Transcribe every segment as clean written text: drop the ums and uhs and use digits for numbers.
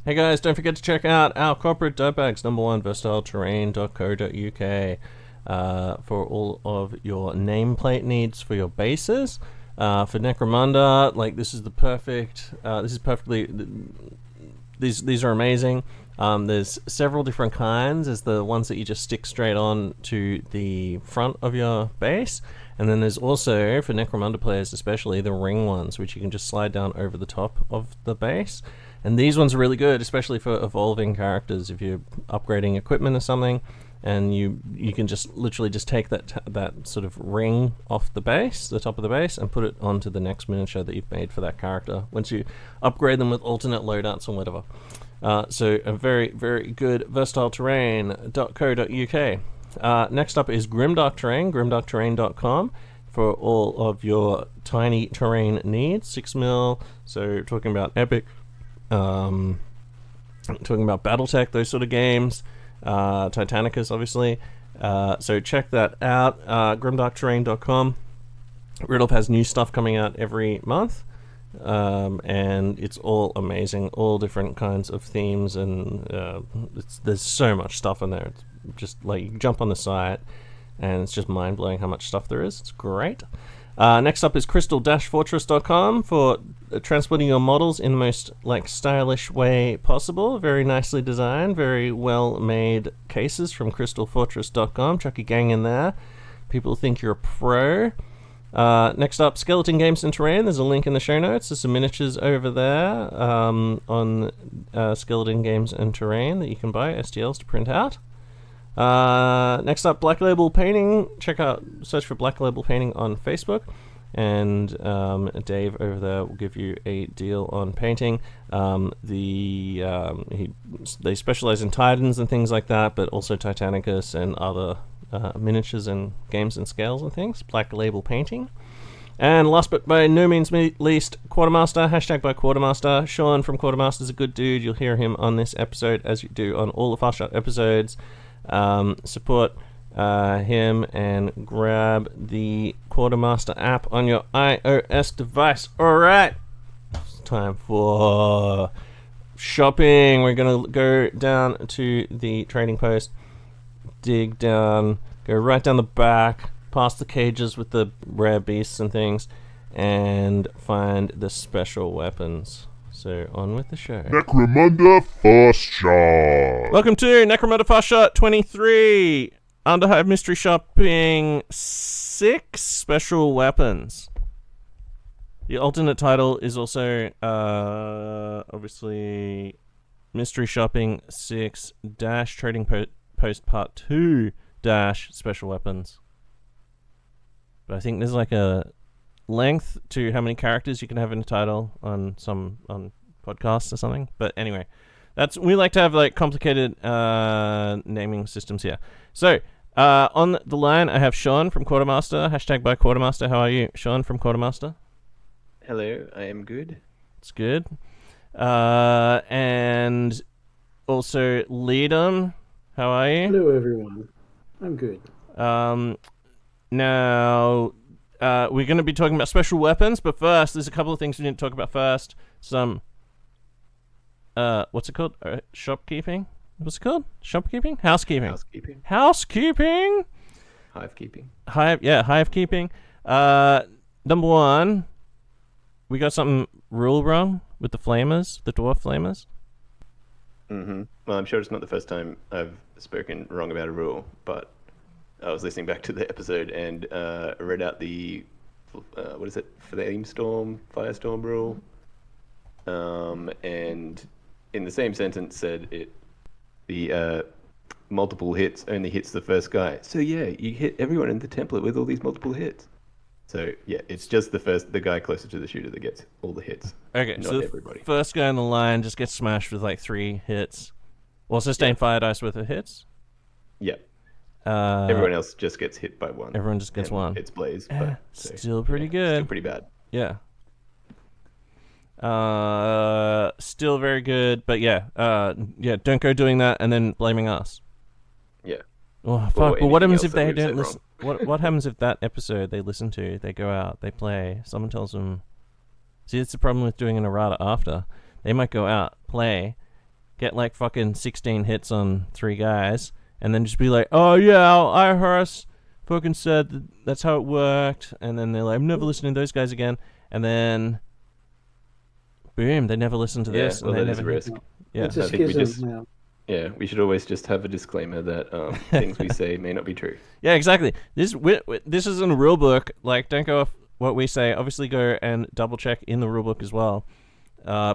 Hey guys, don't forget to check out our corporate dirtbags, number one, versatileterrain.co.uk, for all of your nameplate needs for your bases. For Necromunda, like this is the perfect. This is perfectly. These are amazing. There's several different kinds. There's the ones that you just stick straight on to the front of your base, and then there's also, for Necromunda players especially, the ring ones, which you can just slide down over the top of the base. And these ones are really good, especially for evolving characters. If you're upgrading equipment or something, and you can just literally just take that sort of ring off the base, the top of the base, and put it onto the next miniature that you've made for that character. Once you upgrade them with alternate loadouts or whatever. So a very, very good versatileterrain.co.uk. Next up is Grimdark Terrain, grimdarkterrain.com, for all of your tiny terrain needs. 6 mil, so talking about epic. Talking about BattleTech, those sort of games, Titanicus, obviously. So check that out. Grimdarkterrain.com. Riddle has new stuff coming out every month, and it's all amazing. All different kinds of themes, and there's so much stuff in there. It's just like you can jump on the site, and it's just mind blowing how much stuff there is. It's great. Next up is crystal-fortress.com for transporting your models in the most stylish way possible. Very nicely designed, very well made cases from crystalfortress.com. Chuck your gang in there. People think you're a pro. Next up, Skeleton Games and Terrain. There's a link in the show notes. There's some miniatures over there on Skeleton Games and Terrain that you can buy, STLs to print out. Next up, Black Label Painting. Search for Black Label Painting on Facebook, and Dave over there will give you a deal on painting. They specialize in Titans and things like that, but also Titanicus and other miniatures and games and scales and things. Black Label Painting. And last but by no means least, Quartermaster, hashtag by Quartermaster. Sean from Quartermaster's a good dude. You'll hear him on this episode, as you do on all the Fast Shot episodes. Support him and grab the Quartermaster app on your iOS device. Alright, it's time for shopping. We're gonna go down to the trading post, dig down, go right down the back, past the cages with the rare beasts and things, and find the special weapons. So, on with the show. Necromunda Fast Shot. Welcome to Necromunda Fast Shot 23. Underhive Mystery Shopping 6 Special Weapons. The alternate title is also, obviously, Mystery Shopping 6 Dash Trading Post Part 2 Dash Special Weapons. But I think there's like a length to how many characters you can have in a title on podcasts or something. But anyway, we like to have complicated naming systems here. So on the line I have Sean from Quartermaster, hashtag by Quartermaster. How are you, Sean from Quartermaster? Hello, I am good. It's good. And also Leedham, how are you? Hello everyone, I'm good. Now we're going to be talking about special weapons, but first, there's a couple of things we need to talk about first. Some, what's it called? Shopkeeping? What's it called? Shopkeeping? Housekeeping. Housekeeping? Hivekeeping. Hivekeeping. Number one, we got something real wrong with the flamers, the dwarf flamers. Mm-hmm. Well, I'm sure it's not the first time I've spoken wrong about a rule, but I was listening back to the episode and read out the firestorm rule, and in the same sentence said the multiple hits only hits the first guy. So yeah, you hit everyone in the template with all these multiple hits. So yeah, it's just the guy closer to the shooter that gets all the hits. Okay, not so everybody. First guy on the line just gets smashed with 3 hits. Well, sustained fire dice with the hits. Yeah. Everyone else just gets hit by one. Everyone just gets one. It's Blaze, but still pretty good. Still pretty bad. Yeah. Still very good, but don't go doing that and then blaming us. Yeah. Oh fuck! But what happens if they don't listen? What happens if that episode they listen to, they go out, they play, someone tells them... See, it's the problem with doing an errata after. They might go out, play, get like fucking 16 hits on 3 guys, and then just be like, oh yeah, IRS fucking said that's how it worked, and then they're like, I'm never listening to those guys again, and then boom, they never listen to this. Well, and that is a risk. Yeah, It's a I think we schism now. Yeah, we should always just have a disclaimer that things we say may not be true. yeah, exactly. This isn't a rule book. Like, don't go off what we say. Obviously, go and double check in the rule book as well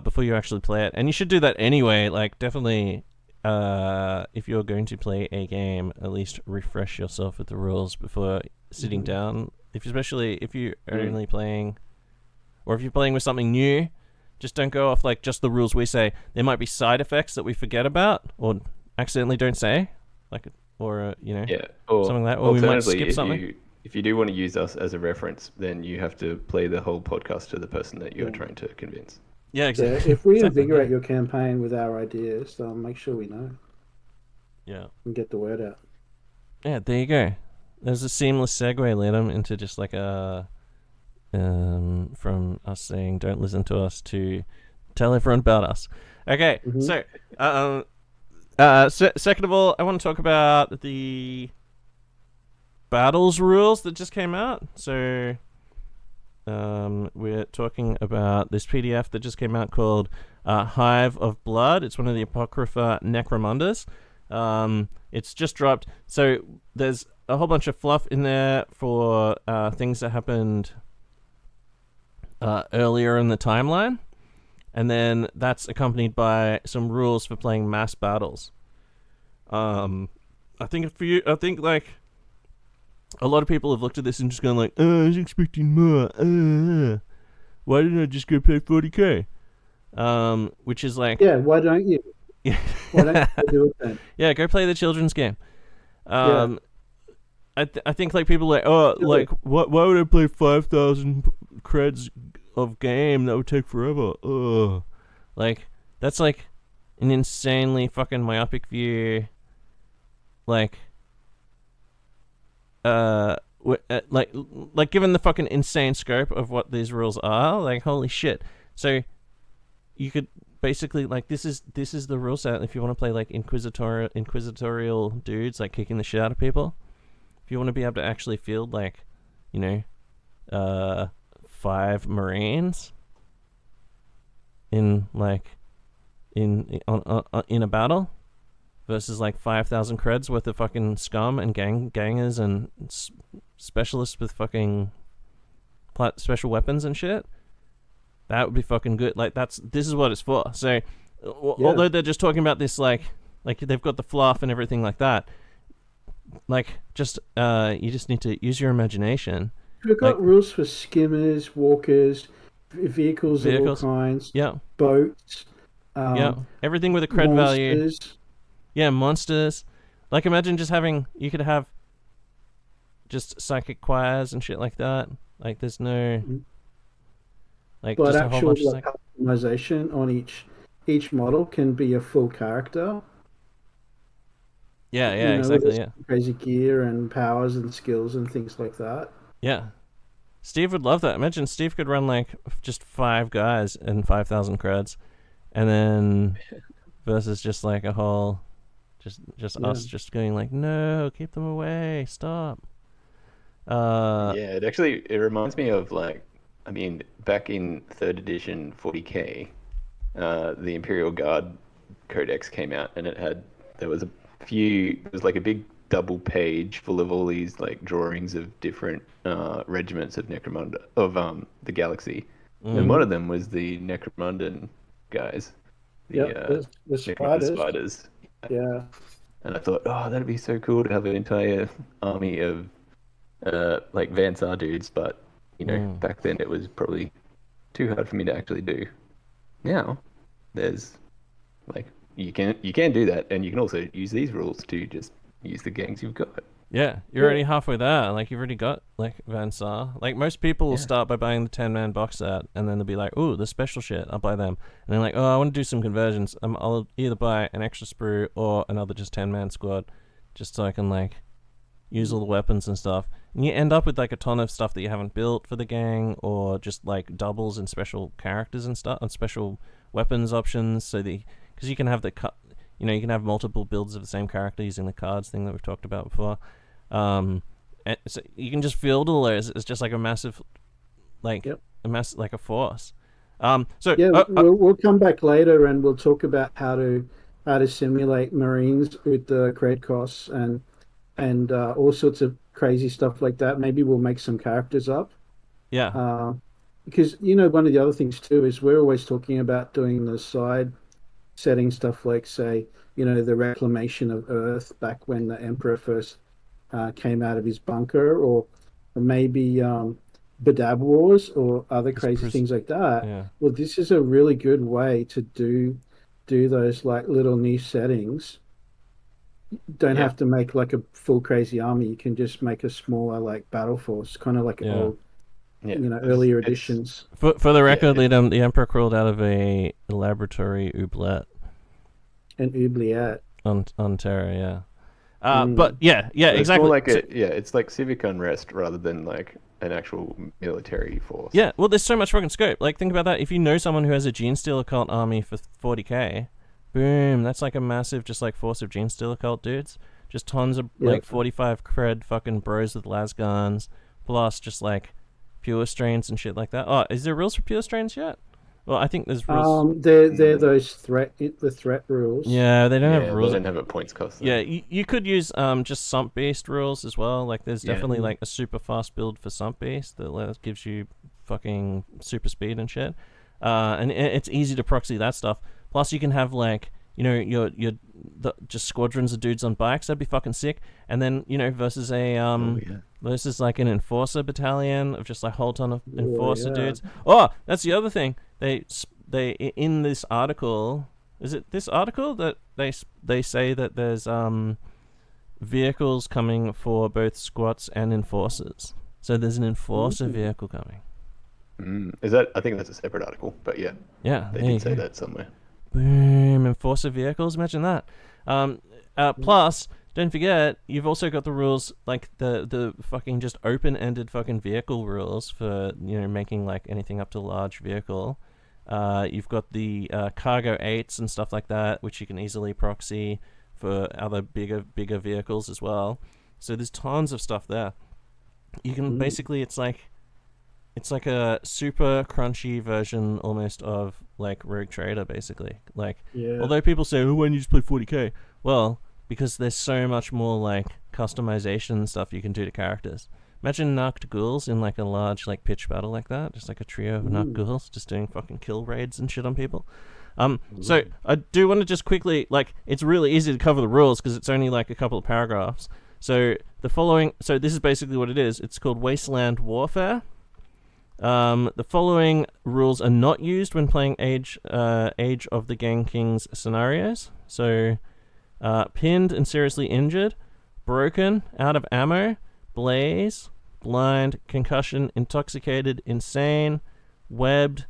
before you actually play it. And you should do that anyway. Like, definitely, if you're going to play a game, at least refresh yourself with the rules before sitting down. Especially if you're only playing, or if you're playing with something new. Just don't go off like just the rules we say. There might be side effects that we forget about or accidentally don't say, like, or or something like that. Or we might alternatively, skip something. if you do want to use us as a reference, then you have to play the whole podcast to the person that you're trying to convince. Yeah, exactly. Yeah, if we Exactly, invigorate your campaign with our ideas, make sure we know Yeah. and get the word out. Yeah, there you go. There's a seamless segue, Leedham, into just like a from us saying don't listen to us to tell everyone about us. Okay, so second of all, I want to talk about the battles rules that just came out. So we're talking about this PDF that just came out called Hive of Blood. It's one of the Apocrypha Necromundas. It's just dropped. So there's a whole bunch of fluff in there for things that happened earlier in the timeline, and then that's accompanied by some rules for playing mass battles. I think like a lot of people have looked at this and just gone like, oh, I was expecting more. Why didn't I just go play 40k? Which is like, Yeah, why don't you? Why don't you do it then? yeah, go play the children's game. I think like people are like, oh, like why would I play 5,000 creds of game? That would take forever. Ugh. Like, that's like an insanely fucking myopic view. Like, like given the fucking insane scope of what these rules are, like holy shit. So you could basically like this is the rule set if you want to play like inquisitorial dudes like kicking the shit out of people. If you want to be able to actually field like, 5 Marines in a battle versus like 5,000 creds worth of fucking scum and gangers and specialists with fucking special weapons and shit, that would be fucking good. Like this is what it's for. So although they're just talking about this like they've got the fluff and everything like that, like just you just need to use your imagination. We've got rules for skimmers, walkers, vehicles of all kinds. Yeah. Boats. Everything with a cred value. Yeah, monsters. Like imagine just you could have just psychic choirs and shit like that. Like there's no like but just a whole bunch of customization on each model can be a full character. Yeah, exactly. With crazy gear and powers and skills and things like that. Yeah. Steve would love that. Imagine Steve could run like just 5 guys and 5,000 creds, and then versus just like a whole, just us just going like, no, keep them away, stop. It reminds me of like, I mean, back in 3rd edition 40k, the Imperial Guard Codex came out, and there was like a big double page full of all these like drawings of different regiments of Necromunda of the galaxy, and one of them was the Necromundan guys, the spiders. Yeah. And I thought, oh, that'd be so cool to have an entire army of like Vansar dudes, but back then it was probably too hard for me to actually do. Now there's like you can do that, and you can also use these rules to just use the gangs you've got. Yeah, you're already halfway there. Like you've already got like Vansar. Like most people will start by buying the 10-man box set, and then they'll be like, "Ooh, the special shit, I'll buy them." And they're like, "Oh, I want to do some conversions. I'll either buy an extra sprue or another just 10-man squad, just so I can like use all the weapons and stuff." And you end up with like a ton of stuff that you haven't built for the gang, or just like doubles and special characters and stuff, and special weapons options. So because you can have the you can have multiple builds of the same character using the cards thing that we've talked about before. And so you can just field all those. It's just like a massive, like like a force. We'll come back later and we'll talk about how to simulate Marines with the cred costs and all sorts of crazy stuff like that. Maybe we'll make some characters up. Yeah. Because one of the other things too is we're always talking about doing the side setting stuff, like say the reclamation of Earth back when the Emperor first came out of his bunker, or maybe Badab Wars or other crazy things like that. Yeah. Well, this is a really good way to do those like little niche settings. Don't have to make like a full crazy army. You can just make a smaller like battle force, kind of like old, earlier editions. For the record, Leedham, the Emperor crawled out of a laboratory oubliette. An oubliette on Terra, yeah. But exactly. It's more like it's like civic unrest rather than like an actual military force. Yeah, well, there's so much fucking scope. Like, think about that. If you know someone who has a Genestealer cult army for 40k, boom, that's like a massive, just like force of Genestealer cult dudes. Just tons of like 45 cred fucking bros with las guns, plus just like pure strains and shit like that. Oh, is there rules for pure strains yet? Well, I think there's rules. They're those threat rules. Yeah, they don't have rules. They don't have a points cost. Yeah, you could use just Sump Beast rules as well. Like, there's definitely like a super fast build for Sump Beast that gives you fucking super speed and shit. And it's easy to proxy that stuff. Plus, you can have like your just squadrons of dudes on bikes. That'd be fucking sick. And then versus versus like an enforcer battalion of just like a whole ton of enforcer dudes. Oh, that's the other thing. They in this article, is it this article that they say that there's vehicles coming for both squats and enforcers. So there's an enforcer vehicle coming. Is that? I think that's a separate article, but yeah, they did say that somewhere. Boom, enforcer vehicles. Imagine that. Plus, don't forget, you've also got the rules, like the fucking just open-ended fucking vehicle rules for making like anything up to large vehicle. You've got the cargo 8s and stuff like that, which you can easily proxy for other bigger vehicles as well. So there's tons of stuff there. You can basically, it's like a super crunchy version almost of like Rogue Trader, basically. Like, although people say, oh, why don't you just play 40k? Well, because there's so much more like customization stuff you can do to characters. Imagine Narked Ghouls in like a large like pitch battle like that, just like a trio of Narked Ghouls just doing fucking kill raids and shit on people. So I do want to just quickly, like, it's really easy to cover the rules because it's only like a couple of paragraphs. So this is basically what it is. It's called Wasteland Warfare. The following rules are not used when playing Age of the Gang Kings scenarios. So, pinned and seriously injured, broken, out of ammo, blaze, blind, concussion, intoxicated, insane, webbed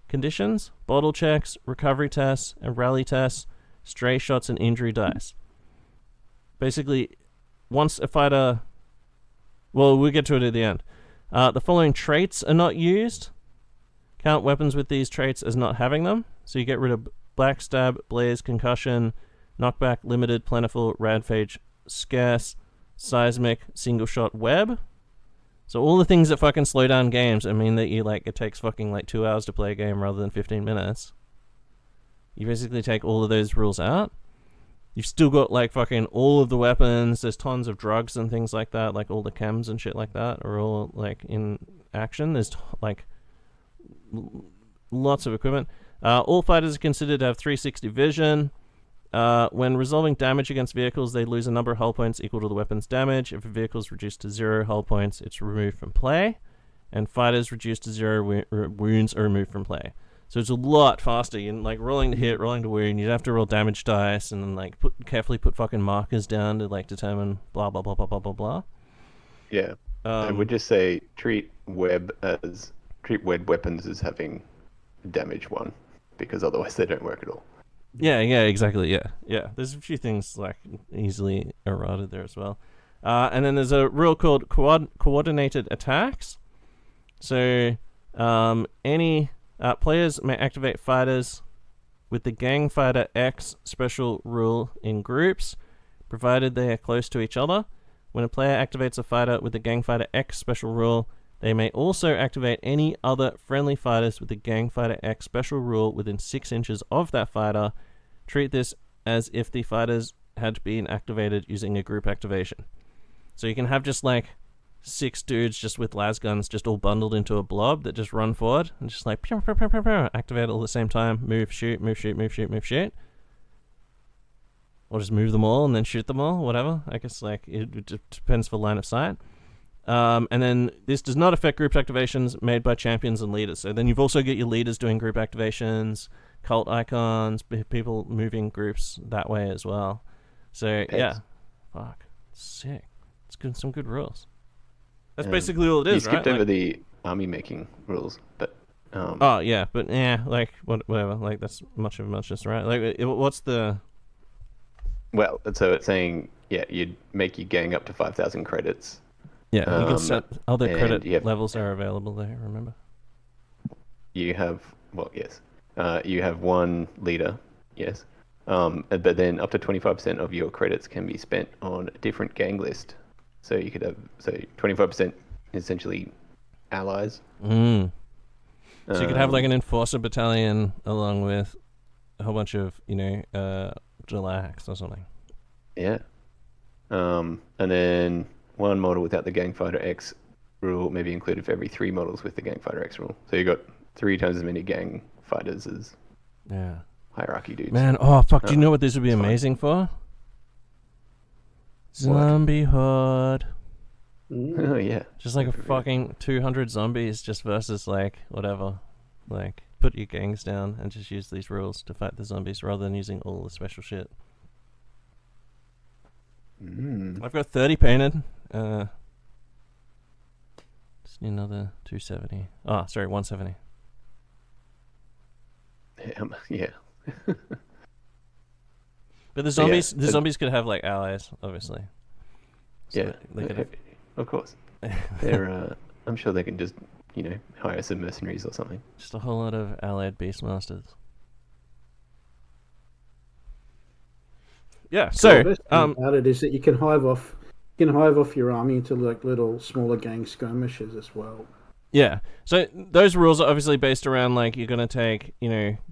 conditions, bottle checks, recovery tests, and rally tests, stray shots, and injury dice. Basically, once a fighter... Well, we'll get to it at the end. The following traits are not used. Count weapons with these traits as not having them. So you get rid of backstab, blaze, concussion, knockback, limited, plentiful, radphage, scarce, seismic, single shot, web. So all the things that fucking slow down games and mean that it takes fucking like 2 hours to play a game rather than 15 minutes. You basically take all of those rules out. You've still got like fucking all of the weapons. There's tons of drugs and things like that. Like all the chems and shit like that are all like in action. There's like lots of equipment. All fighters are considered to have 360 vision. When resolving damage against vehicles, they lose a number of hull points equal to the weapon's damage. If a vehicle is reduced to 0 hull points, it's removed from play. And fighters reduced to 0 wounds are removed from play. So it's a lot faster. You're like rolling to hit, rolling to wound. You'd have to roll damage dice and then like carefully put fucking markers down to like determine blah blah blah blah blah blah blah. Yeah. I would just say treat web weapons as having damage 1, because otherwise they don't work at all. Yeah, exactly. Yeah. There's a few things like easily errated there as well. And then there's a rule called coordinated attacks. So any players may activate fighters with the Gang Fighter X special rule in groups, provided they are close to each other. When a player activates a fighter with the Gang Fighter X special rule, they may also activate any other friendly fighters with the Gang Fighter X special rule within 6 inches of that fighter. Treat this as if the fighters had been activated using a group activation. So you can have just like 6 dudes just with las guns just all bundled into a blob that just run forward and just like pew, pew, pew, pew, pew, activate all at the same time, move, shoot, move, shoot, move, shoot, move, shoot. Or just move them all and then shoot them all, whatever. I guess like it just depends for line of sight. And then this does not affect group activations made by champions and leaders. So then you've also got your leaders doing group activations, cult icons, people moving groups that way as well. So yeah, fuck, sick. It's good, some good rules. That's basically all it is, right? You skipped over the army making rules, but oh yeah, but yeah, like whatever, like that's much of a muchness, right? Like, what's the? Well, so it's saying you'd make your gang up to 5,000 credits. Yeah, you can set other credit have, levels are available there. Remember? You have you have one leader, yes, but then up to 25% of your credits can be spent on a different gang list. So you could have 25% essentially allies. So you could have like an enforcer battalion along with a whole bunch of Jalax or something. Yeah. And then one model without the Gang Fighter X rule may be included for every 3 models with the Gang Fighter X rule. So you got 3 times as many gang fighters as hierarchy dudes. Man, oh fuck! Do you know what this would be amazing for? Zombie horde. Oh yeah. Just like a fucking 200 zombies just versus like whatever. Like put your gangs down and just use these rules to fight the zombies rather than using all the special shit. I've got 30 painted. Just need another 270. Oh, sorry, 170. Yeah. But the zombies could have like allies, obviously. So yeah, they could have... of course. They're I'm sure they can just hire some mercenaries or something. Just a whole lot of allied beastmasters. Yeah. So the best thing about it is that you can hive off your army into like little smaller gang skirmishes as well. Yeah. So those rules are obviously based around like you're gonna take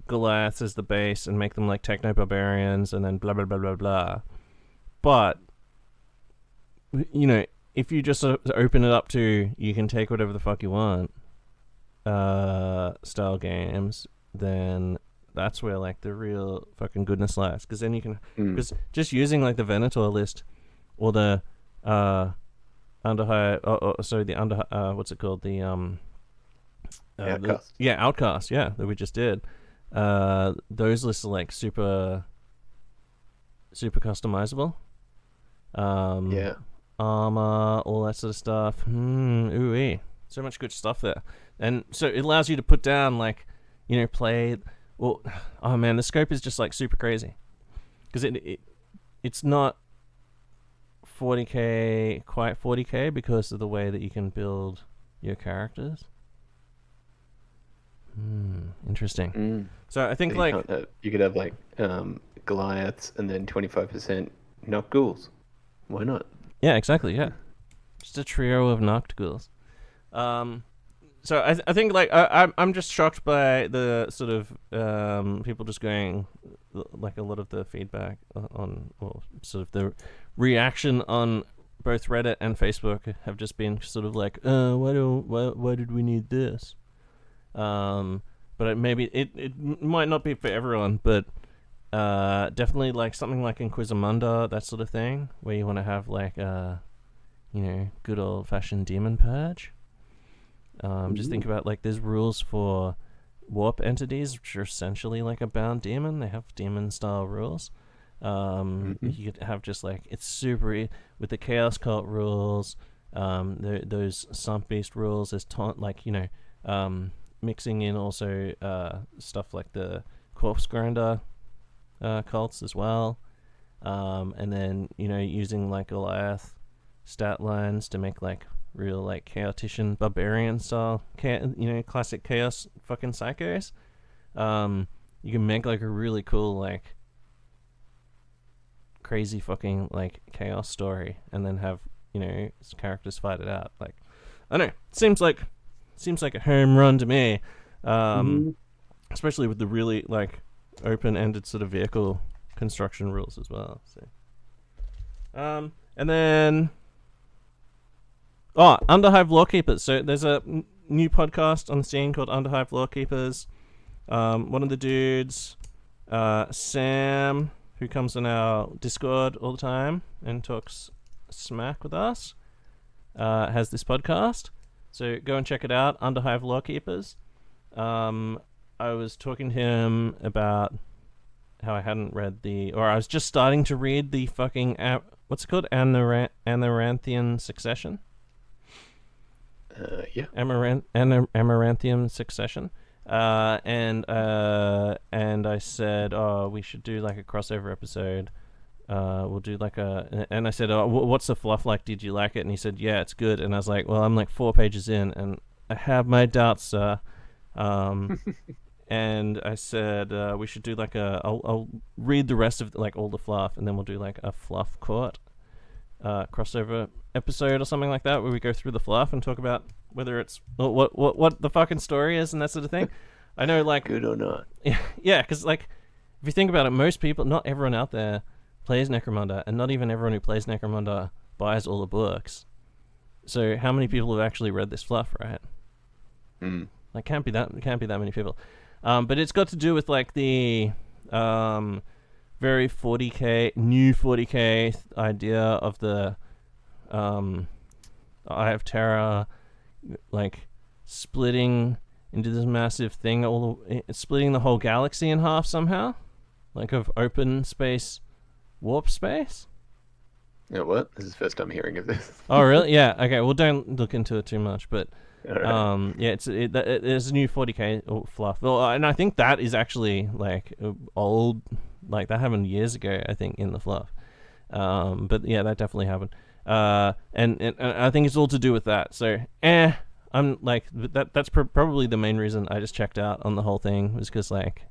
Goliaths as the base and make them like techno barbarians and then blah blah blah blah blah. But if you just open it up to you can take whatever the fuck you want style games, then that's where like the real fucking goodness lies. Because then you can because just using like the Venator list or the Underhive, what's it called? The Outcast. Outcast, that we just did. Those lists are like super customizable. Armor, all that sort of stuff. So much good stuff there. And so it allows you to put down like, play. Well, oh man, the scope is just like super crazy because it's not 40k, quite 40k because of the way that you can build your characters. Interesting. So I think so like you could have like Goliaths and then 25% knock ghouls. Why not? Yeah, exactly. Yeah, just a trio of knocked ghouls. So I think like I'm just shocked by the sort of people just going like a lot of the feedback on or sort of the reaction on both Reddit and Facebook have just been sort of like why did we need this? But maybe it might not be for everyone, but definitely like something like Necromunda, that sort of thing, where you want to have like good old fashioned demon purge. Just think about like there's rules for warp entities, which are essentially like a bound demon. They have demon style rules. You could have just like it's super with the chaos cult rules. Those sump beast rules. There's mixing in also stuff like the corpse grinder cults as well, and then using like Goliath stat lines to make like real like chaotician barbarian style classic chaos fucking psychos. you can make like a really cool like crazy fucking like chaos story, and then have characters fight it out. Like I don't know, seems like a home run to me, especially with the really like open-ended sort of vehicle construction rules as well. So, and then Underhive Lawkeepers. So there's a new podcast on the scene called Underhive Lawkeepers. One of the dudes, Sam, who comes on our Discord all the time and talks smack with us, has this podcast. So go and check it out, Underhive Lawkeepers. I was talking to him about how I hadn't read I was just starting to read the fucking, what's it called? Amaranthian Succession? Yeah. Amaranthian Succession. And I said, we should do like a crossover episode. We'll do like and I said, what's the fluff like? Did you like it? And he said, yeah, it's good. And I was like, well, I'm like 4 pages in and I have my doubts, sir. And I said, we should do like I'll read the rest of like all the fluff, and then we'll do like a fluff court crossover episode or something like that, where we go through the fluff and talk about whether it's what the fucking story is and that sort of thing. I know, like, good or not. Yeah, because like if you think about it, most people, not everyone out there plays Necromunda, and not even everyone who plays Necromunda buys all the books. So how many people have actually read this fluff, right? Like can't be that many people. But it's got to do with like the very 40k new 40k idea of the Eye of Terror, like splitting into this massive thing, splitting the whole galaxy in half somehow, like of open space, warp space. Yeah, what? This is the first time hearing of this. Oh, really? Yeah. Okay. Well, don't look into it too much, but Right. yeah, it's a new 40k fluff. Well, and I think that is actually like old, like that happened years ago, I think, in the fluff. But yeah, that definitely happened. And I think it's all to do with that. So, I'm like that's probably the main reason I just checked out on the whole thing, was because like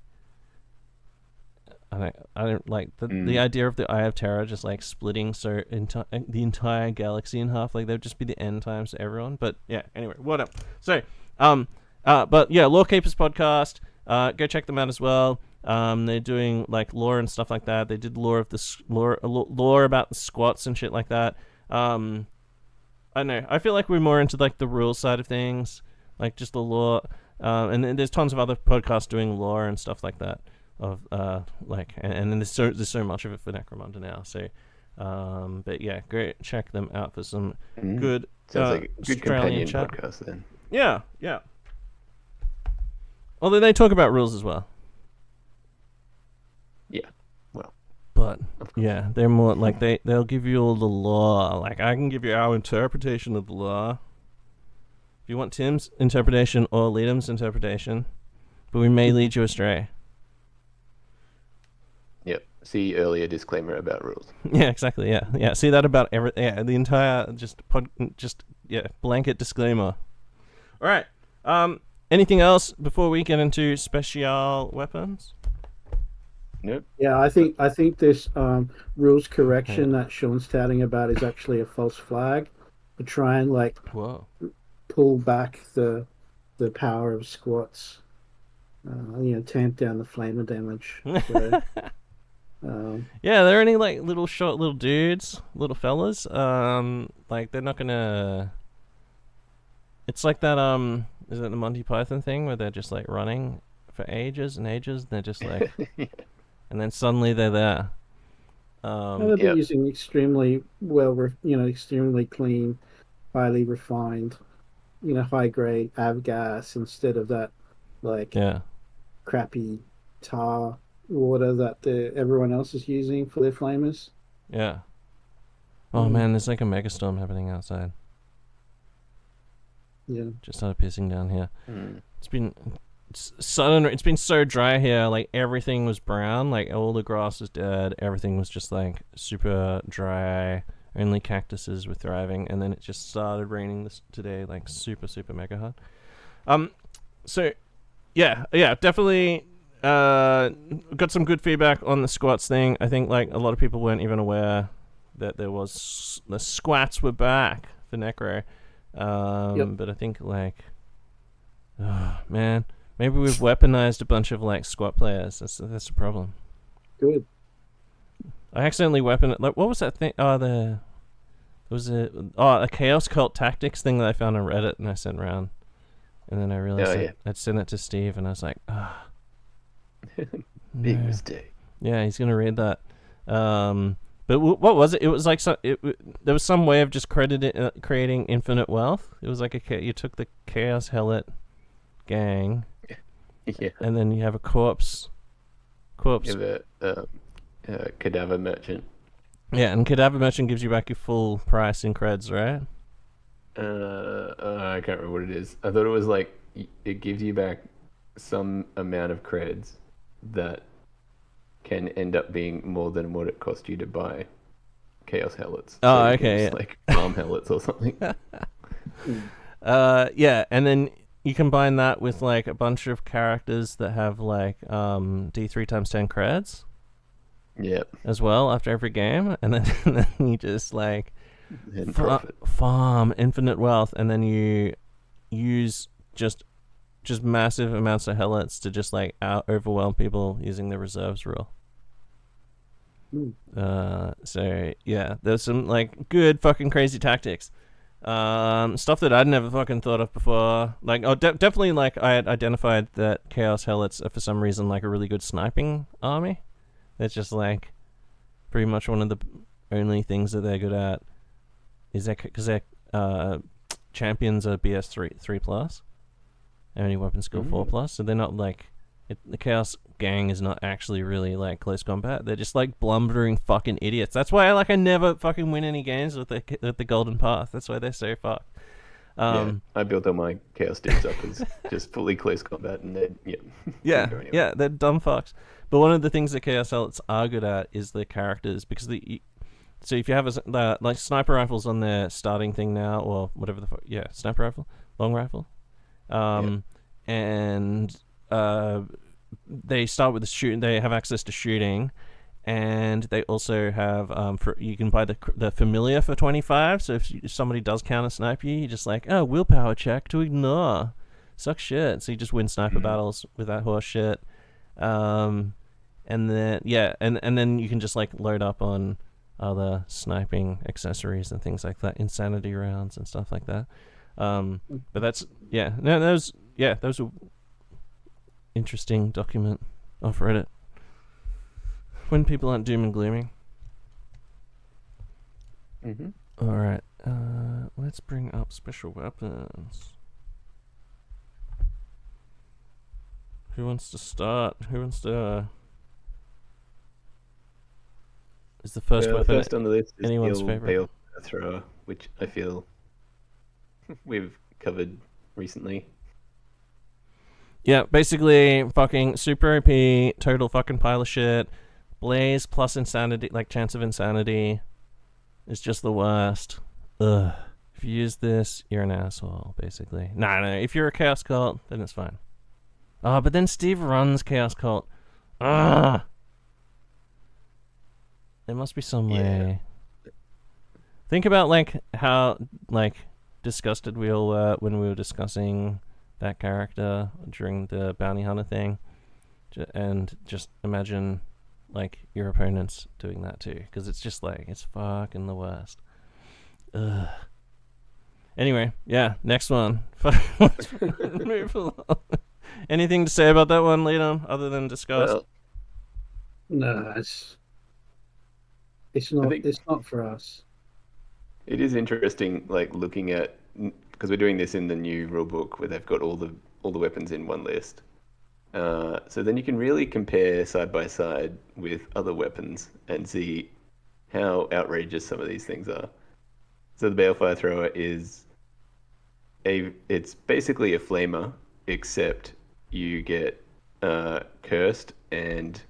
I don't like the idea of the Eye of Terror just like splitting the entire galaxy in half. Like, there'd just be the end times to everyone. But yeah, anyway, what up? So, but yeah, Lawkeepers podcast. Go check them out as well. They're doing like lore and stuff like that. They did lore about the squats and shit like that. I don't know. I feel like we're more into like the rules side of things, like just the lore. And then there's tons of other podcasts doing lore and stuff like that. Of like, and then there's so much of it for Necromunda now. So, but yeah, great. Check them out for some good. Sounds like a good Australian companion chat. podcast then. Yeah. Although they talk about rules as well. Yeah. Well. But yeah, they're more like they'll give you all the law. Like, I can give you our interpretation of the law. If you want Tim's interpretation or Leedham's interpretation, but we may lead you astray. Yep. See earlier disclaimer about rules. Yeah, exactly. Yeah. See that about everything. Yeah, the entire blanket disclaimer. All right. Anything else before we get into special weapons? Nope. Yeah, I think this rules correction that Sean's touting about is actually a false flag to try and like pull back the power of squats. Tamp down the flamer damage. So, yeah, they're only like short little dudes, little fellas. Like, they're not gonna. It's like that. Is it the Monty Python thing where they're just like running for ages and ages, and they're just like, and then suddenly they're there. they've been using extremely extremely clean, highly refined, high grade avgas instead of that like crappy tar water that everyone else is using for their flamers. Yeah. Oh man, there's like a megastorm happening outside. Yeah. Just started pissing down here. It's been so dry here. Like, everything was brown. Like, all the grass was dead. Everything was just like super dry. Only cactuses were thriving. And then it just started raining today, like super mega hard. So yeah, definitely. got some good feedback on the squats thing. I think like a lot of people weren't even aware that the squats were back for Necro. But I think like, oh, man, maybe we've weaponized a bunch of like squat players. That's the problem. Good. I accidentally like what was that thing? A Chaos Cult Tactics thing that I found on Reddit and I sent around, and then I realized I'd sent it to Steve and I was like, big mistake. Yeah, he's gonna read that. But what was it? It was like there was some way of just creating infinite wealth. It was like you took the Chaos Helot gang, and then you have a corpse. You have a cadaver merchant. Yeah, and cadaver merchant gives you back your full price in creds, right? I can't remember what it is. I thought it was like it gives you back some amount of creds that can end up being more than what it cost you to buy Chaos Helots. Oh, okay, yeah. Like farm Helots or something. Yeah, and then you combine that with like a bunch of characters that have like D3 times 10 creds. Yep. As well after every game, and then you just like farm infinite wealth, and then you use just massive amounts of helots to just like overwhelm people using the reserves rule. So yeah, there's some like good fucking crazy tactics, stuff that I'd never fucking thought of before. Like definitely like I had identified that Chaos Helots are for some reason like a really good sniping army. It's just like pretty much one of the only things that they're good at is that because their champions are BS 3 plus, only weapon skill 4 plus, so they're not like the Chaos gang is not actually really like close combat. They're just like blundering fucking idiots. That's why I never fucking win any games with the Golden Path. That's why they're so fucked. I built all my Chaos dudes up as just fully close combat, and they're they're dumb fucks. But one of the things that Chaos Helots are good at is the characters, because so if you have like sniper rifles on their starting thing now, or whatever the fuck, sniper rifle, long rifle, and they start with the shooting. They have access to shooting, and they also have you can buy the familiar for 25. So if somebody does counter snipe you, you just like willpower check to ignore, suck shit. So you just win sniper battles with that horse shit. And then and then you can just like load up on other sniping accessories and things like that, insanity rounds and stuff like that. But that's those are interesting document off Reddit when people aren't doom and glooming. All right, let's bring up special weapons. Who wants to start? Who wants to? Is the first weapon first on the list is anyone's the favorite? Bale thrower, which I feel we've covered recently. Yeah, basically fucking super OP, total fucking pile of shit. Blaze plus insanity, like chance of insanity, is just the worst. Ugh. If you use this, you're an asshole, basically. No. If you're a Chaos Cult, then it's fine. Oh, but then Steve runs Chaos Cult. There must be some way. Think about like how like disgusted we all were when we were discussing that character during the bounty hunter thing, and just imagine like your opponents doing that too, because it's just like it's fucking the worst. Ugh. Anyway, next one. Let's move along. Anything to say about that one, Leedham, other than discuss? Well, No, it's not for us. it is interesting, like looking at, because we're doing this in the new rulebook where they've got all the weapons in one list. So then you can really compare side by side with other weapons and see how outrageous some of these things are. So the Balefire Thrower it's basically a flamer, except you get cursed, and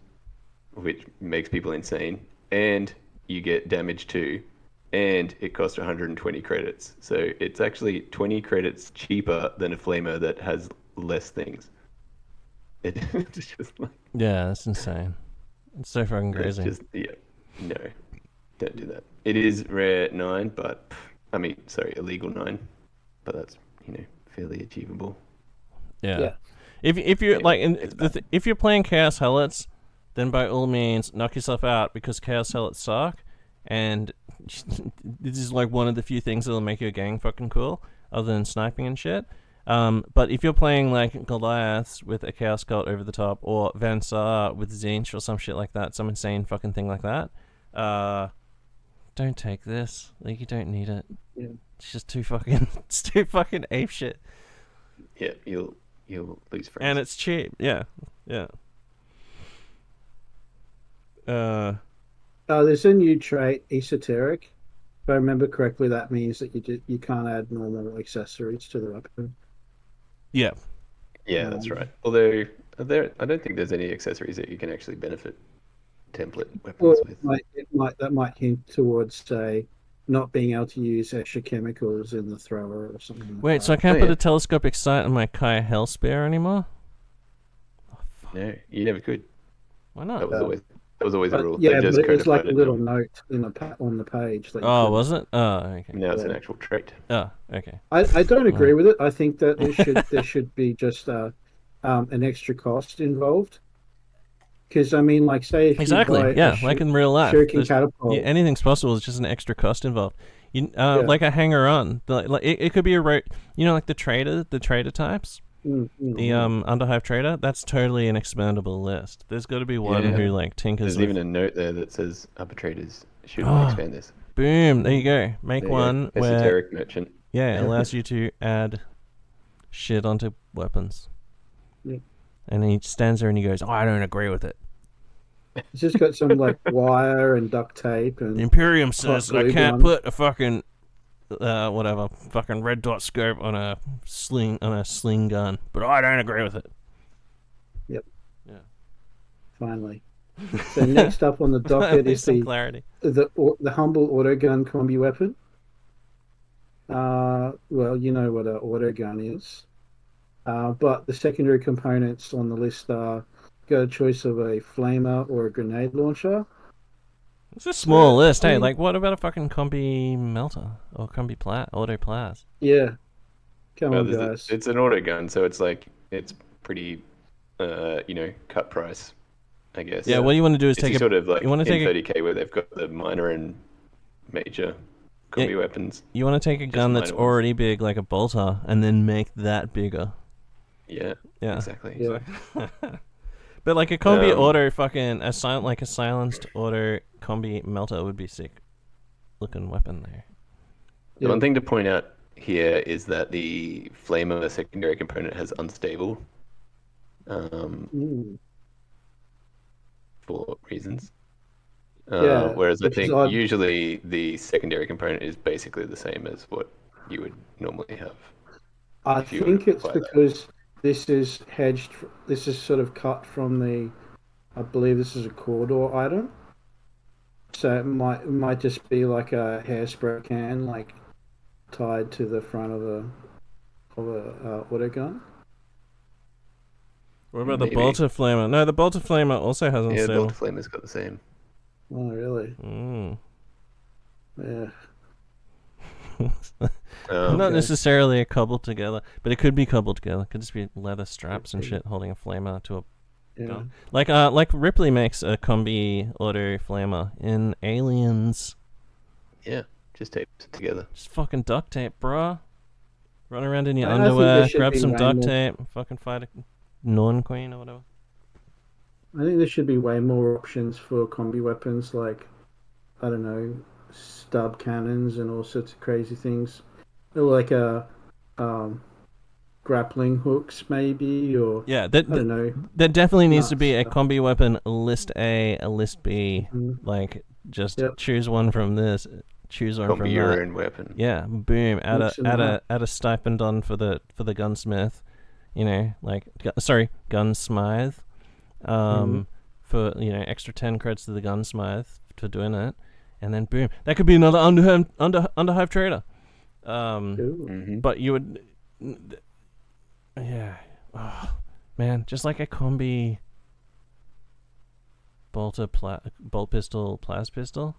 which makes people insane, and you get damage too, and it costs 120 credits. So it's actually 20 credits cheaper than a flamer that has less things. It's just like Yeah, that's insane. It's so fucking it's crazy. just no, don't do that. It is rare 9, but I mean, sorry, illegal 9, but that's fairly achievable. Yeah. Yeah. If you're Anyway, like it's bad. if you're playing Chaos Helots, then by all means knock yourself out because Chaos Helots suck, and this is like one of the few things that'll make your gang fucking cool, other than sniping and shit. But if you're playing like Goliaths with a Chaos Cult over the top, or Van Saar with Zinch or some shit like that, some insane fucking thing like that, don't take this. Like, you don't need it. Yeah. It's just too fucking it's too fucking ape shit. Yeah, you'll lose friends. And it's cheap. Yeah. There's a new trait, esoteric. If I remember correctly, that means that you can't add normal accessories to the weapon. Yeah. Yeah, that's right. Although I don't think there's any accessories that you can actually benefit template Well, weapons with. that might hint towards, say, not being able to use extra chemicals in the thrower or something like Wait, that. so I can't Oh, put yeah. a telescopic sight on my Kai Hellspear anymore? No, you never could. Why That not? was always a But, rule. yeah, They just but it was like codified a it little now. note on the page. That you Oh, couldn't- was it? Oh, okay. Now it's an Yeah. actual trait. Oh, okay. I don't agree with it. I think that there should be just an extra cost involved. Because I mean, like, say if you Exactly. buy Yeah, like in real life. shuriken There's- catapult, yeah, anything's possible. It's just an extra cost involved. Yeah. Like a hanger-on. Like it could be a like the trader types. The Underhive trader. That's totally an expandable list. There's got to be one Yeah. who like tinkers. There's with... even a note there that says arbitrators should Oh. expand this. Boom. There you go. Make There you go. one where Esoteric merchant. it allows you to add shit onto weapons. Yeah. And he stands there and he goes, "Oh, I don't agree with it. it's just got some like wire and duct tape and The Imperium says that I glue can't gun. put a fucking fucking red dot scope on a sling gun, but I don't agree with it." finally. So next up on the docket Finally, is some clarity. the humble autogun combi weapon. Well, you know what an autogun is. But the secondary components on the list are got a choice of a flamer or a grenade launcher. It's a small list, I hey. mean- Like, what about a fucking combi melter or combi auto plas? Yeah. Come Well, on, guys. it's an auto gun, so it's pretty, cut price, I guess. Yeah, what you want to do is It's take a sort of like you wanna in take a- 30k where they've got the minor and major combi weapons. you want to take a gun that's minor ones. already big, like a bolter, and then make that bigger. Yeah, Yeah. exactly. Yeah. But like a combi Um, auto fucking a silenced auto combi melter would be sick looking weapon there. The Yeah. one thing to point out here is that the flamer secondary component has unstable Mm. for reasons. Yeah, Whereas I which is think odd. usually the secondary component is basically the same as what you would normally have. I if you think it's apply that. because this is hedged. This is sort of cut from the. I believe this is a corridor item. So it might just be like a hairspray can, like tied to the front of a auto gun. What about Maybe. the bolter flamer? No, the bolter flamer also has Yeah, the unstable. Delta Flamer's got the same. Oh, really? Mm. Yeah. Not Okay. necessarily a cobbled together, but it could be cobbled together. It could just be leather straps and shit holding a flamer to a Yeah. gun. Like Ripley makes a combi auto flamer in Aliens. Yeah, just tape it together. Just fucking duct tape, bruh. Run around in your I think there underwear, should grab be some way duct more- tape, fucking fight a Norn Queen or whatever. I think there should be way more options for combi weapons, like, I don't know, stub cannons and all sorts of crazy things. Or like grappling hooks, maybe, or Yeah, I don't know. that definitely needs to be a Nuts. combi weapon, a list A, a list B. Mhm. Like, just Yep. choose one from this, choose one from Combi your that. own weapon. Yeah, boom. Add Mix 'em a up. add a stipend on for the gunsmith. You know, like gunsmith. For extra 10 creds to the gunsmith for doing it, and then boom, that could be another underhive trader. Ooh. Mm-hmm. But you would, yeah. Oh. Man, just like a combi bolt pistol, plas pistol.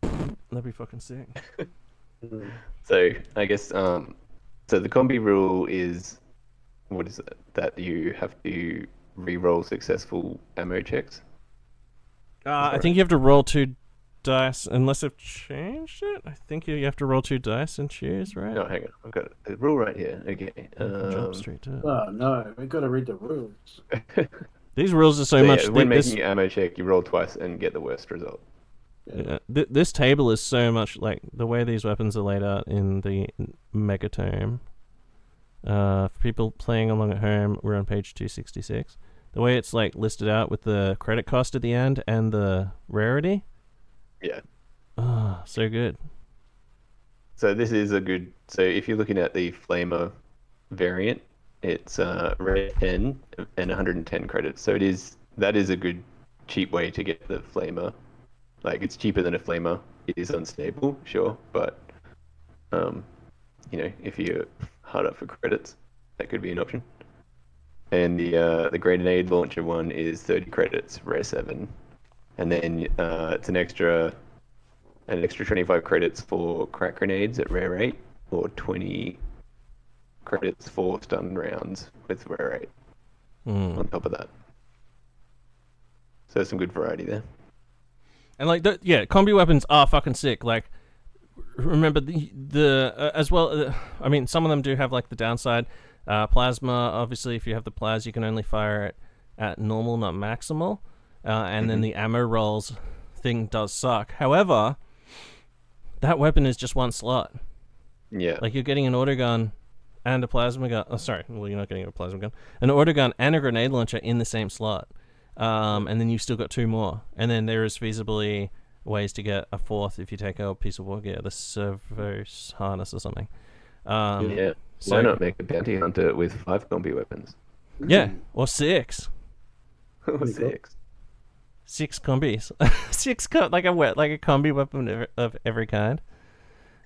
That'd be fucking sick. So I guess so the combi rule is, what is it? That you have to re-roll successful ammo checks. I think you have to roll 2 dice, unless I've changed it. I think you have to roll 2 dice and choose, right? No, hang on. I've got the rule right here. Okay. Jump straight to it. Oh no, we've got to read the rules. These rules are so So, much. yeah, when making an ammo check, you roll twice and get the worst result. Yeah, this table is so much like the way these weapons are laid out in the Megatome. For people playing along at home, we're on page 266. The way it's like listed out with the credit cost at the end and the rarity. Yeah. Oh, so good. So this is a good. So if you're looking at the Flamer variant, it's rare 10 and 110 credits. So that is a good cheap way to get the Flamer. Like, it's cheaper than a Flamer. It is unstable, sure, but if you're hard up for credits, that could be an option. And the grenade launcher one is 30 credits, rare 7, and then it's an extra 25 credits for crack grenades at rare 8, or 20 credits for stun rounds with rare 8 on top of that. So there's some good variety there. And like, combi weapons are fucking sick. Like, remember the as well. I mean, some of them do have like the downside. Plasma, obviously, if you have the plas, you can only fire it at normal, not maximal. And then the ammo rolls thing does suck. However, that weapon is just one slot. Yeah. Like, you're getting an autogun and a plasma gun. Oh, sorry. Well, you're not getting a plasma gun. An autogun and a grenade launcher in the same slot. And then you've still got 2 more. And then there is feasibly ways to get a 4th if you take a piece of war gear, the servo harness or something. Yeah. So, Why not make a bounty hunter with 5 combi weapons? Yeah, or 6. Or 6. 6 combis. Like a combi weapon of every kind.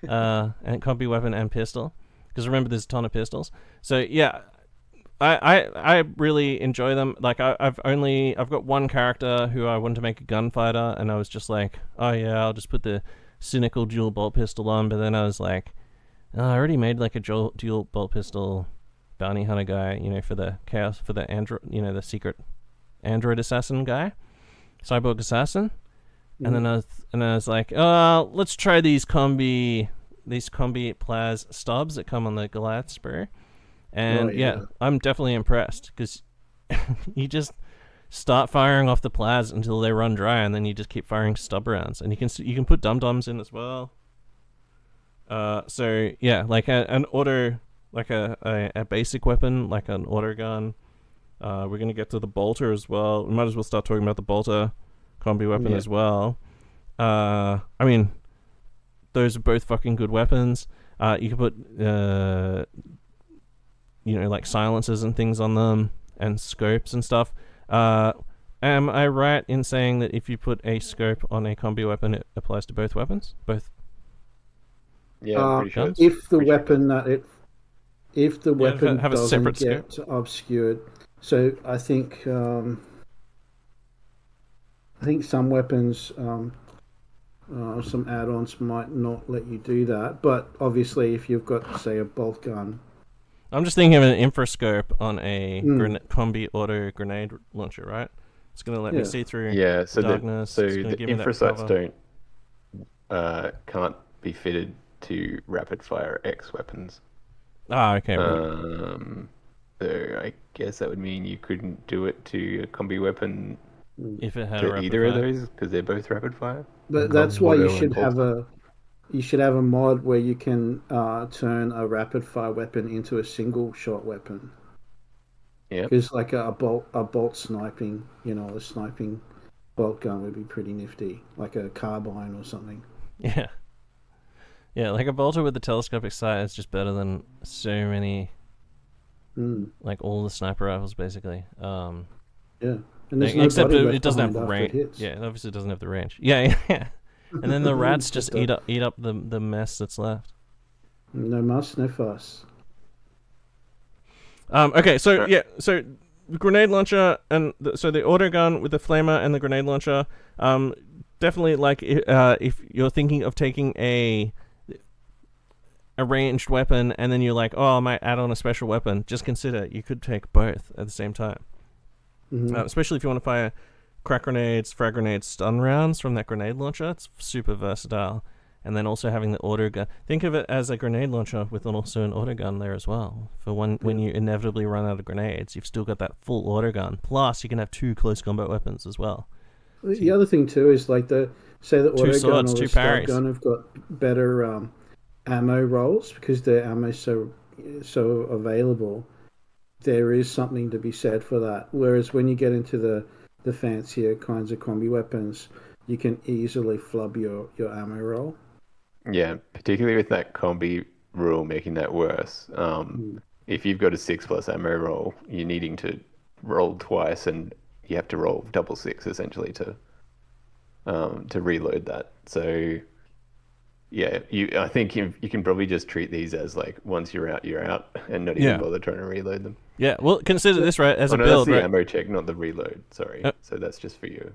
And combi weapon and pistol. Because remember, there's a ton of pistols. So yeah, I really enjoy them. Like, I've got one character who I wanted to make a gunfighter, and I was just like, oh yeah, I'll just put the cynical dual bolt pistol on. But then I was like, oh, I already made like a dual bolt pistol bounty hunter guy, for the chaos, for the android, the secret android assassin guy, cyborg assassin. And then I was like, oh, let's try these combi plas stubs that come on the Goliath Spur. And yeah, I'm definitely impressed, because you just start firing off the plas until they run dry, and then you just keep firing stub rounds, and you can put dum-dums in as well. So yeah, like an auto, like a basic weapon, like an auto gun. We're gonna get to the bolter as well. We might as well start talking about the bolter combi weapon as well. I mean, those are both fucking good weapons. You can put like silencers and things on them, and scopes and stuff. Am I right in saying that if you put a scope on a combi weapon, it applies to both weapons? Both? Yeah, I'm pretty sure. If the weapon have a doesn't separate get obscured, so I think some weapons, some add-ons might not let you do that. But obviously, if you've got, say, a bolt gun, I'm just thinking of an infrascope on a combi auto grenade launcher, right? It's going to let me see through darkness. The infrasights can't be fitted to rapid fire X weapons. Ah, okay. So I guess that would mean you couldn't do it to a combi weapon if it had to either of those, because they're both rapid fire. But that's why you should have a mod where you can turn a rapid fire weapon into a single shot weapon. Yeah. Because like a bolt sniping, a sniping bolt gun would be pretty nifty, like a carbine or something. Yeah. Yeah, like a bolter with the telescopic sight is just better than so many, like all the sniper rifles, basically. Yeah. And there's no except body it doesn't have behind range. after it hits. Yeah, it obviously doesn't have the range. Yeah. And then the rats just eat up the mess that's left. No muss, no fuss. Okay, so yeah, so grenade launcher and so the auto gun with the flamer and the grenade launcher. Definitely, like if you're thinking of taking a ranged weapon and then you're like, oh, I might add on a special weapon, just consider you could take both at the same time. Especially if you want to fire crack grenades, frag grenades, stun rounds from that grenade launcher. It's super versatile. And then also having the auto gun. Think of it as a grenade launcher with also an auto gun there as well. For when you inevitably run out of grenades, you've still got that full auto gun. Plus, you can have 2 close combat weapons as well. The other thing too is like the auto gun or the stun parries. gun have got better ammo rolls because their ammo so available. There is something to be said for that. Whereas when you get into the fancier kinds of combi weapons, you can easily flub your ammo roll. Yeah, particularly with that combi rule making that worse. If you've got a 6+ ammo roll, you're needing to roll twice, and you have to roll double 6 essentially to reload that. So yeah, I think you can probably just treat these as like once you're out, and not even bother trying to reload them. Yeah, well, consider this right as a build. That's the right? ammo check, not the reload. Sorry. So that's just for you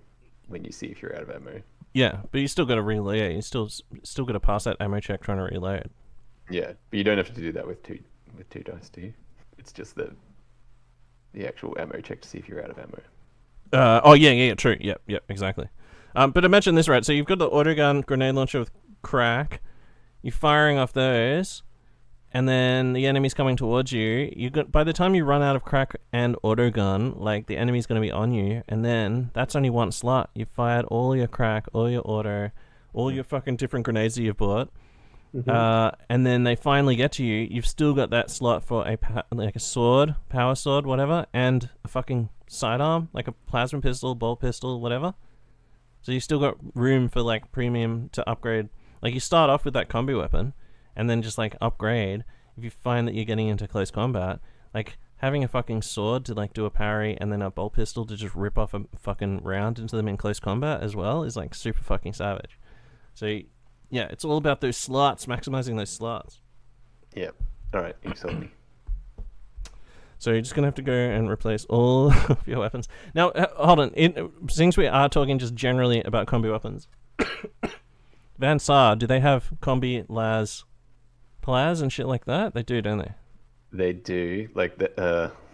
when you see if you're out of ammo. Yeah, but you still got to reload. Yeah, you still got to pass that ammo check trying to reload. Yeah, but you don't have to do that with two dice, do you? It's just the actual ammo check to see if you're out of ammo. Yeah, true. Yep, exactly. But imagine this, right? So you've got the auto gun grenade launcher with crack. You're firing off those, and then the enemy's coming towards you. By the time you run out of crack and auto gun, like the enemy's going to be on you, and then that's only one slot. You've fired all your crack, all your auto, all your fucking different grenades that you've bought. And then they finally get to you. You've still got that slot for a sword, power sword, whatever, and a fucking sidearm, like a plasma pistol, bolt pistol, whatever. So you still got room for like premium to upgrade. Like you start off with that combi weapon, and then just like upgrade. If you find that you're getting into close combat, like having a fucking sword to like do a parry, and then a bolt pistol to just rip off a fucking round into them in close combat as well is like super fucking savage. So yeah, it's all about those slots, maximizing those slots. Yeah. All right, you sold me. So you're just going to have to go and replace all of your weapons. Now, hold on. Since we are talking just generally about combi weapons, Van Saar, do they have combi las plas and shit like that? They do, don't they? They do. Like,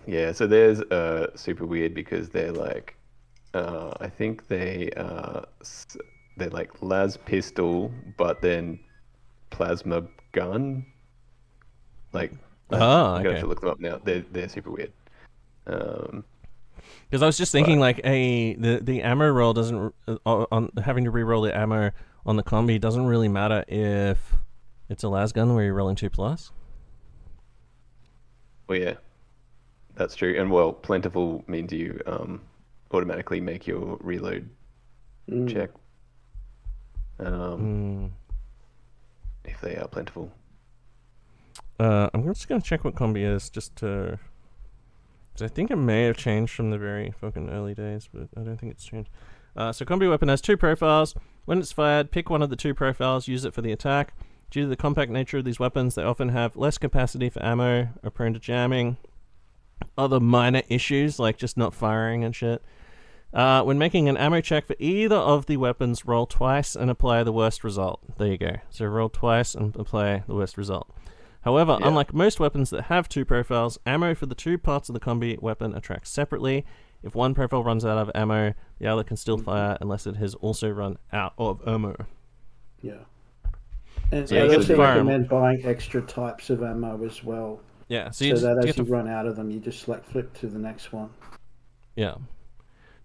yeah, so there's super weird because they're like, I think they're like las pistol, but then plasma gun. Like, I'm gonna have to look them up now. They're super weird. Because I was just thinking, like, the ammo roll doesn't on having to re-roll the ammo on the combi doesn't really matter if it's a las gun where you're rolling 2+. Well, yeah, that's true. And well, plentiful means you automatically make your reload check. If they are plentiful. I'm just going to check what combi is, just to... Cause I think it may have changed from the very fucking early days, but I don't think it's changed. So combi weapon has 2 profiles. When it's fired, pick one of the 2 profiles, use it for the attack. Due to the compact nature of these weapons, they often have less capacity for ammo, are prone to jamming, other minor issues like just not firing and shit. When making an ammo check for either of the weapons, roll twice and apply the worst result. There you go. So roll twice and apply the worst result. However, unlike most weapons that have 2 profiles, ammo for the 2 parts of the combi weapon are tracked separately. If one profile runs out of ammo, the other can still fire unless it has also run out of ammo. Yeah. And Yeah, I you also can fire recommend buying extra types of ammo as well. Yeah, so that as you run out of them, you just like flip to the next one. Yeah.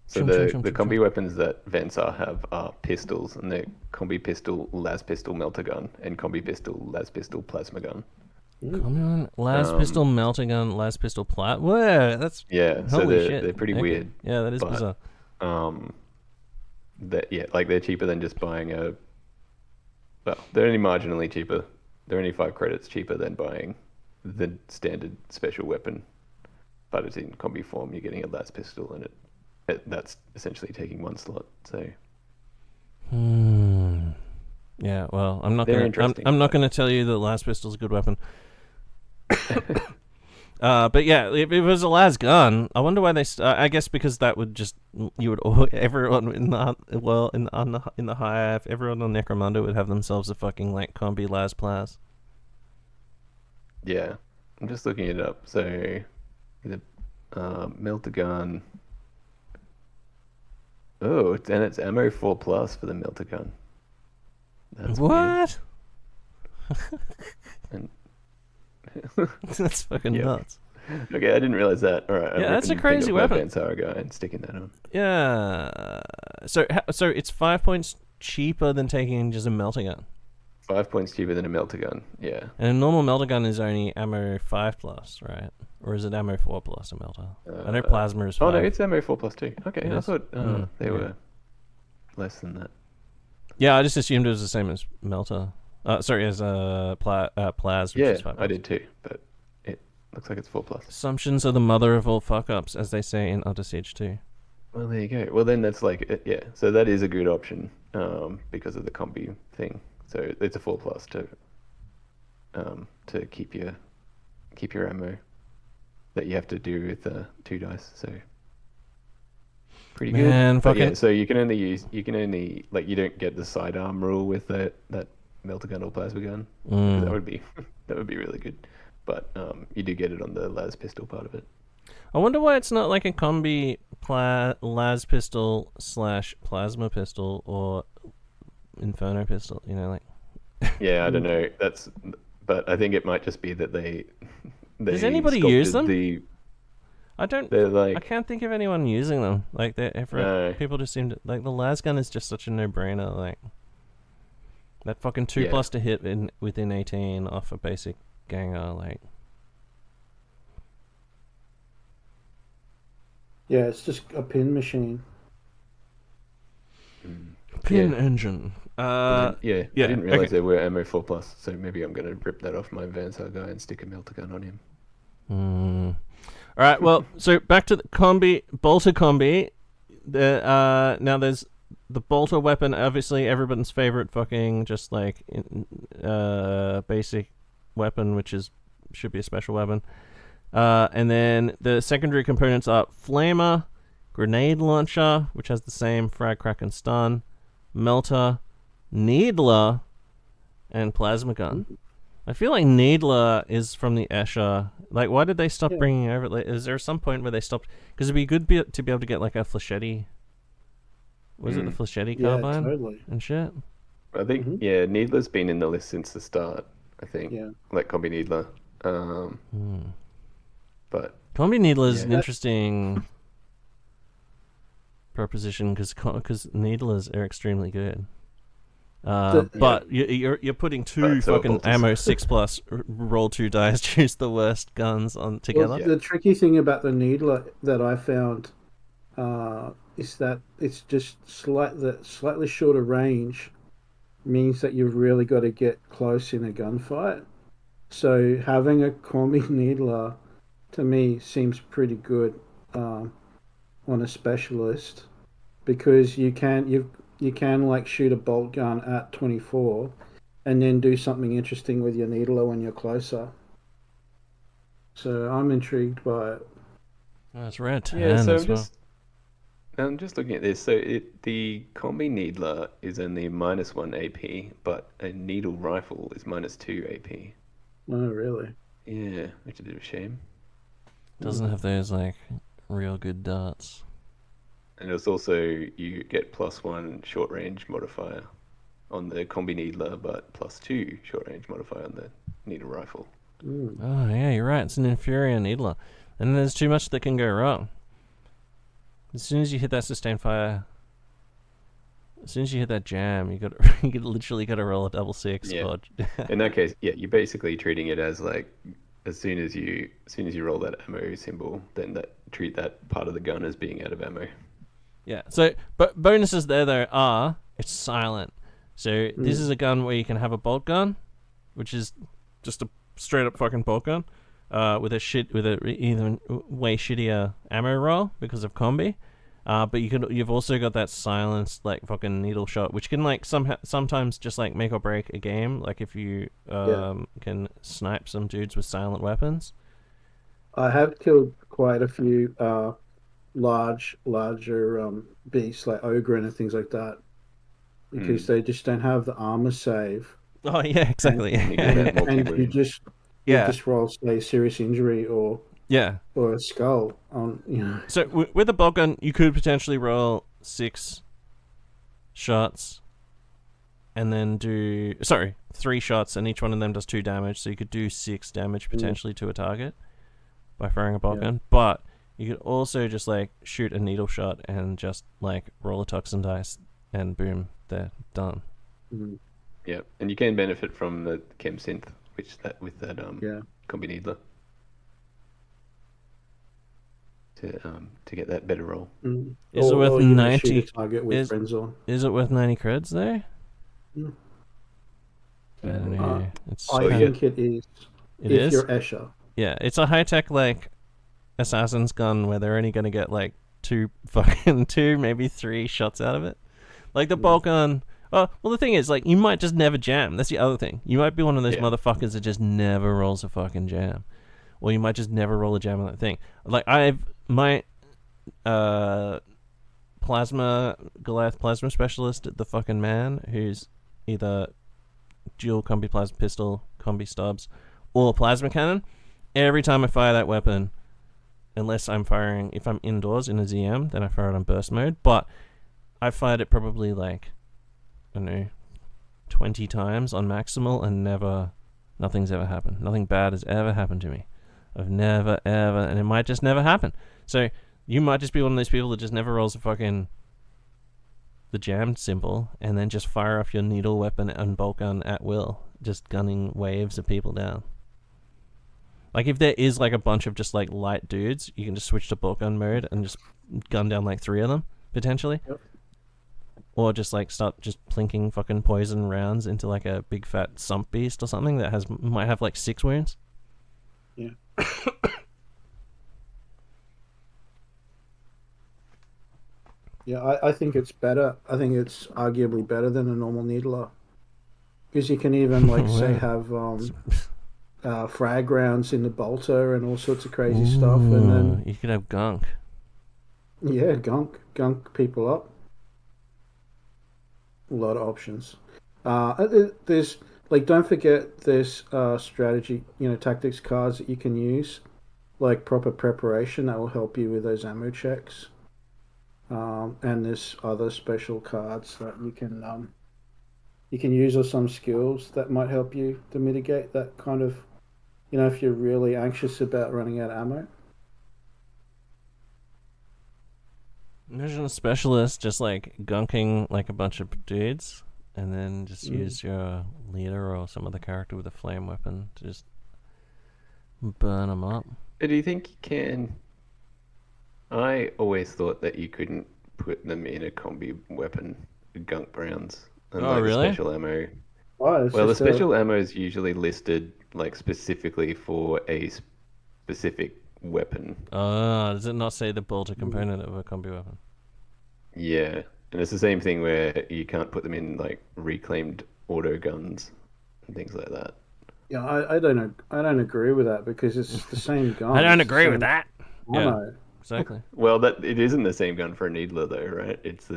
So the combi weapons that Van Saar have are pistols, and they're combi pistol, las pistol, melter gun, and combi pistol, las pistol, plasma gun. Come on, las pistol, melter gun, las pistol, plat. Whoa, that's so holy shit. They're pretty weird. Yeah, that is bizarre. They're cheaper than just buying a. Well, they're only marginally cheaper. They're only 5 credits cheaper than buying the standard special weapon, but it's in combi form. You're getting a las pistol, and that's essentially taking 1 slot. So. Yeah, well, I'm not gonna tell you that las pistol's a good weapon. But yeah, if it was a las gun, I wonder why they. I guess because that would just everyone in the hive, everyone on Necromunda would have themselves a fucking like combi las plas. Yeah, I'm just looking it up. So the melter gun. Oh, and it's ammo 4+ for the melter gun. That's What? And That's fucking Yep. nuts. okay, I didn't realize that. All right, Yeah, that's a ripping crazy thing off my weapon. Vansara guy and sticking that on. Yeah. So it's 5 points cheaper than taking just a melter gun. 5 points cheaper than a melter gun. Yeah. And a normal melter gun is only ammo 5+, right? Or is it ammo 4+ a melter? I know plasma is 5. Oh no, it's ammo 4+ too. Okay, It I is? thought they yeah. were less than that. Yeah, I just assumed it was the same as melter. Sorry, as plas, which Yeah, is 5+. I did too, but it looks like it's 4+. Assumptions are the mother of all fuck-ups, as they say in Under Siege 2. Well, there you go. Well, then that's like yeah. So that is a good option because of the combi thing. So it's a 4+ to keep your ammo that you have to do with 2 dice. So pretty good. Man, But yeah, fucking... so you can only like you don't get the sidearm rule with that melter gun or plasma gun. That would be really good. But you do get it on the las pistol part of it. I wonder why it's not like a combi las pistol / plasma pistol or inferno pistol, you know, like... Yeah, I don't know. But I think it might just be that they Does anybody use them? The, They're like, I can't think of anyone using them. Like, No. people just seem to... Like, the las gun is just such a no-brainer, like... That fucking 2+ Yeah. to hit within 18 off a basic ganger, like... Yeah, it's just a pin machine. Pin Yeah. engine. yeah, yeah, I didn't realize okay. there were ammo 4+, so maybe I'm gonna rip that off my Vansar guy and stick a melter gun on him. All right, well, so back to the combi, bolter combi. Now there's the bolter weapon, obviously everyone's favorite fucking just like basic weapon, which should be a special weapon. And then the secondary components are flamer, grenade launcher, which has the same frag, crack, and stun, melter, needler, and plasma gun. I feel like needler is from the Escher. Like, why did they stop bringing over? Like, is there some point where they stopped? Because it'd be good to be able to get like a flechetti. Was it the flechetti carbine totally. and shit? I think Needler's been in the list since the start. I think like combi Needler. But Combi needler is an interesting proposition because needlers are extremely good. But you're putting two fucking ammo 6+, roll 2 dice, choose the worst guns on together. Well, the tricky thing about the needler that I found is that it's just slightly shorter range means that you've really got to get close in a gunfight. So having a combi needler to me seems pretty good on a specialist because you can like shoot a bolt gun at 24 and then do something interesting with your needler when you're closer. So I'm intrigued by it. That's rare 10 yeah, so as well. I'm just looking at this. So the combi Needler is only -1 AP, but a needle rifle is -2 AP. Oh, really? Yeah, which is a bit of a shame. Doesn't have those like real good darts. And it's also you get +1 short range modifier on the combi Needler, but +2 short range modifier on the needle rifle. Oh yeah, you're right. It's an inferior needler, and there's too much that can go wrong. As soon as you hit that sustained fire, as soon as you hit that jam, you literally got to roll a 6/6. Yeah. Or... In that case, yeah, you're basically treating it as like as soon as you roll that ammo symbol, then treat that part of the gun as being out of ammo. Yeah. So, but bonuses there though are it's silent. So this is a gun where you can have a bolt gun, which is just a straight up fucking bolt gun, with a even way shittier ammo roll because of combi. But you've also got that silenced like fucking needle shot, which can like sometimes just like make or break a game. Like if you can snipe some dudes with silent weapons. I have killed quite a few larger beasts like ogre and things like that because Mm. they just don't have the armor save, Oh yeah, and exactly. And you get and that multi and wound. you Yeah, just roll say serious injury yeah. or a skull on you know. So with a bolt gun, you could potentially roll 6 shots and then do 3 shots, and each one of them does 2 damage. So you could do 6 damage potentially to a target by firing a bolt Yeah. gun. But you could also just like shoot a needle shot and just like roll a toxin dice, and boom, they're done. Mm, Yeah, and you can benefit from the chem synth, which that with that yeah. combi needler to get that better roll. Is it worth Or, you know, shoot a 90? target with Is friends on. is it worth 90 creds though? Mm. I don't know. I think it is It if is? you're Escher. Yeah, it's a high tech like assassin's gun where they're only gonna get like two, maybe 3 shots out of it. Like the bolt gun. Oh, well, the thing is, like, you might just never jam. That's the other thing. You might be one of those motherfuckers that just never rolls a fucking jam, or you might just never roll a jam on that thing. Like my Goliath plasma specialist, the fucking man, who's either dual combi plasma pistol, combi stubs, or plasma cannon. Every time I fire that weapon, unless if I'm indoors in a ZM, then I fire it on burst mode. But I fired it probably like, I don't know, 20 times on maximal, and nothing's ever happened. Nothing bad has ever happened to me. I've never, ever, and it might just never happen. So you might just be one of those people that just never rolls the jammed symbol, and then just fire off your needle weapon and bolt gun at will, just gunning waves of people down. Like if there is like a bunch of just like light dudes, you can just switch to bolt gun mode and just gun down like 3 of them potentially. Yep. Or just like start just plinking fucking poison rounds into like a big fat sump beast or something that might have like 6 wounds. Yeah. Yeah, I think it's better. I think it's arguably better than a normal needler. Because you can even like say have frag rounds in the bolter and all sorts of crazy stuff, and then you could have gunk. yeah, gunk people up. A lot of options. There's like don't forget there's strategy, tactics cards that you can use, like proper preparation that will help you with those ammo checks. And there's other special cards that you can use, or some skills that might help you to mitigate that kind of, if you're really anxious about running out of ammo. Imagine a specialist just like gunking like a bunch of dudes, and then just use your leader or some other character with a flame weapon to just burn them up. Do you think you can? I always thought that you couldn't put them in a combi weapon, gunk rounds, unlike really? special ammo. Oh, Well, the special ammo is usually listed like specifically for a specific weapon. Does it not say the bolter component of a combi weapon? Yeah, and it's the same thing where you can't put them in like reclaimed auto guns and things like that. Yeah, I don't agree with that because it's the same gun. I don't It's the agree with same that. ammo. Yeah, exactly. Well, that it isn't the same gun for a needler though, right? It's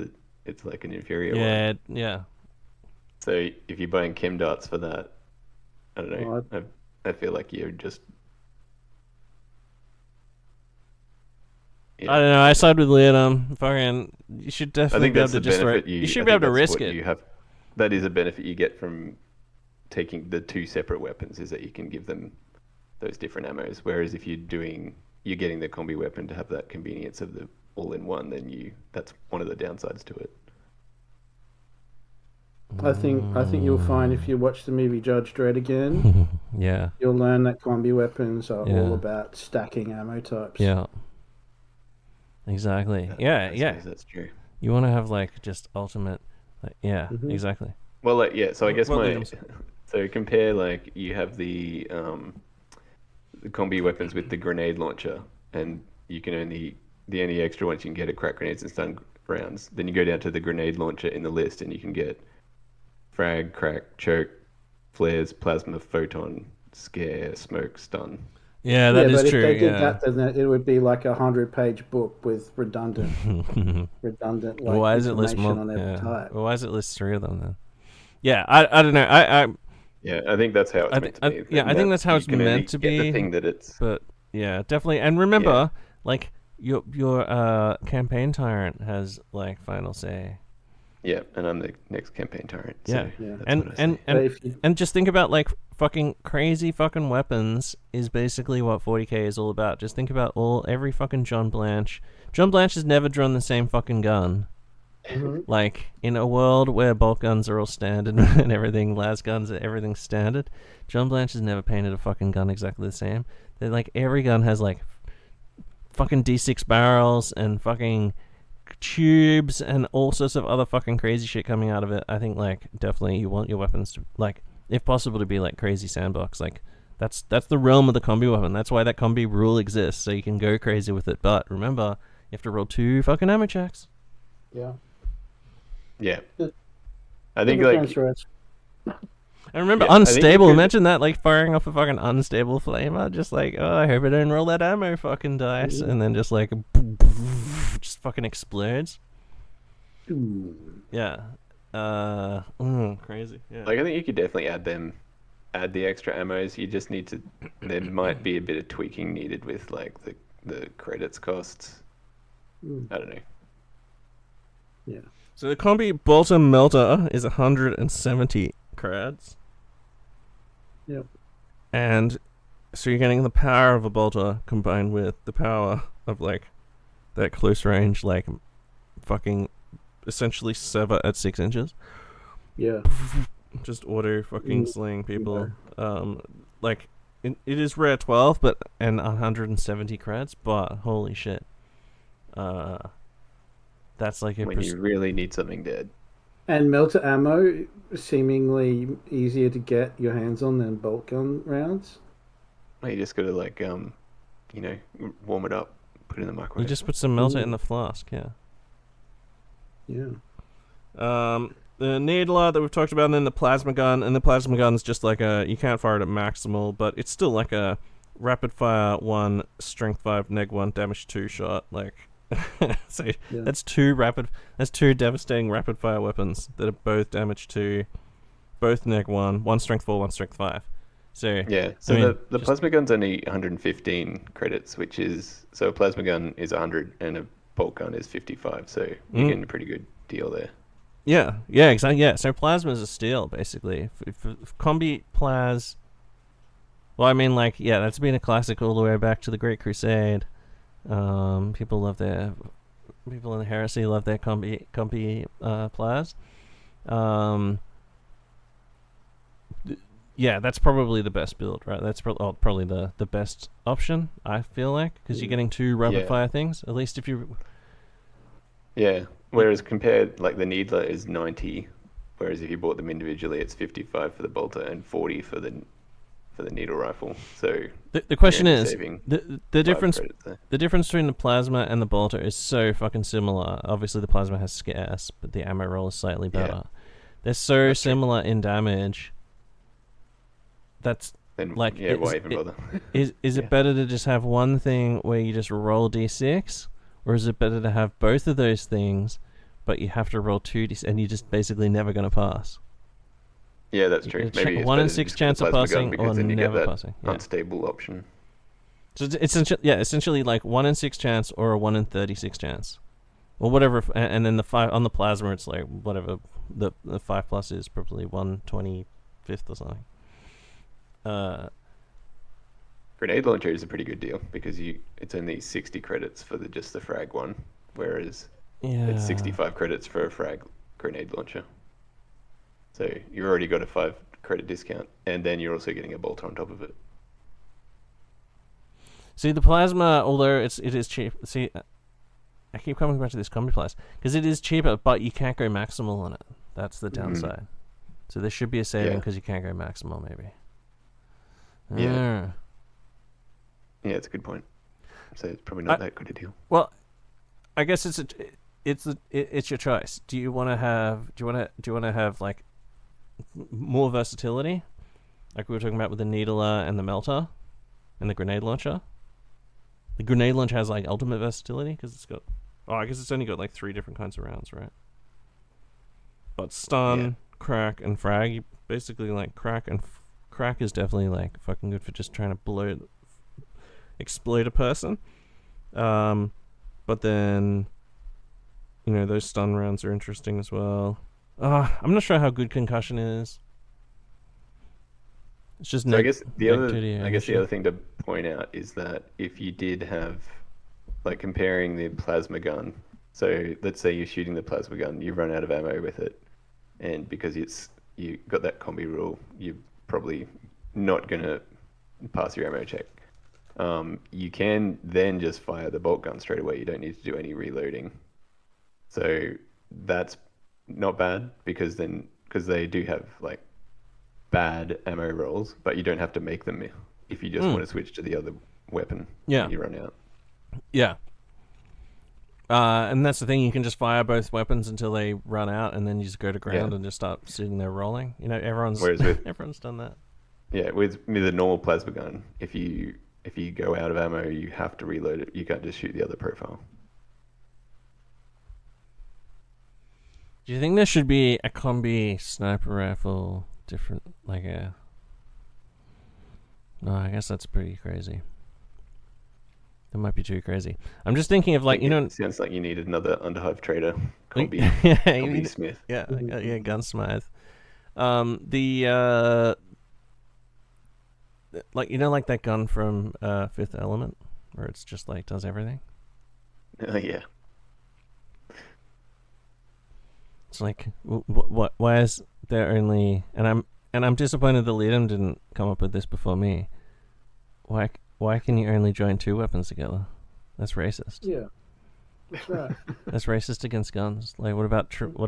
like an inferior one. Yeah. So if you're buying chem darts for that, I don't know. Well, I feel like you're just. I don't know. I side with Leedham. Fucking, you should I definitely think be able that's to the just benefit. you should be able to risk it. You have. That is a benefit you get from taking the 2 separate weapons, is that you can give them those different ammos. Whereas if you're getting the combi weapon to have that convenience of the all-in-one, then that's one of the downsides to it. I think you'll find if you watch the movie Judge Dredd again, Yeah. you'll learn that combi weapons are Yeah. all about stacking ammo types. Yeah. Exactly. I Yeah. suppose that's true. You want to have like just ultimate. Like, yeah. Mhm. Exactly. Well, so I guess Leedham's- so compare like you have the combi weapons with the grenade launcher, and you can the only extra ones you can get are crack grenades and stun rounds. Then you go down to the grenade launcher in the list, and you can get frag, crack, choke, flares, plasma, photon, scare, smoke, stun. Yeah, that is but if true. they did Yeah. that, then it would be like a 100-page book with redundant like Why does it list information more? on every Yeah. type. Why does it list three of them then? Yeah, I don't know. Yeah, I think that's how it's meant to be. Yeah, I And think that that's how you it's can only meant to get the be. thing that it's. But yeah, definitely. And remember, like your campaign tyrant has like final say. Yeah, and I'm the next campaign tyrant. Yeah, So Yeah. that's and what I say. But if you, and just think about like fucking crazy fucking weapons is basically what 40k is all about. Just think about every fucking John Blanche. John Blanche has never drawn the same fucking gun. Like in a world where bolt guns are all standard and everything, las guns, everything's standard. John Blanche has never painted a fucking gun exactly the same. They're like every gun has like fucking D6 barrels and fucking tubes and all sorts of other fucking crazy shit coming out of it. I think like definitely you want your weapons to like, if possible, to be like crazy sandbox. Like that's the realm of the combi weapon. That's why that combi rule exists, so you can go crazy with it. But remember, you have to roll 2 fucking ammo checks. yeah, Yeah, I think like And remember, Yeah, I think you unstable. could- Imagine that, like firing off a fucking unstable flamer. Just like, oh, I hope I don't roll that ammo fucking dice, and then just like, just fucking explodes. Yeah. Crazy. Yeah. like I think you could definitely add the extra ammos. You just need to. There might be a bit of tweaking needed with like the credits costs. I don't know. yeah. So the combi bolter melter is 170 crads. Yep. And so you're getting the power of a bolter combined with the power of like that close range, like fucking essentially sever at 6 inches. Yeah. Just auto fucking slaying people. Like it is rare 12, but and 170 creds, but holy shit. That's like a When you really need something dead. And melter ammo seemingly easier to get your hands on than bolt gun rounds. You just gotta like warm it up, put it in the microwave. You just put some melter in the flask, yeah. Yeah. The needler that we've talked about, and then the plasma gun, and the plasma gun's just like you can't fire it at maximal, but it's still like a rapid fire 1, strength 5, neg 1, damage 2 shot, like so that's two devastating rapid fire weapons that are both damage 2, both neg 1 strength 4, 1 strength 5. So yeah, so the plasma gun's only 115 credits, which is so a plasma gun is 100 and a bolt gun is 55. So you're getting a pretty good deal there. Yeah, exactly. Yeah, so plasma is a steal basically. If combi plas, well, I mean, like, yeah, that's been a classic all the way back to the Great Crusade. People in the heresy love their combi plas. Yeah, that's probably the best build, right? That's probably the best option, I feel like, because you're getting 2 rapid fire things. At least if you. Yeah. Whereas compared, like the needler is 90, whereas if you bought them individually, it's 55 for the bolter and 40 for the needle rifle. So the question is saving the difference between the plasma and the bolter is so fucking similar. Obviously, the plasma has scarce, but the ammo roll is slightly better. They're so similar in damage. That's then, like, why even bother? Is it better to just have one thing where you just roll d6, or is it better to have both of those things, but you have to roll 2d6 and you're just basically never going to pass? Yeah, that's true. Maybe it's 1 in better to 6 just get chance the of plasma passing, gun, because or then you never get that passing. Yeah. unstable option. So it's essentially like 1 in 6 chance or a 1 in 36 chance, or whatever. And then the 5 on the plasma, it's like whatever the 5 plus is, probably 1/25 or something. Grenade launcher is a pretty good deal because it's only 60 credits for just the frag one, whereas it's 65 credits for a frag grenade launcher. So you've already got a 5 credit discount, and then you're also getting a bolter on top of it. See, the plasma, although it is cheap. See, I keep coming back to this combi plus because it is cheaper, but you can't go maximal on it. That's the downside. So there should be a saving because you can't go maximal, maybe. Yeah, it's a good point. So it's probably not that good a deal. Well, I guess it's your choice. Do you want to have like more versatility, like we were talking about with the needler and the melter, and the grenade launcher. The grenade launcher has like ultimate versatility because it's got. Oh, I guess it's only got like 3 different kinds of rounds, right? But stun, crack, and frag. You basically like crack and crack is definitely like fucking good for just trying to explode a person. But then, those stun rounds are interesting as well. I'm not sure how good concussion is. It's just so I guess the other thing to point out is that if you did have, like, comparing the plasma gun. So let's say you're shooting the plasma gun, you run out of ammo with it, and because you got that combi rule, you're probably not gonna pass your ammo check. You can then just fire the bolt gun straight away. You don't need to do any reloading. So that's not bad because they do have like bad ammo rolls, but you don't have to make them if you just want to switch to the other weapon when you run out. Yeah. And that's the thing, you can just fire both weapons until they run out, and then you just go to ground and just start sitting there rolling. Everyone's done that. Yeah, with a normal plasma gun, if you go out of ammo, you have to reload it. You can't just shoot the other profile. Do you think there should be a combi sniper rifle different, like a... No, I guess that's pretty crazy. That might be too crazy. I'm just thinking of like, It sounds like you need another Underhive trader. Combi, combi Smith. Yeah, gunsmith. Like that gun from Fifth Element, where it's just like does everything. Yeah. It's like, what? Why is there only? And I'm disappointed that Leedham didn't come up with this before me. Why can you only join 2 weapons together? That's racist. Yeah, that's right. That's racist against guns. Like, what about triple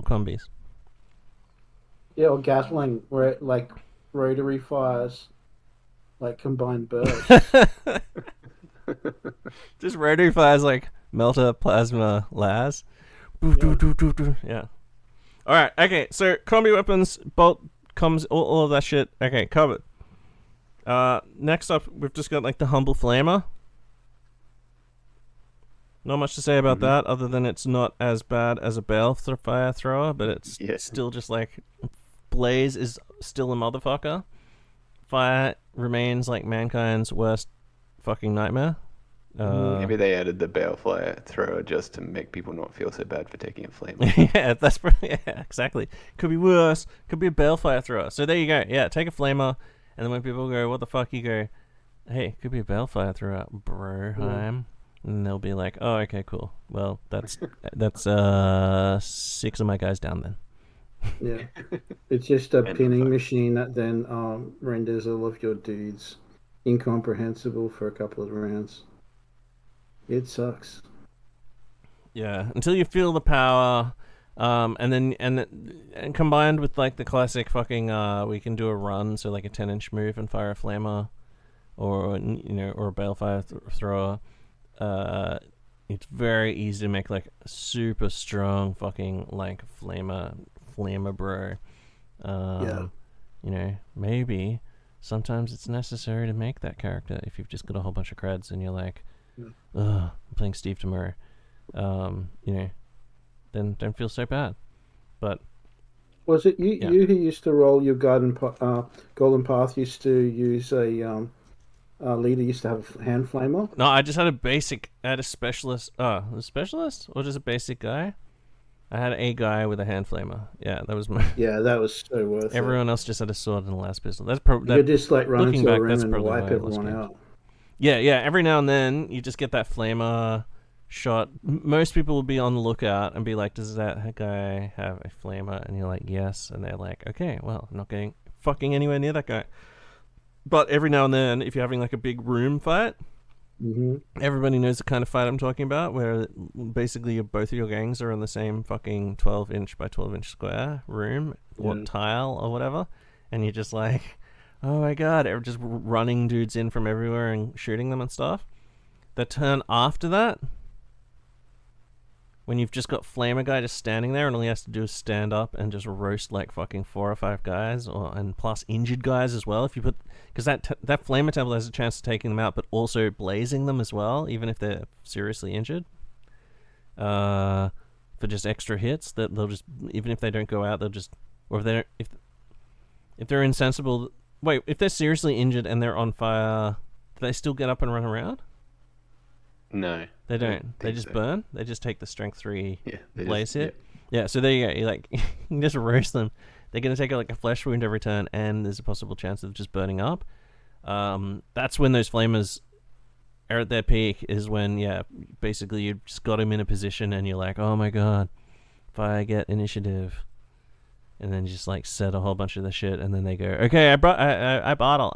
combis? Yeah, or Gatling, where it, like rotary fires, like combined bursts. Just rotary fires like melter, plasma, las. Yeah. All right. Okay. So combi weapons, bolt comes, all of that shit. Okay, covered. Next up, we've just got like the humble flamer. Not much to say about that, other than it's not as bad as a balefire thrower, but it's still just like blaze is still a motherfucker. Fire remains like mankind's worst fucking nightmare. Maybe they added the balefire thrower just to make people not feel so bad for taking a flame. Exactly. Could be worse. Could be a balefire thrower. So there you go. Yeah, take a flamer, and then when people go, "What the fuck?" you go, "Hey, could be a balefire thrower, broheim." And they'll be like, "Oh, okay, cool. Well, that's 6 of my guys down then." Yeah, it's just a pinning machine that then renders all of your dudes incomprehensible for a couple of rounds. It sucks. Yeah, until you feel the power, and combined with like the classic fucking we can do a run, so like a 10-inch move and fire a flamer, or a balefire thrower. It's very easy to make like a super strong fucking like flamer bro. Maybe sometimes it's necessary to make that character if you've just got a whole bunch of creds and you're like, I'm playing Steve tomorrow. Then don't feel so bad. But was it you who used to roll your golden path? Used to use a leader used to have a hand flamer? No, I just had a specialist. A specialist or just a basic guy? I had a guy with a hand flamer. Yeah, that was my. Yeah, that was so worth it. Everyone else just had a sword and a last pistol. That's you just like run into a room and wipe everyone out. Yeah. Every now and then you just get that flamer shot. Most people will be on the lookout and be like, "Does that guy have a flamer?" And you're like, "Yes." And they're like, "Okay, well, I'm not getting fucking anywhere near that guy." But every now and then, if you're having like a big room fight, everybody knows the kind of fight I'm talking about, where basically both of your gangs are in the same fucking 12-inch by 12-inch square room or tile or whatever, and you're just like, oh my god, they're just running dudes in from everywhere and shooting them and stuff. The turn after that when you've just got Flamer guy just standing there and all he has to do is stand up and just roast like fucking 4 or 5 guys, and plus injured guys as well. If you put, because that Flamer temple has a chance of taking them out, but also blazing them as well, even if they're seriously injured. For just extra hits, that they'll just, even if they don't go out, they'll just, or if they're insensible. Wait, if they're seriously injured and they're on fire, do they still get up and run around? No, they don't. They just burn. They just take the strength 3 blaze hit. Yeah, so there you go. You like you can just roast them. They're gonna take like a flesh wound every turn, and there's a possible chance of just burning up. That's when those flamers are at their peak. Is when basically you just got them in a position, and you're like, oh my god, if I get initiative, and then you just like set a whole bunch of the shit, and then they go, okay, I bottle.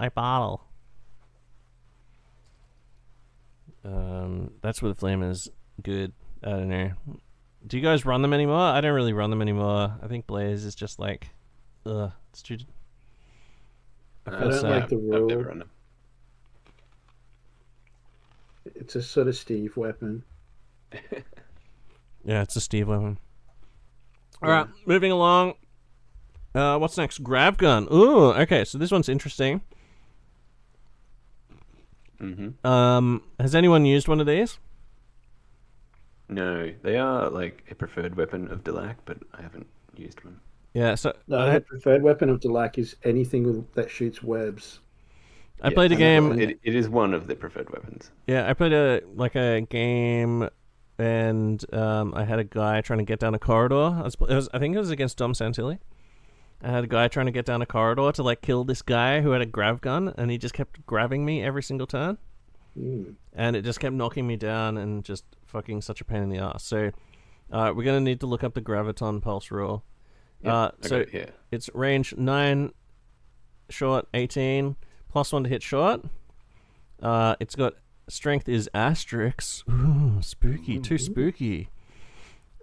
That's where the flame is good. I don't know. Do you guys run them anymore? I don't really run them anymore. I think Blaze is just like, it's too. I don't like the rule. I've never run them. It's a sort of Steve weapon. Yeah, it's a Steve weapon. All right, moving along. What's next? Grav gun. Ooh, okay. So this one's interesting. Has anyone used one of these? No, they are like a preferred weapon of Delac, but I haven't used one. Yeah, so no, the preferred weapon of Delac is anything that shoots webs. I played a game. It is one of the preferred weapons. Yeah, I played a game, and I had a guy trying to get down a corridor. I think it was against Dom Santilli. I had a guy trying to get down a corridor to like kill this guy who had a grav gun, and he just kept grabbing me every single turn. And it just kept knocking me down and just fucking such a pain in the ass. So we're going to need to look up the graviton pulse rule. It's range 9, short 18, +1 to hit short. It's got strength is asterisk. Ooh, spooky, too spooky.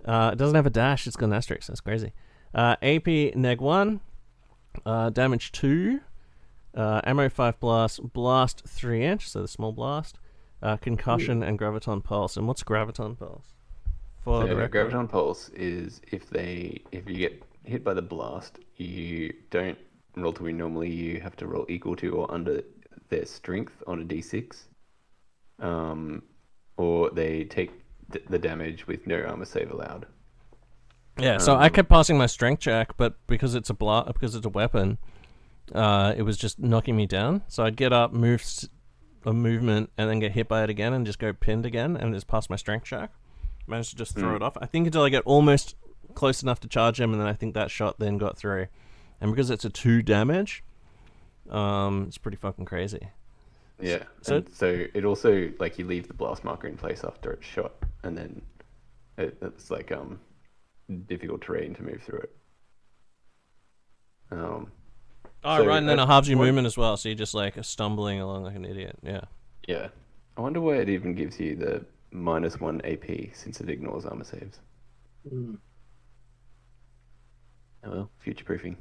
It doesn't have a dash, it's got an asterisk, that's crazy. AP -1, damage 2, ammo 5 blast 3 inch, so the small blast, concussion, and graviton pulse. And what's graviton pulse? Graviton pulse is if you get hit by the blast, you don't roll to win normally. You have to roll equal to or under their strength on a d6, or they take the damage with no armor save allowed. Yeah, so I kept passing my strength check, but because it's a weapon, it was just knocking me down. So I'd get up, move a movement, and then get hit by it again, and just go pinned again, and just pass my strength check. Managed to just throw it off. I think until I get almost close enough to charge him, and then I think that shot then got through. And because it's a 2 damage, it's pretty fucking crazy. Yeah. So it also like you leave the blast marker in place after it's shot, and then it's like difficult terrain to move through it. Right, and then it halves your movement as well, so you're just like stumbling along like an idiot. Yeah. Yeah. I wonder why it even gives you the -1 AP since it ignores armor saves. Oh well, future proofing.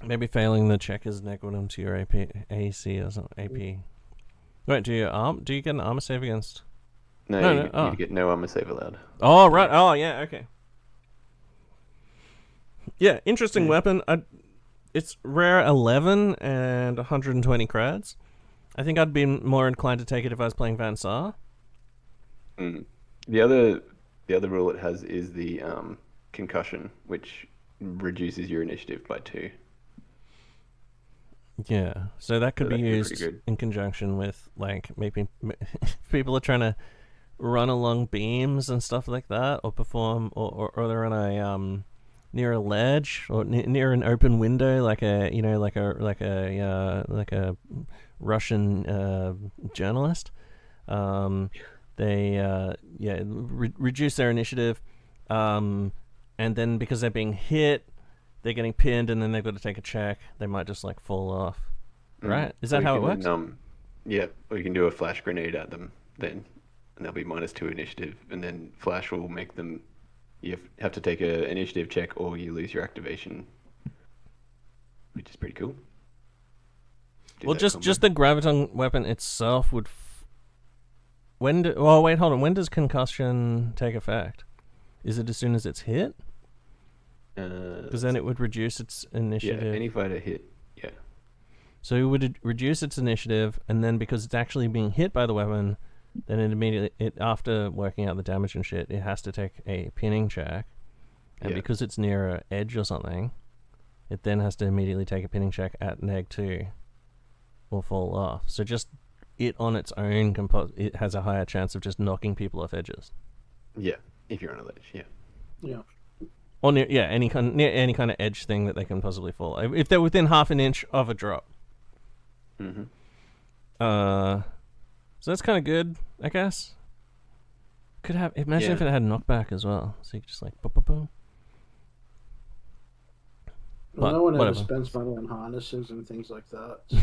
Maybe failing the check is negative to your AC or something. AP. Wait, do you get an armor save against? No, you get no armor save allowed. Oh, right. Oh, yeah, okay. Yeah, interesting weapon. It's rare 11 and 120 creds. I think I'd be more inclined to take it if I was playing Van Saar. The other rule it has is the concussion, which reduces your initiative by 2. Yeah, so that could be used in conjunction with, like, maybe if people are trying to run along beams and stuff like that, or perform, or they're on a near a ledge or near an open window, like a Russian journalist. They reduce their initiative, and then because they're being hit, they're getting pinned, and then they've got to take a check. They might just like fall off. Right? Is that how it works? Yeah, or you can do a flash grenade at them then, and they'll be -2 initiative, and then flash will make them. You have to take an initiative check, or you lose your activation, which is pretty cool. Well, just the graviton weapon itself would wait, hold on. When does concussion take effect? Is it as soon as it's hit? Because then it would reduce its initiative. Yeah, any fighter hit. Yeah. So it would reduce its initiative, and then because it's actually being hit by the weapon, then it immediately, after working out the damage and shit, it has to take a pinning check. And because it's near an edge or something, it then has to immediately take a pinning check at -2 or fall off. So just it on its own, it has a higher chance of just knocking people off edges. Yeah, if you're on a ledge, yeah. Yeah. Or near any kind of edge thing that they can possibly fall. If they're within half an inch of a drop. Mm-hmm. So that's kind of good, I guess. Imagine if it had knockback as well. So you could just like boom, boom, boom. Well, no one ever spends money on harnesses and things like that. So.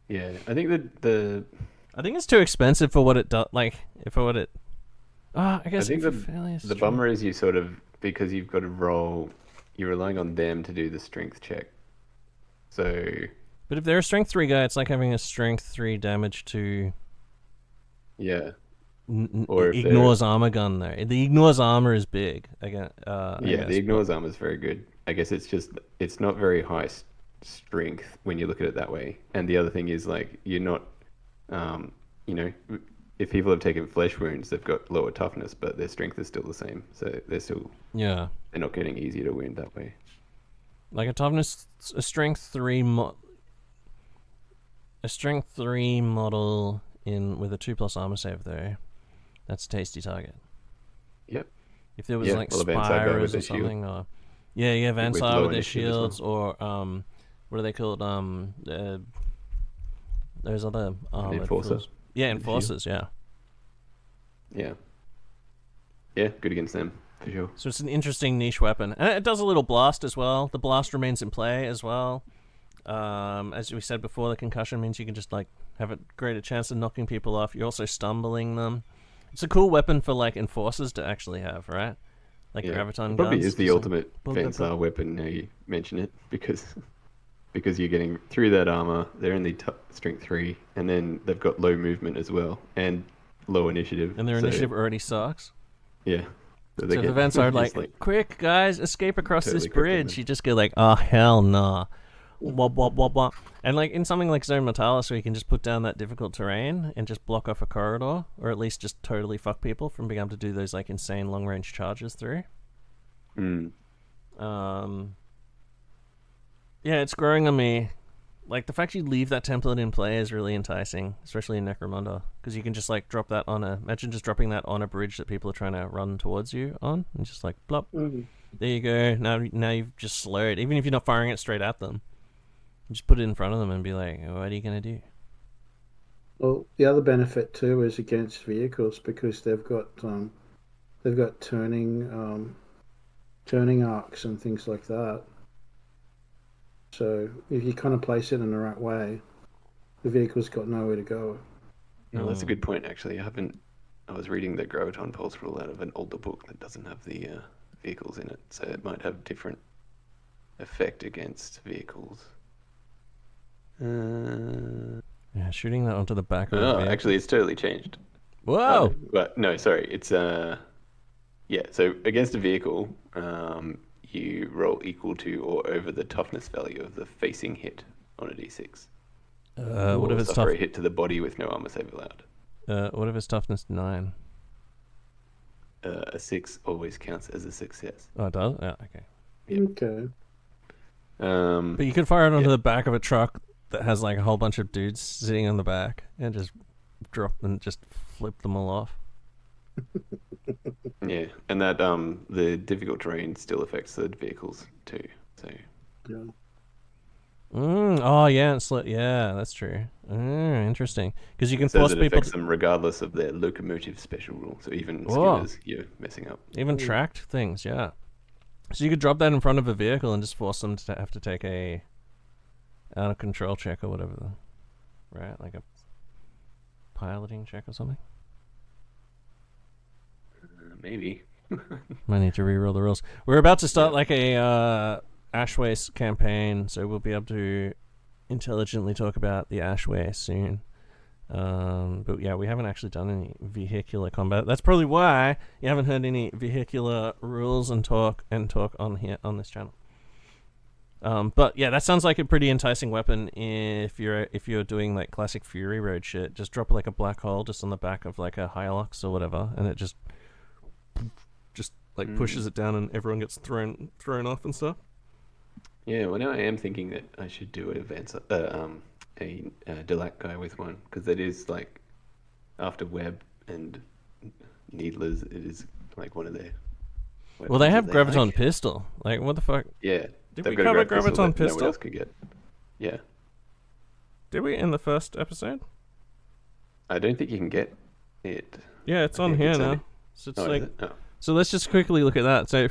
Yeah, I think that I think it's too expensive for what it does. I guess I think the bummer is you sort of, because you've got to roll, you're relying on them to do the strength check. So. But if they're a strength 3 guy, it's like having a strength 3 damage to. Yeah. Or ignores armor gun there. The ignores armor is big. The ignores armor is very good. I guess it's not very high strength when you look at it that way. And the other thing is, like, you're not, if people have taken flesh wounds, they've got lower toughness, but their strength is still the same. So they're not getting easier to wound that way. Like a strength 3 model with a 2+ armor save though. That's a tasty target. Yep. If there was Spires or something, or Vansar with their shields, or what are they called? Those other Enforcers. Enforcers. Yeah. Yeah. Yeah, good against them for sure. So it's an interesting niche weapon, and it does a little blast as well. The blast remains in play as well. As we said before, the concussion means you can just like have a greater chance of knocking people off. You're also stumbling them. It's a cool weapon for like enforcers to actually have, right? Like graviton guns. Probably is the ultimate Vansar weapon now you mention it, because you're getting through that armor. They're only strength 3, and then they've got low movement as well and low initiative. And their initiative already sucks. Yeah. So the Vansar like, quick guys, escape across totally this bridge. You just go like, oh hell nah. Wop, wop, wop, wop. And like in something like Zone Mortalis, where you can just put down that difficult terrain and just block off a corridor, or at least just totally fuck people from being able to do those like insane long range charges through. It's growing on me. Like the fact you leave that template in play is really enticing, especially in Necromunda, because you can just like drop that imagine just dropping that on a bridge that people are trying to run towards you on, and just like plop. There you go. Now you've just slowed, even if you're not firing it straight at them. Just put it in front of them and be like, what are you going to do? Well, the other benefit too is against vehicles, because they've got turning arcs and things like that. So if you kind of place it in the right way, the vehicle's got nowhere to go. No, that's a good point actually. I was reading the Graviton Pulse rule out of an older book that doesn't have the vehicles in it, so it might have different effect against vehicles. Shooting that onto the back of the vehicle. Actually, it's totally changed. Whoa! But no, sorry. It's so against a vehicle, you roll equal to or over the toughness value of the facing hit on a d6. What if it's tough? A hit to the body with no armor save allowed. What if it's toughness 9? A 6 always counts as a success. Oh, it does? Yeah, okay. Yep. Okay. But you could fire it onto the back of a truck that has like a whole bunch of dudes sitting on the back and just drop and just flip them all off. Yeah, and that the difficult terrain still affects the vehicles too. So. Yeah. Oh yeah, that's true. Interesting, because you can force it people. Affects them regardless of their locomotive special rule. So even skimmers, you're messing up. Even tracked things, yeah. So you could drop that in front of a vehicle and just force them to have to take a out of control check or whatever, right? Like a piloting check or something. Maybe. Might need to reroll the rules. We're about to start like a Ashways campaign, so we'll be able to intelligently talk about the Ashway soon. But yeah, we haven't actually done any vehicular combat. That's probably why you haven't heard any vehicular rules and talk on here on this channel. But yeah, that sounds like a pretty enticing weapon if you're doing like classic Fury Road shit. Just drop like a black hole just on the back of like a Hilux or whatever, and it just like pushes it down, and everyone gets thrown off and stuff. Yeah, well now I am thinking that I should do a Delac guy with one, because it is like, after Web and Needlers, it is like one of their. Well, they have Graviton like. Pistol. Like, what the fuck? Yeah. Did we cover Graviton Pistol? No one else could get. Yeah. Did we in the first episode? I don't think you can get it. Yeah, it's on here now. So it's like. Oh. So let's just quickly look at that. So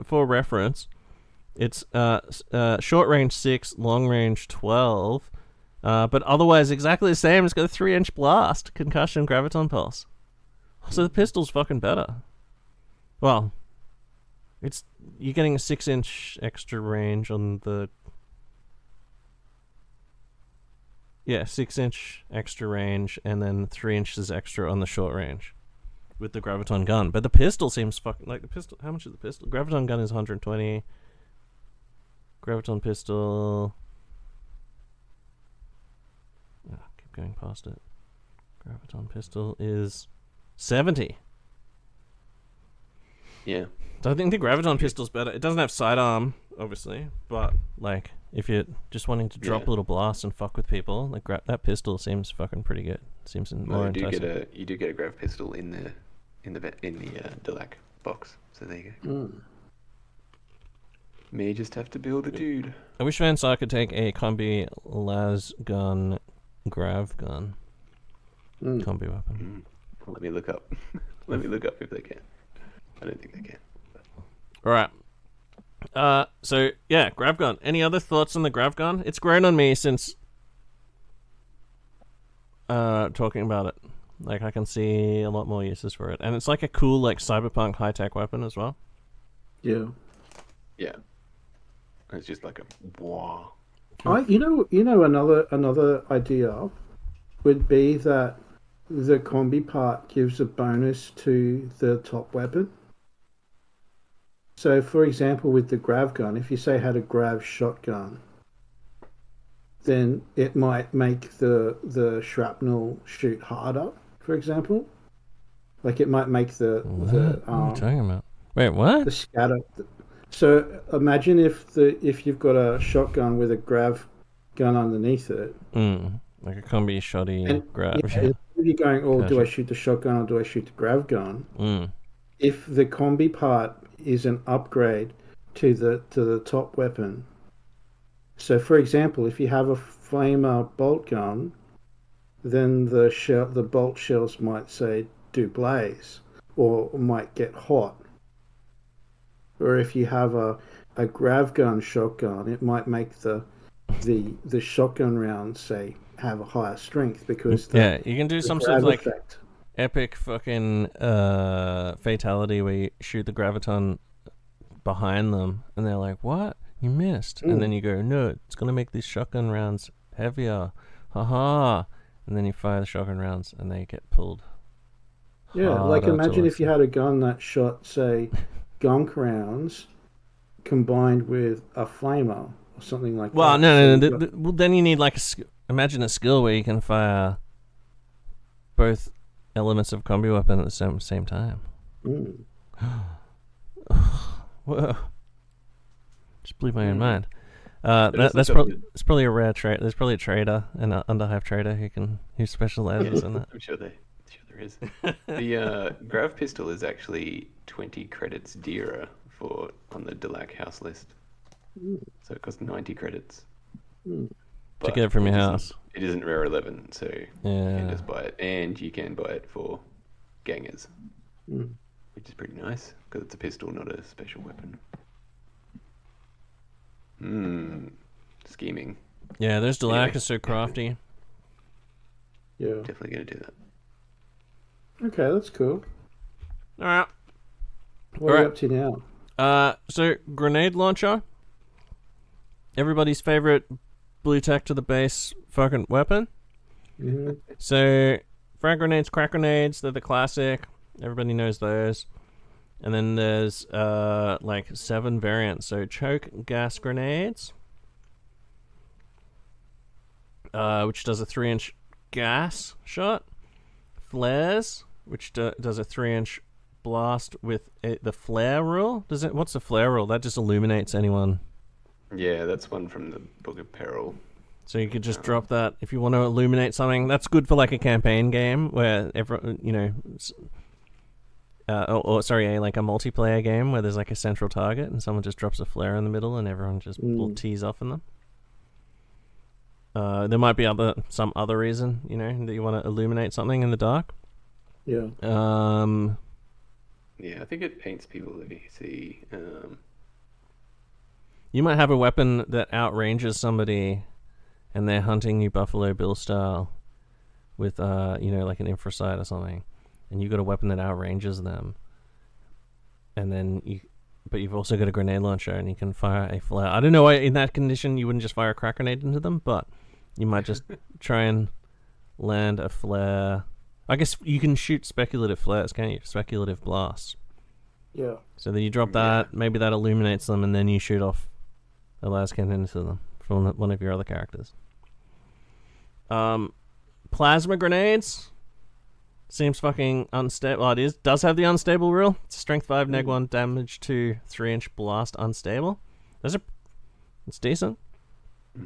for reference, it's short range 6, long range 12, but otherwise exactly the same. It's got a 3-inch blast, concussion, graviton pulse. So the pistol's fucking better. Well, you're getting a 6-inch extra range on the. Yeah, 6-inch extra range, and then 3 inches extra on the short range with the graviton gun. But the pistol seems fucking like the pistol. How much is the pistol? Graviton gun is 120. Graviton pistol. Oh, keep going past it. Graviton pistol is 70. Yeah. So I think the graviton pistol's better. It doesn't have sidearm, obviously, but like if you're just wanting to drop little blasts and fuck with people, like that pistol seems fucking pretty good. Seems more enticing. You do get a grav pistol in the Delac box. So there you go. May just have to build a dude. I wish Vansar could take a combi las gun, grav gun, combi weapon. Let me look up. Let me look up if they can. I don't think they can. All right. So yeah, grav gun. Any other thoughts on the grav gun? It's grown on me since talking about it. Like I can see a lot more uses for it, and it's like a cool like cyberpunk high tech weapon as well. Yeah. Yeah. It's just like a wow. You know another idea would be that the combi part gives a bonus to the top weapon. So, for example, with the grav gun, if you say had a grav shotgun, then it might make the shrapnel shoot harder. For example, like it might make what are you talking about? Wait, what? The scatter. So imagine if you've got a shotgun with a grav gun underneath it, like a combi shoddy grav. Yeah, you're going, oh, do I shoot the shotgun or do I shoot the grav gun? If the combi part is an upgrade to the top weapon. So, for example, if you have a flamer bolt gun, then the bolt shells might say do blaze or might get hot. Or if you have a grav gun shotgun, it might make the shotgun rounds say have a higher strength because you can do some sort of like effect. Epic fucking fatality where you shoot the graviton behind them and they're like, what? You missed. And then you go, no, it's going to make these shotgun rounds heavier. Haha. And then you fire the shotgun rounds and they get pulled. Yeah, like imagine if you had a gun that shot, say, gunk rounds combined with a flamer or something like that. No. Well, then you need like imagine a skill where you can fire both elements of combi weapon at the same time. Whoa. Just blew my own mind. That's probably a rare trait. There's probably a trader, an Underhive trader who specializes in that. I'm sure there is. The grav pistol is actually 20 credits dearer on the Delac house list. So it costs 90 credits. To get it from your house. It isn't rare 11, so you can just buy it, and you can buy it for gangers, which is pretty nice because it's a pistol, not a special weapon. Scheming. Yeah, there's Delac is so crafty. Yeah. Definitely going to do that. Okay, that's cool. All right. What are you up to now? So grenade launcher. Everybody's favorite blue tack to the base fucking weapon. Mhm. So, frag grenades, crack grenades, they're the classic. Everybody knows those. And then there's like 7 variants. So, choke gas grenades, which does a 3-inch gas shot. Flares, which does a 3-inch blast with the flare rule. What's the flare rule? That just illuminates anyone. Yeah, that's one from the Book of Peril. So you could just drop that if you want to illuminate something. That's good for like a campaign game where like a multiplayer game where there's like a central target and someone just drops a flare in the middle and everyone just will tease off in them. There might be some other reason, that you want to illuminate something in the dark. Yeah. Yeah, I think it paints people if you see. You might have a weapon that outranges somebody, and they're hunting you Buffalo Bill style, with like an infrasight or something, and you've got a weapon that outranges them, and then but you've also got a grenade launcher, and you can fire a flare. I don't know why in that condition you wouldn't just fire a crack grenade into them, but you might just try and land a flare. I guess you can shoot speculative flares, can't you? Speculative blasts. Yeah. So then you drop that, maybe that illuminates them, and then you shoot off a las cannon into them from one of your other characters. Plasma grenades seems fucking unstable. Oh, it does have the unstable rule. It's strength 5, neg 1, damage 2, 3-inch blast, unstable. It's decent.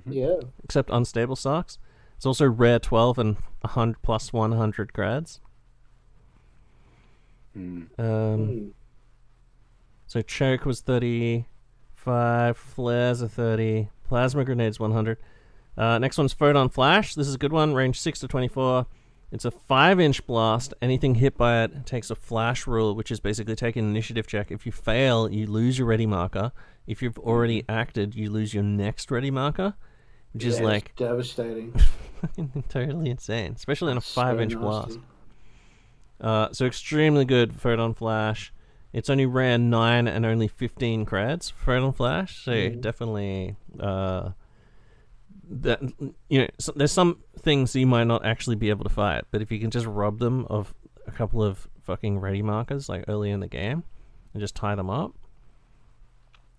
Yeah. Except unstable sucks. It's also rare 12 and 100 plus 100 grads. So choke was 35, flares are 30, plasma grenades 100. Next one's photon flash. This is a good one. Range 6 to 24. It's a 5-inch blast. Anything hit by it takes a flash rule, which is basically take an initiative check. If you fail, you lose your ready marker. If you've already acted, you lose your next ready marker, which is like devastating. totally insane, especially on a So 5-inch nasty. blast. So extremely good photon flash. It's only rare 9 and only 15 creds for photon flash. So definitely, there's some things you might not actually be able to fight, but if you can just rob them of a couple of fucking ready markers like early in the game and just tie them up,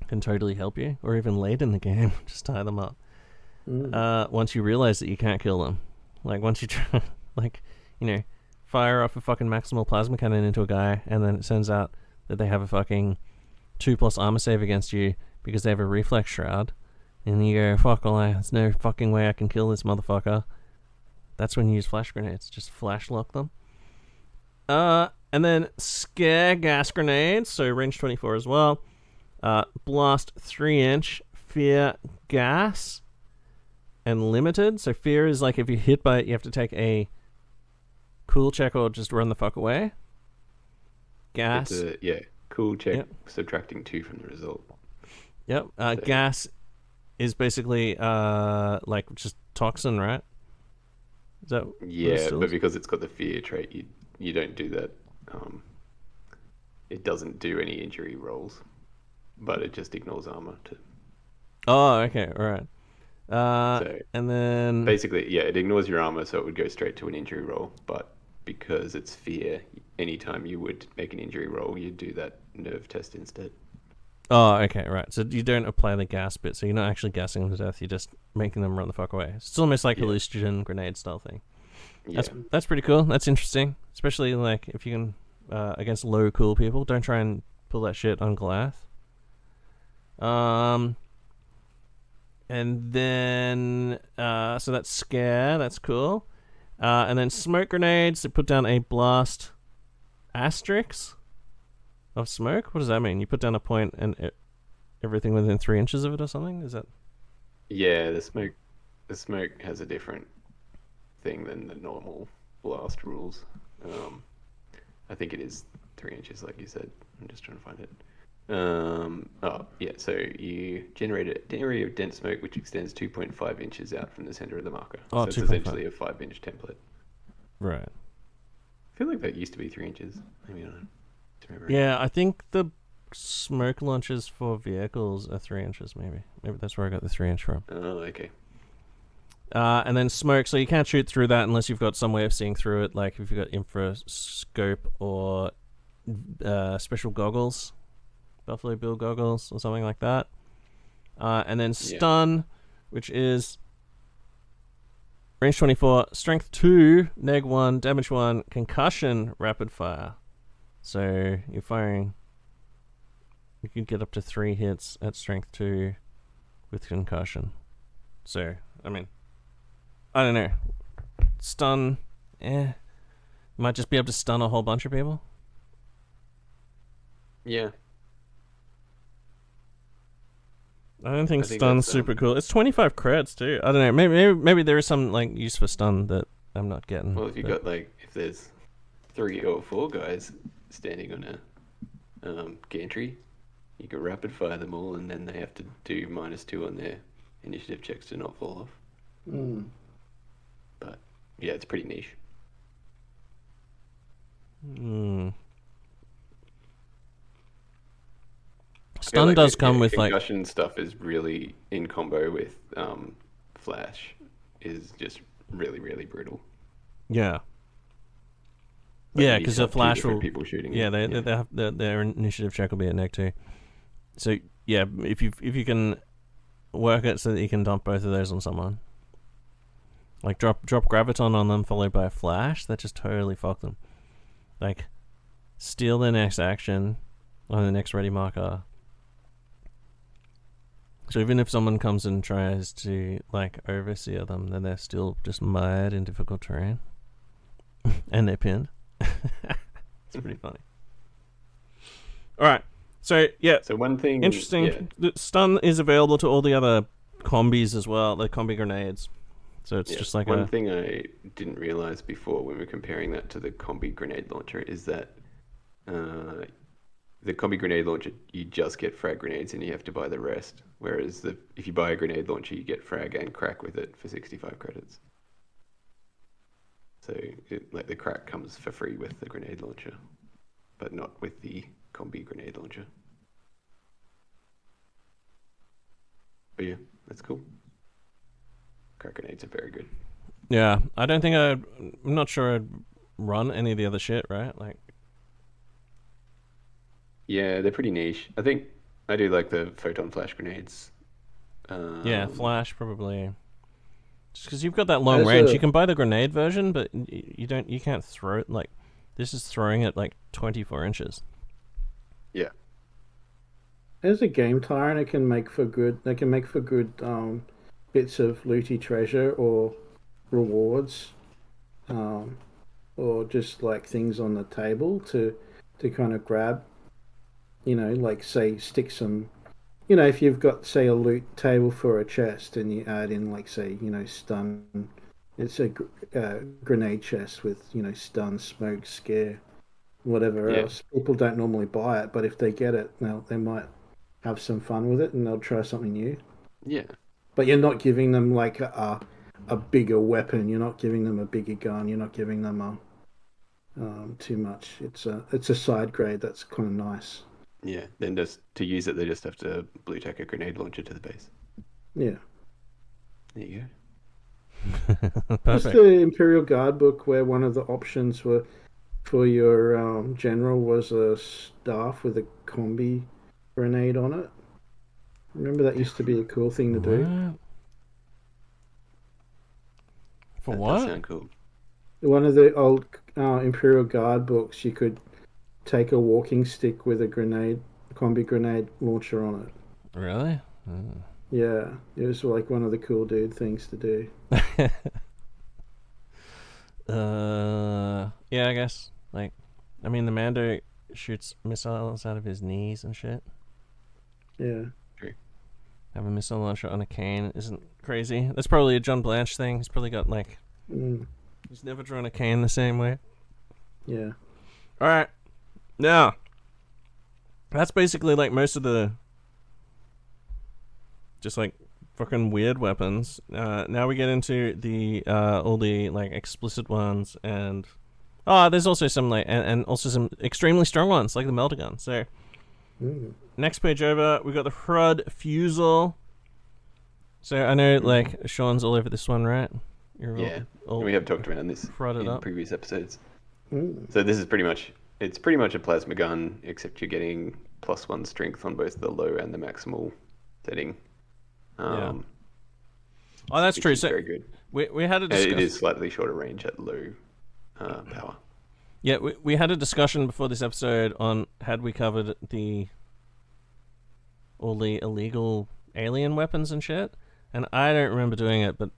can totally help you. Or even late in the game, just tie them up. Once you realize that you can't kill them, like once you try, fire off a fucking maximal plasma cannon into a guy, and then it turns out that they have a fucking 2+ armor save against you because they have a reflex shroud, and you go, fuck, there's no fucking way I can kill this motherfucker. That's when you use flash grenades. Just flash lock them. And then scare gas grenades, so range 24 as well. Blast 3-inch, fear gas, and limited. So fear is like if you hit by it, you have to take a cool check or just run the fuck away. Gas. Cool check, subtracting 2 from the result. Yep. Gas is basically like just toxin, right? Is that but because it's got the fear trait, you don't do that. It doesn't do any injury rolls, but it just ignores armor too. Oh, okay, all right. And then basically, it ignores your armor, so it would go straight to an injury roll. But because it's fear, anytime you would make an injury roll, you'd do that nerve test instead. Oh, okay, right. So you don't apply the gas bit, so you're not actually gassing them to death. You're just making them run the fuck away. It's almost like hallucinogen grenade style thing. Yeah. That's pretty cool. That's interesting, especially like if you can against low cool people. Don't try and pull that shit on Goliath. And then so that's scare. That's cool. And then smoke grenades. They put down a blast asterisk of smoke. What does that mean? You put down a point and everything within 3 inches of it or something? Is that? Yeah, the smoke has a different thing than the normal blast rules. I think it is 3 inches, like you said. I'm just trying to find it. So you generate an area of dense smoke which extends 2.5 inches out from the center of the marker. Oh, so it's essentially a 5-inch template. Right. I feel like that used to be 3 inches. Maybe I don't remember. Yeah, I think the smoke launchers for vehicles are 3 inches, maybe. Maybe that's where I got the 3 inch from. Oh, okay. And then smoke, so you can't shoot through that unless you've got some way of seeing through it, like if you've got infra scope or special goggles, Buffalo Bill goggles or something like that. And then stun, which is range 24, strength 2, neg 1, damage 1, concussion, rapid fire. So you're firing, you can get up to 3 hits at strength 2 with concussion. So, I mean, I don't know. Stun, might just be able to stun a whole bunch of people. Yeah. I don't think stun's super cool. It's 25 creds too. I don't know. Maybe there is some like use for stun that I'm not getting. Well, if you got like if there's 3 or 4 guys standing on a gantry, you can rapid fire them all, and then they have to do -2 on their initiative checks to not fall off. But yeah, it's pretty niche. Stun does come with like concussion stuff is really in combo with flash is just really brutal. Yeah. Like yeah, because the flash will people shooting. Yeah, they have their initiative check will be at neg 2. So yeah, if you can work it so that you can dump both of those on someone, like drop graviton on them followed by a flash, that just totally fuck them. Like steal their next action on the next ready marker. So even if someone comes and tries to like overseer them, then they're still just mired in difficult terrain, and they're pinned. It's pretty funny. All right, so yeah. So one thing interesting. Yeah. The stun is available to all the other combis as well, the combi grenades. So it's just like one thing I didn't realize before when we're comparing that to the combi grenade launcher is that the combi grenade launcher, you just get frag grenades and you have to buy the rest. Whereas if you buy a grenade launcher, you get frag and crack with it for 65 credits. So like the crack comes for free with the grenade launcher, but not with the combi grenade launcher. But yeah, that's cool. Crack grenades are very good. Yeah, I'm not sure I'd run any of the other shit, right? Like. Yeah, they're pretty niche. I think I do like the photon flash grenades. Yeah, flash probably. Just because you've got that long range, you can buy the grenade version, but you can't throw it like. This is throwing it like 24 inches. Yeah. As a game tyrant, it can make for good. They can make for good bits of looty treasure or rewards, or just like things on the table to kind of grab. You know, like say stick some, you know, if you've got say a loot table for a chest and you add in like say, you know, stun, it's a grenade chest with, you know, stun, smoke, scare, whatever else. People don't normally buy it, but if they get it, they might have some fun with it and they'll try something new. Yeah. But you're not giving them like a bigger weapon. You're not giving them a bigger gun. You're not giving them too much. It's a side grade that's kind of nice. Yeah, then just to use it, they just have to blue tack a grenade launcher to the base. Yeah. There you go. Just the Imperial Guard book where one of the options for your general was a staff with a combi grenade on it. Remember that used to be a cool thing to do? For that what? Does sound cool. One of the old Imperial Guard books, you could take a walking stick with a combi grenade launcher on it. Really? Yeah, it was like one of the cool dude things to do. Yeah, I guess. Like, I mean, the Mando shoots missiles out of his knees and shit. Yeah. True. Have a missile launcher on a cane isn't crazy. That's probably a John Blanche thing. He's probably got like, he's never drawn a cane the same way. Yeah. All right. Now, that's basically like most of the just like fucking weird weapons. Now we get into the all the like explicit ones, and there's also some like and also some extremely strong ones like the melter gun. So next page over, we got the Hrud Fusel. So I know, like, Sean's all over this one, right? You're Yeah, all we have talked about this prodded in up. previous episodes. Mm. So this is pretty much a plasma gun, except you're getting +1 strength on both the low and the maximal setting. Yeah. Oh, that's which true. is So very good. we had a And discussion. it is slightly shorter range at low power. Yeah, we had a discussion before this episode on had we covered all the illegal alien weapons and shit, and I don't remember doing it, but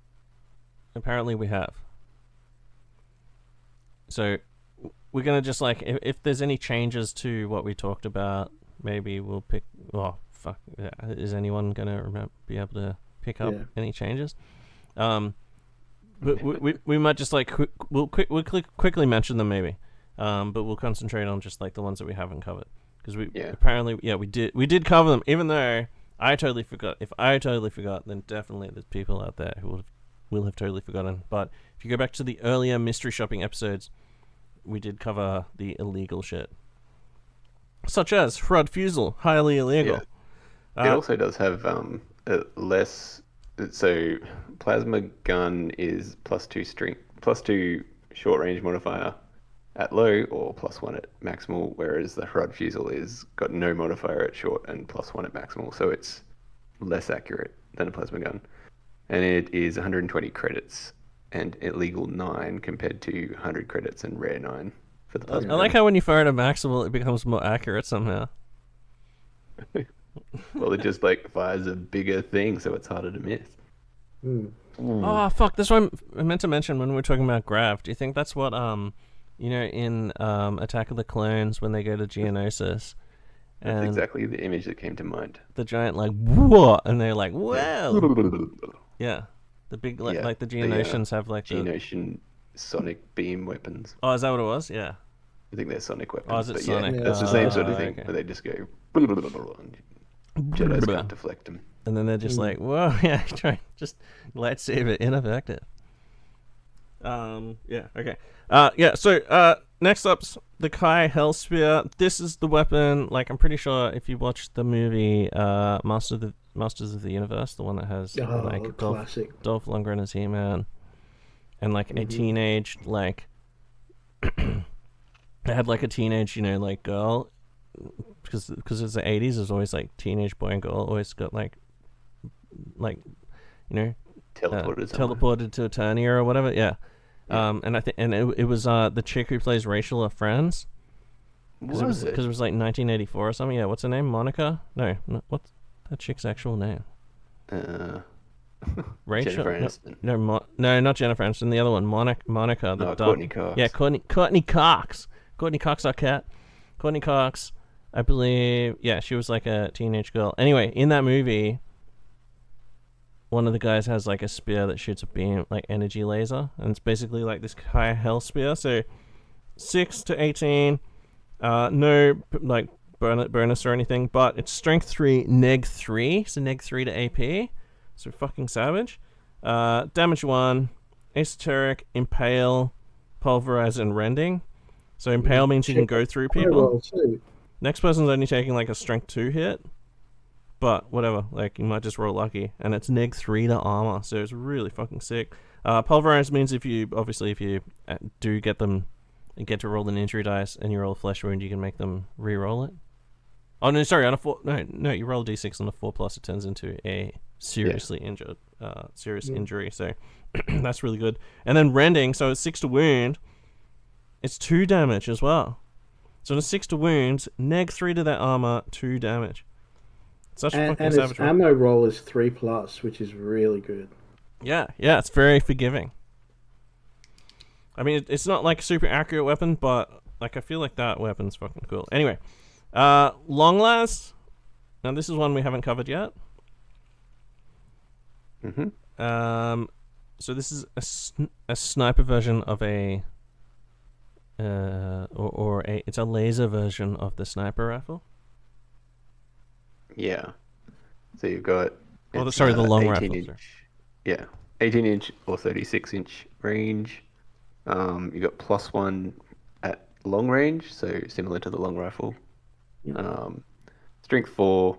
apparently we have. So we're gonna just like if there's any changes to what we talked about, maybe we'll pick. Oh fuck! Yeah. Is anyone gonna be able to pick up any changes? But we might just like we'll quickly mention them maybe, but we'll concentrate on just like the ones that we haven't covered because apparently we did cover them, even though I totally forgot. If I totally forgot, then definitely there's people out there who will have totally forgotten. But if you go back to the earlier mystery shopping episodes, we did cover the illegal shit, such as Frud Fusel, highly illegal. Yeah. It also does have less. So plasma gun is +2 short range modifier at low or +1 at maximal, whereas the Frud Fusel is got no modifier at short and +1 at maximal, so it's less accurate than a plasma gun. And it is 120 credits and illegal 9 compared to 100 credits and rare 9 for the plasma I like how when you fire it at maximal, it becomes more accurate somehow. Well, it just like fires a bigger thing, so it's harder to miss. Oh fuck! That's what I meant to mention when we were talking about grav. Do you think that's what in Attack of the Clones when they go to Geonosis? That's exactly the image that came to mind. The giant like what, and they're like wow. Yeah, the big like the Geonosians have like Geonosian sonic beam weapons. Oh, is that what it was? Yeah. I think they're sonic weapons. Oh, is it sonic? Yeah, that's the same sort of thing okay. where they just go. Jedi's can't deflect them. And then they're just like, whoa, yeah, try just lightsaber ineffective. Yeah, okay. So next up's the Kai Hellspear. This is the weapon, like I'm pretty sure if you watch the movie Masters of the Universe, the one that has like Dolph Lundgren as He-Man and like a teenage like they had like a teenage, like girl because it's the 80s, there's always like teenage boy and girl always got like teleported to Eternia or whatever. Yeah. And I think it was the chick who plays Rachel of Friends. Because it was like 1984 or something. Yeah, what's her name? Monica? No, what's that chick's actual name? Rachel? Jennifer Aniston. No, not Jennifer Aniston. The other one, Monica. Courtney Cox. Yeah, Courtney Cox. Courtney Cox Arquette. Courtney Cox, I believe. Yeah, she was like a teenage girl. Anyway, in that movie, one of the guys has like a spear that shoots a beam, like energy laser, and it's basically like this high hell spear. So 6 to 18, no like bonus or anything, but it's strength 3, neg 3, so neg 3 to AP, so fucking savage. Damage 1, esoteric, impale, pulverize, and rending. So impale means you can go through people. Next person's only taking like a strength 2 hit. But whatever, like you might just roll lucky, and it's neg 3 to armor, so it's really fucking sick. Pulverize means if you do get to roll an injury dice and you roll a flesh wound, you can make them re-roll it. Oh no, sorry, on a 4, no, you roll a d6 on a 4+, it turns into a seriously injured, injury. So that's really good. And then rending, so it's 6 to wound, it's 2 damage as well. So on a 6 to wound, neg 3 to that armor, 2 damage. And its ammo roll is 3+, which is really good. Yeah, it's very forgiving. I mean, it's not like a super accurate weapon, but like I feel like that weapon's fucking cool. Anyway, Long Last. Now this is one we haven't covered yet. So this is a sniper version of a it's a laser version of the sniper rifle. Yeah. So you've got... the long rifle. 18-inch or 36-inch range. You've got +1 at long range, so similar to the long rifle. Strength 4,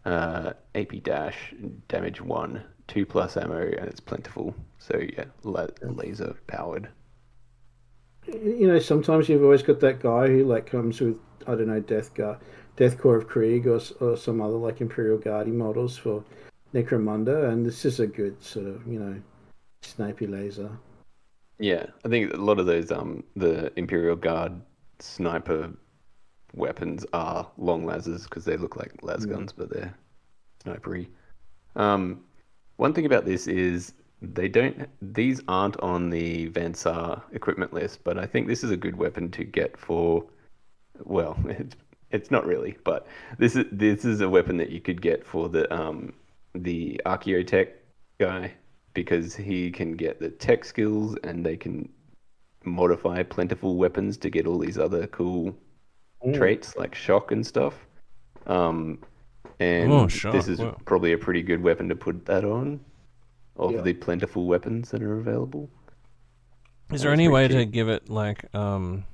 AP dash, damage 1 2+ ammo and it's plentiful. So yeah, laser powered. Sometimes you've always got that guy who like comes with, I don't know, Death Core of Krieg, or some other like Imperial Guardian models for Necromunda, and this is a good sort of snipey laser. Yeah, I think a lot of those the Imperial Guard sniper weapons are long lasers because they look like las guns, but they're snipery. One thing about this is these aren't on the Vansar equipment list, but I think this is a good weapon to get for, well, it's not really, but this is a weapon that you could get for the Archaeotech guy because he can get the tech skills and they can modify plentiful weapons to get all these other cool traits like shock and stuff. And shock, this is wow. probably a pretty good weapon to put that on Yeah. of the plentiful weapons that are available. Is there any way to give it like more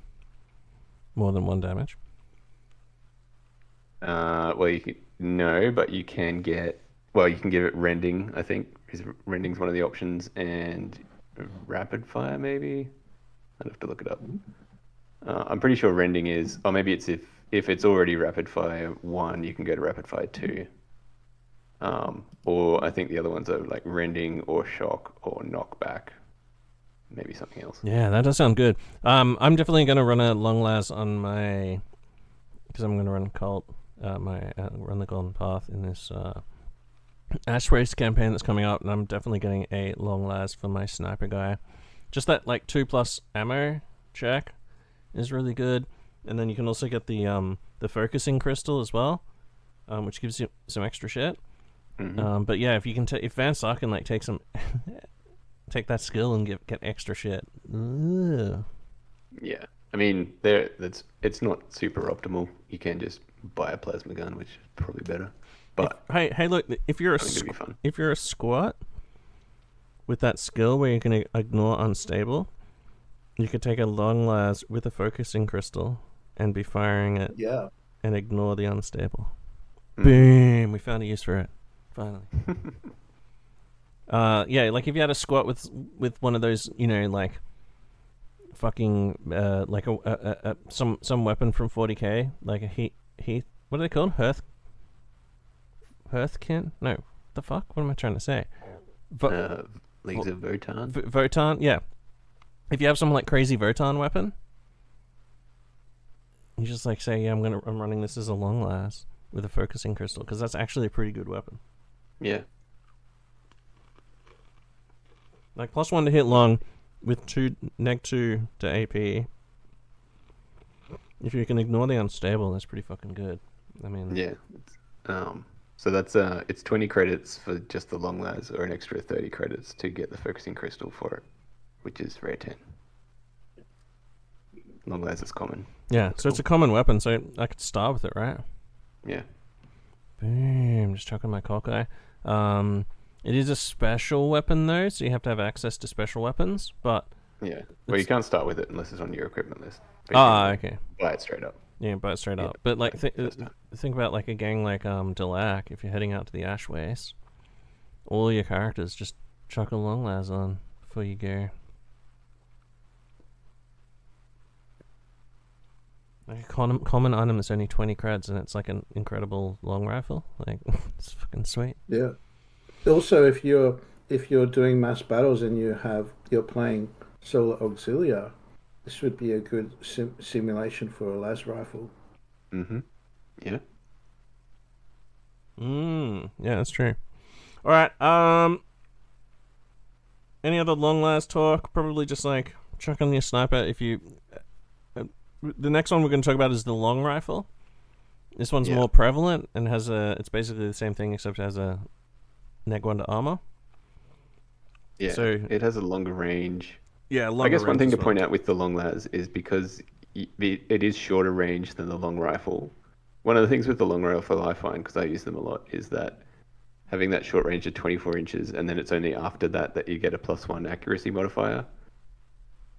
than 1 damage? Well, no, but you can get. Well, you can give it rending. I think rending's one of the options, and rapid fire maybe. I'd have to look it up. I'm pretty sure rending is, or maybe it's if it's already rapid fire 1, you can go to rapid fire 2. Or I think the other ones are like rending or shock or knockback. Maybe something else. Yeah, that does sound good. I'm definitely gonna run a long las on my, because I'm gonna run cult. Run the Golden Path in this Ash Race campaign that's coming up, and I'm definitely getting a long las for my sniper guy. Just that like 2+ ammo check is really good, and then you can also get the focusing crystal as well, which gives you some extra shit. Mm-hmm. But yeah, if you can if Vansar can like take take that skill and get extra shit. Ugh. Yeah, I mean, it's not super optimal. You can just buy a plasma gun, which is probably better. But hey, look, if you're a squat with that skill where you can ignore unstable, you could take a long las with a focusing crystal and be firing it. Yeah. And ignore the unstable. Boom! We found a use for it. Finally. Yeah, like if you had a squat with one of those, like fucking like some weapon from 40k, like a heat. What are they called? Hearthkin? No, the fuck? What am I trying to say? Leagues of Votan. Votan, yeah. If you have some like crazy Votan weapon, you just like say, yeah, I'm running this as a long las with a focusing crystal because that's actually a pretty good weapon. Yeah. Like +1 to hit long with neg 2 to AP. If you can ignore the unstable, that's pretty fucking good. I mean, yeah. So that's it's 20 credits for just the long las, or an extra 30 credits to get the focusing crystal for it, which is rare 10. Long las is common. Yeah, so it's a common weapon, so I could start with it, right? Yeah. Boom, just chucking my cock eye. It is a special weapon though, so you have to have access to special weapons, but yeah. Well, you can't start with it unless it's on your equipment list. Okay. Buy it straight up. Yeah, buy it straight up. But like, think about like a gang like Delac. If you're heading out to the Ash Waste, all your characters just chuck a long las on before you go. Like a common item that's only 20 creds, and it's like an incredible long rifle. Like it's fucking sweet. Yeah. Also, if you're doing mass battles and you're playing Solar Auxilia, this would be a good simulation for a las rifle. Mm-hmm. Yeah. Yeah, that's true. All right. Any other long las talk? Probably just like chuck on your sniper. If you, the next one we're going to talk about is the long rifle. This one's more prevalent and it's basically the same thing except it has a neg 1 to armor. Yeah. So it has a longer range. Yeah, I guess one thing to point out with the long las is because it is shorter range than the long rifle. One of the things with the long rifle I find, because I use them a lot, is that having that short range of 24 inches, and then it's only after that you get a +1 accuracy modifier.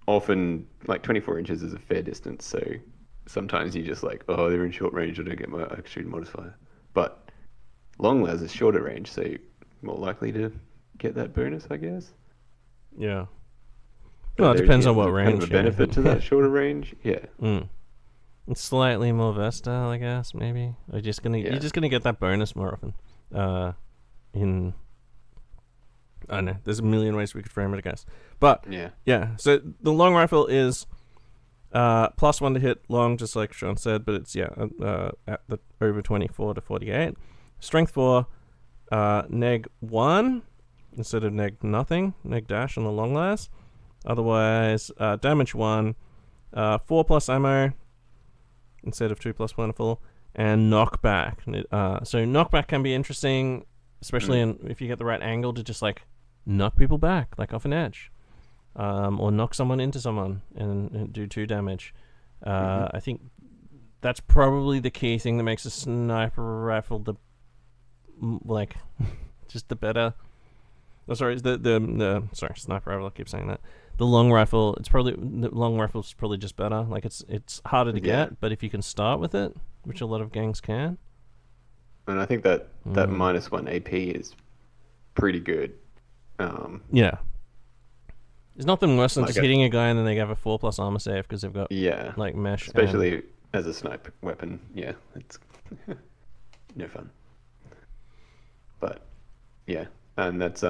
Often, like 24 inches is a fair distance, so sometimes you just like, oh, they're in short range, I don't get my accuracy modifier. But long las is shorter range, so you're more likely to get that bonus, I guess. Yeah. But Well, it depends on there's what kind of range. a benefit to that shorter range. Yeah. It's slightly more versatile, I guess. Maybe you're just gonna get that bonus more often. I don't know. There's a million ways we could frame it, I guess. But yeah. So the long rifle is +1 to hit long, just like Sean said. But it's at the over 24 to 48. Strength 4, neg 1 instead of neg nothing. Neg dash on the long last. Otherwise, damage 1, 4+ ammo instead of 2+1 full, and knockback. So knockback can be interesting, especially if you get the right angle to just like knock people back, like off an edge, or knock someone into someone and do 2 damage. I think that's probably the key thing that makes a sniper rifle just the better. Oh, sorry, sorry, sniper rifle. I keep saying that. The long rifle, the long rifle's probably just better. Like it's harder to get, but if you can start with it, which a lot of gangs can. And I think that -1 AP is pretty good. Yeah. There's nothing worse than just hitting a guy and then they have a 4+ armor save because they've got like mesh. Especially as a sniper weapon. Yeah, it's no fun. But yeah, and that's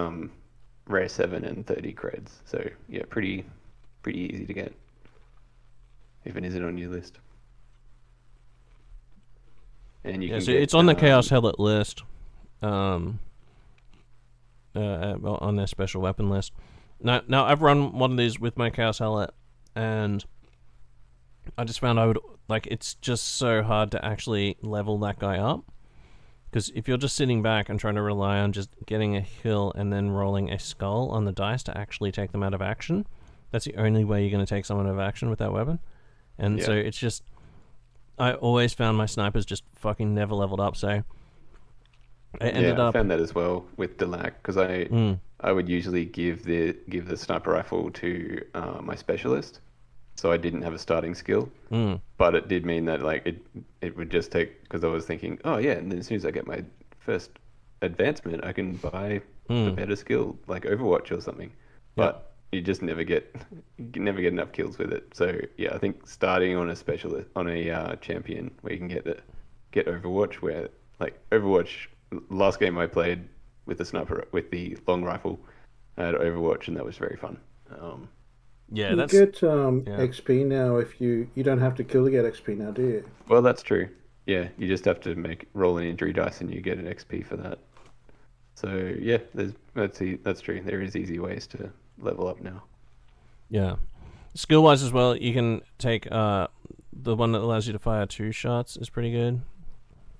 rare 7 and 30 creds. So yeah, pretty easy to get. Even is it on your list? And you can so get, it's on the Chaos Helmet list. On their special weapon list. Now I've run one of these with my Chaos Helmet, and I just found it's just so hard to actually level that guy up. Because if you're just sitting back and trying to rely on just getting a hill and then rolling a skull on the dice to actually take them out of action, that's the only way you're going to take someone out of action with that weapon. And so it's just, I always found my snipers just fucking never leveled up. So I ended up. I found that as well with Delac, because I would usually give the sniper rifle to my specialist. So I didn't have a starting skill, but it did mean that like it would just take, because I was thinking, oh yeah, and then as soon as I get my first advancement, I can buy a better skill like Overwatch or something. But you just never get enough kills with it. So yeah, I think starting on a specialist, on a champion where you can get Overwatch, where like Overwatch, last game I played with the sniper with the long rifle, I had Overwatch, and that was very fun. You get XP now if you don't have to kill to get XP now, do you? Well, that's true. Yeah, you just have to roll an injury dice and you get an XP for that. So yeah, that's true. There is easy ways to level up now. Yeah, skill wise as well, you can take the one that allows you to fire 2 shots is pretty good.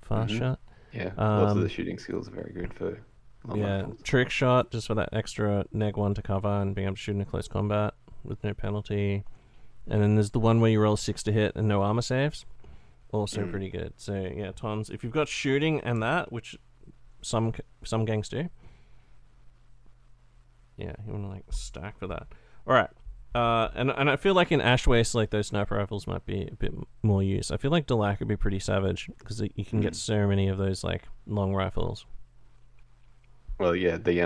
Fast shot. Yeah, lots of the shooting skills are very good for long rifles. Trick shot just for that extra neg 1 to cover and being able to shoot in close combat with no penalty. And then there's the one where you roll 6 to hit and no armor saves. Also pretty good. So yeah, tons. If you've got shooting and that, which some gangs do, yeah, you want to like stack for that. All right. And I feel like in Ash Waste, like those sniper rifles might be a bit more use. I feel like Delac would be pretty savage because you can get so many of those like long rifles. Well, yeah, the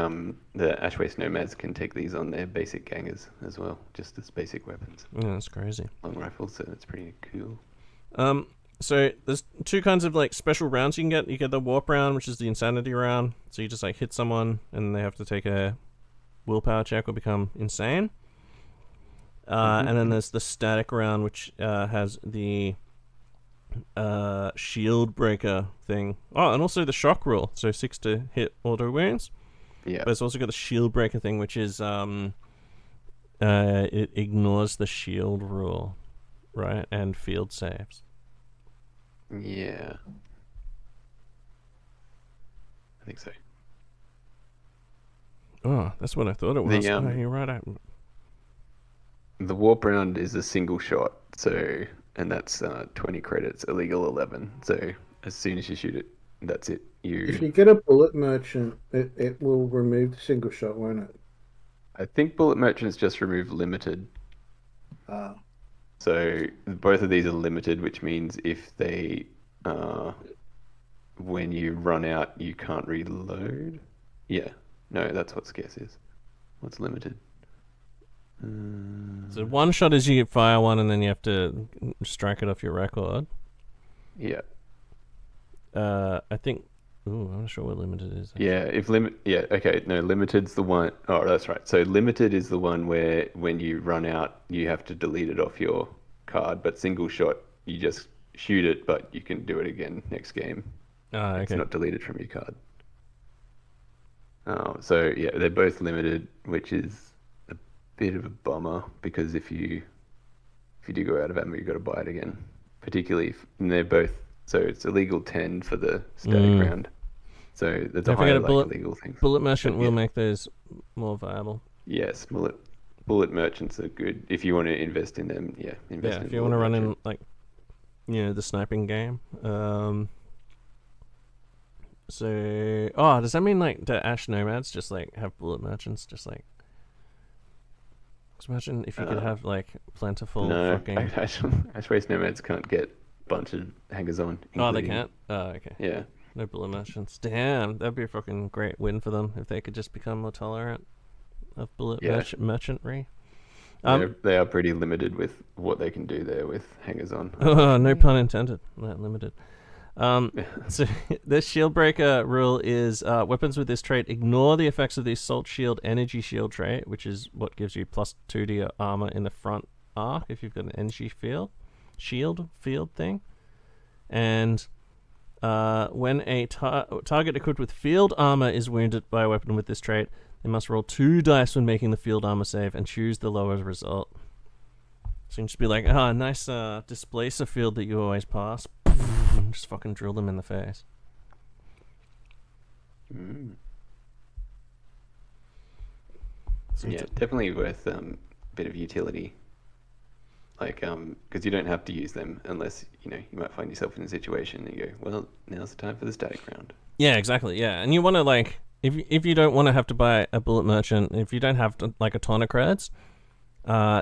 Ash Waste Nomads can take these on their basic gangers as well, just as basic weapons. Yeah, that's crazy. Long rifles, so that's pretty cool. So there's 2 kinds of like special rounds you can get. You get the warp round, which is the insanity round. So you just like hit someone and they have to take a willpower check or become insane. And then there's the static round, which has the shield breaker thing. Oh, and also the shock rule. So 6 to hit auto wounds. Yeah. But it's also got the shield breaker thing, which is it ignores the shield rule, right? And field saves. Yeah. I think so. Oh, that's what I thought it was. You're right. The warp round is a single shot, and that's 20 credits, illegal 11. So as soon as you shoot it, that's it. If you get a bullet merchant, it will remove the single shot, won't it? I think bullet merchants just remove limited. So both of these are limited, which means if they, when you run out, you can't reload. Yeah. No, that's what scarce is. What's limited? So one shot is you fire one and then you have to strike it off your record. Yeah. I think. Ooh, I'm not sure what limited is. Actually. Yeah, if limit. Yeah, okay. No, limited's the one. Oh, that's right. So limited is the one where when you run out, you have to delete it off your card. But single shot, you just shoot it, but you can do it again next game. Okay. It's not deleted from your card. Oh, so yeah, they're both limited, which is a bit of a bummer because if you do go out of ammo, you got to buy it again. Particularly, and they're both. So it's illegal 10 for the static round. So that's a higher illegal thing. Bullet merchant will make those more viable. Yes, bullet merchants are good if you want to invest in them. Yeah, invest in if you want to run in the sniping game. So, does that mean like the Ash Nomads just like have bullet merchants? Just like, just imagine if you could have like plentiful. No, fucking... Ash Waste Nomads can't get a bunch of hangers on. Oh, they can't. Oh, okay. Yeah. No bullet merchants. Damn, that'd be a fucking great win for them if they could just become more tolerant of bullet merchantry. They are pretty limited with what they can do there with hangers on. Oh, no pun intended. That limited. So the shield breaker rule is weapons with this trait ignore the effects of the assault shield energy shield trait, which is what gives you +2 to your armor in the front arc if you've got an energy shield thing. And when a target equipped with field armor is wounded by a weapon with this trait, they must roll 2 dice when making the field armor save and choose the lowest result. So you can just be like, nice displacer field that you always pass. Just fucking drill them in the face. Yeah, definitely worth a bit of utility. Like, because you don't have to use them unless, you might find yourself in a situation and you go, well, now's the time for the static round. Yeah, exactly, yeah. And you want to, like, if you don't want to have to buy a bullet merchant, if you don't have to, like a ton of creds,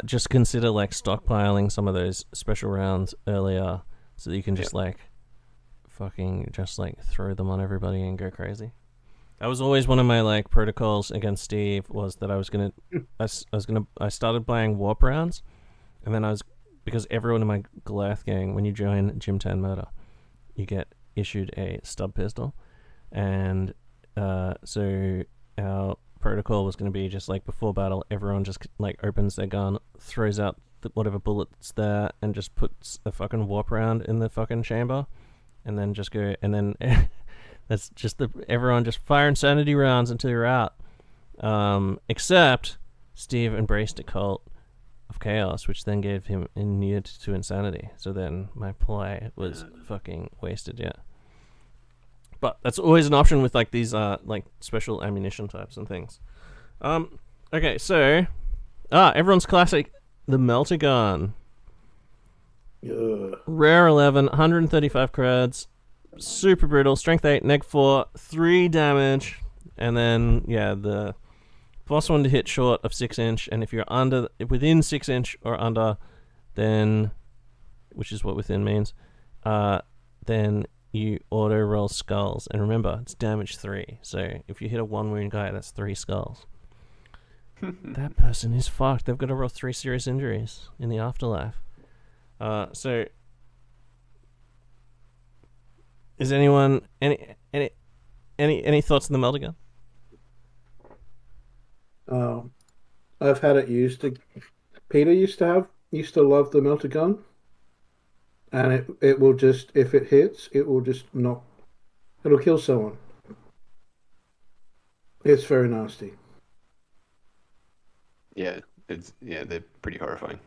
just consider, like, stockpiling some of those special rounds earlier so that you can just, like, fucking just, like, throw them on everybody and go crazy. That was always one of my, like, protocols against Steve was that I started buying warp rounds. And then because everyone in my Goliath gang, when you join Gym 10 Murder, you get issued a stub pistol. And so our protocol was going to be just like before battle, everyone just like opens their gun, throws out whatever bullet's there, and just puts a fucking warp round in the fucking chamber. And then just go, and then that's just everyone just fire insanity rounds until you're out. Except Steve embraced a cult of chaos, which then gave him immunity to insanity. So then my play was fucking wasted, yeah. But that's always an option with like these like special ammunition types and things. Okay, so everyone's classic, the melter gun. Rare 11, 135 creds, super brutal, strength 8, neg 4, 3 damage, and then the +1 to hit short of 6 inch, and if you're within 6 inch or under, then, which is what within means, then you auto roll skulls. And remember, it's damage 3, so if you hit a 1 wound guy, that's 3 skulls. That person is fucked. They've got to roll 3 serious injuries in the afterlife. So, is anyone any thoughts on the melter gun? I've had it used. Peter used to love the melter gun, and it will just, if it hits, it will just it'll kill someone. It's very nasty. Yeah, they're pretty horrifying,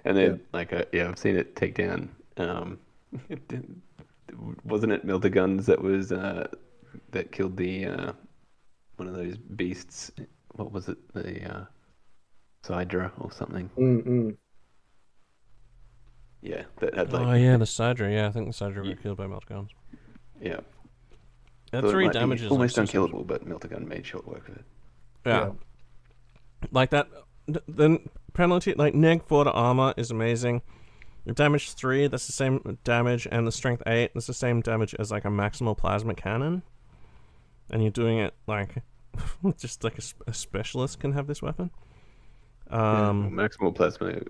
and then I've seen it take down. Wasn't it melter guns that was that killed the one of those beasts? What was it? The Sidra or something? Mm-mm. Yeah, that had like. Oh yeah, the Sidra. Yeah, I think the Sidra were killed by melter guns. Yeah. That 3 damage is almost unkillable, but melter gun made short work of it. Yeah. Like that. The penalty, like neg 4 to armor, is amazing. Your damage 3, that's the same damage, and the strength 8, that's the same damage as like a maximal plasma cannon. And you're doing it like Just like a specialist can have this weapon. Well, maximal plasma.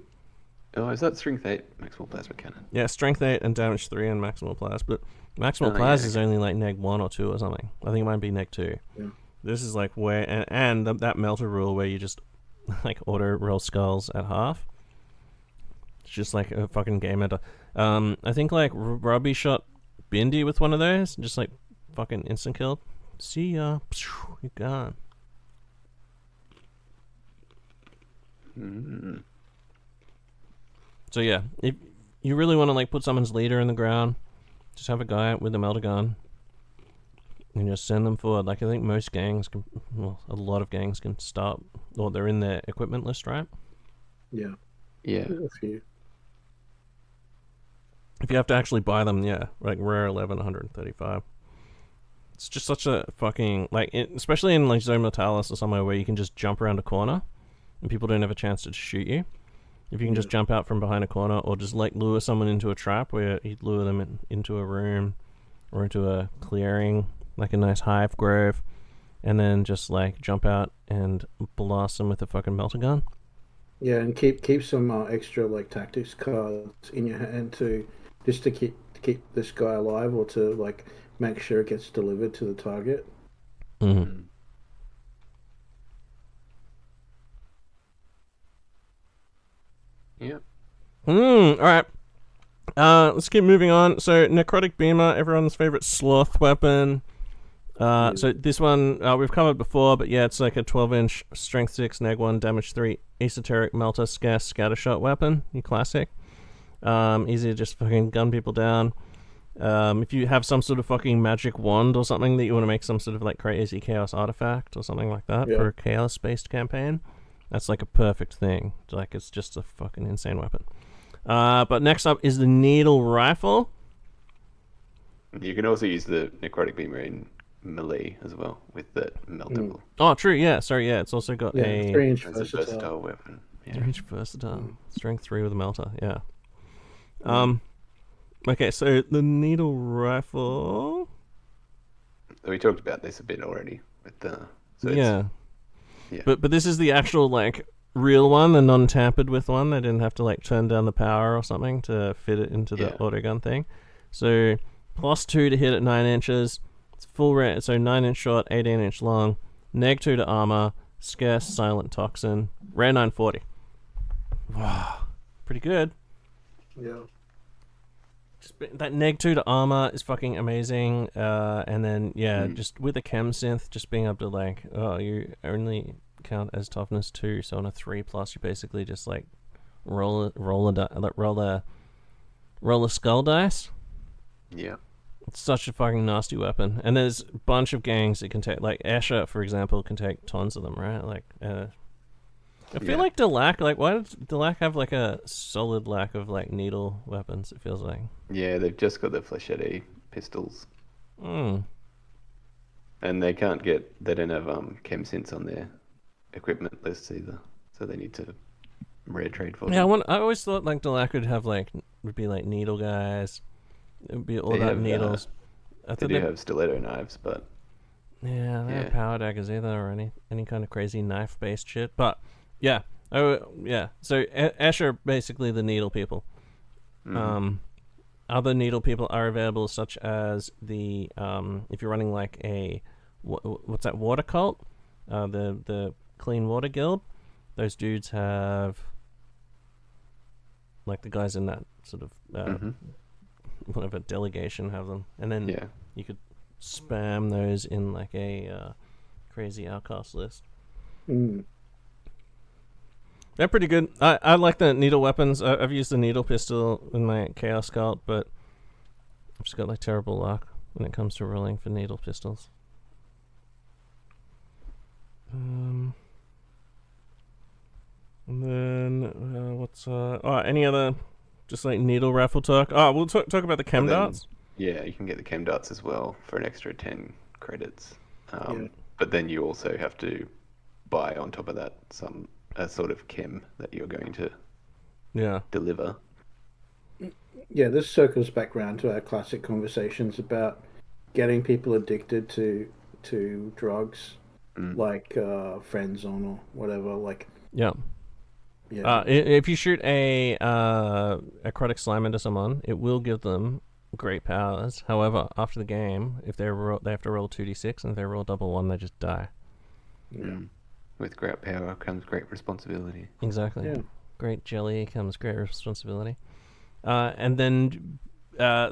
Oh, is that strength 8 maximal plasma cannon? Yeah, strength 8 and damage 3 and maximal plas. But maximal Oh, plas yeah, is only like neg 1 or 2 or something. I think it might be neg 2. Yeah. This is like where and that melter rule where you just like auto roll skulls at half. It's just like a fucking game ender. I think like Robbie shot Bindi with one of those, just like fucking instant killed. See ya, you're gone. So yeah, if you really want to like put someone's leader in the ground, just have a guy with a melter gun and just send them forward. Like I think most gangs can, well, a lot of gangs can start, or they're in their equipment list, right? Yeah. Yeah. A few. If you have to actually buy them, yeah, like rare 11, 135. It's just such a fucking like, especially in like Zone Mortalis or somewhere where you can just jump around a corner and people don't have a chance to shoot you. If you can just jump out from behind a corner, or just like lure someone into a trap where you'd lure them into a room or into a clearing, like a nice hive grove, and then just like jump out and blast them with a fucking melter gun. Yeah, and keep some extra like tactics cards in your hand to just to keep this guy alive, or to like make sure it gets delivered to the target. Mm-hmm. Yeah. All right. Let's keep moving on. So, Necrotic Beamer, everyone's favorite sloth weapon. So this one we've covered before, but yeah, it's like a 12-inch, strength 6, neg 1, damage 3, esoteric melter, scarce scattershot weapon. You classic. Easy to just fucking gun people down. If you have some sort of fucking magic wand or something that you want to make some sort of like crazy chaos artifact or something like that for a chaos-based campaign, that's like a perfect thing. Like it's just a fucking insane weapon. But next up is the needle rifle. You can also use the necrotic beamer in melee as well with that meltable. Oh, true. Yeah. Sorry. Yeah. It's also got a 3-inch It's a versatile weapon. Yeah. 3-inch versatile. Strength 3 with a melter. Yeah. Okay. So the needle rifle. We talked about this a bit already with the. So Yeah. Yeah. But this is the actual like real one, the non-tampered with one. They didn't have to like turn down the power or something to fit it into the autogun thing. So +2 to hit at 9 inches. It's full range, so 9-inch short, 18-inch long. Neg 2 to armor. Scarce silent toxin. Rare 940. Wow, pretty good. Yeah. That neg 2 to armor is fucking amazing. And then just with the chem synth, just being able to like, you only count as toughness 2, so on a 3+, you basically just like roll a skull dice. Yeah. It's such a fucking nasty weapon. And there's a bunch of gangs that can take, like Escher, for example, can take tons of them, right? Like, I feel like Delac, like, why does Delac have like a solid lack of like needle weapons, it feels like? Yeah, they've just got the flechette pistols. Mm. And they don't have chem synths on their equipment lists either. So they need to rare trade for Yeah, them. I always thought like Delac would be like needle guys. It would be all about needles. They do have stiletto knives, but they don't have power daggers either, or any kind of crazy knife based shit. But yeah, so Escher basically the needle people. Other needle people are available, such as the if you're running like a what's that, water cult, the clean water guild. Those dudes have like the guys in that sort of whatever delegation have them, and then you could spam those in like a crazy outcast list. They're pretty good. I like the needle weapons. I've used the needle pistol in my chaos cult, but I've just got like terrible luck when it comes to rolling for needle pistols. And then what's any other just like needle rifle talk? We'll talk about the chem darts. Yeah, you can get the chem darts as well for an extra 10 credits. But then you also have to buy on top of that a sort of chem that you're going to deliver. Yeah, this circles back round to our classic conversations about getting people addicted to drugs like friend zone or whatever. Like, Yeah. yeah, If you shoot a aquatic slime into someone, it will give them great powers. However, after the game, if they have to roll 2d6, and if they roll double one, they just die. yeah, With great power comes great responsibility. Exactly. yeah. Great jelly comes great responsibility. And then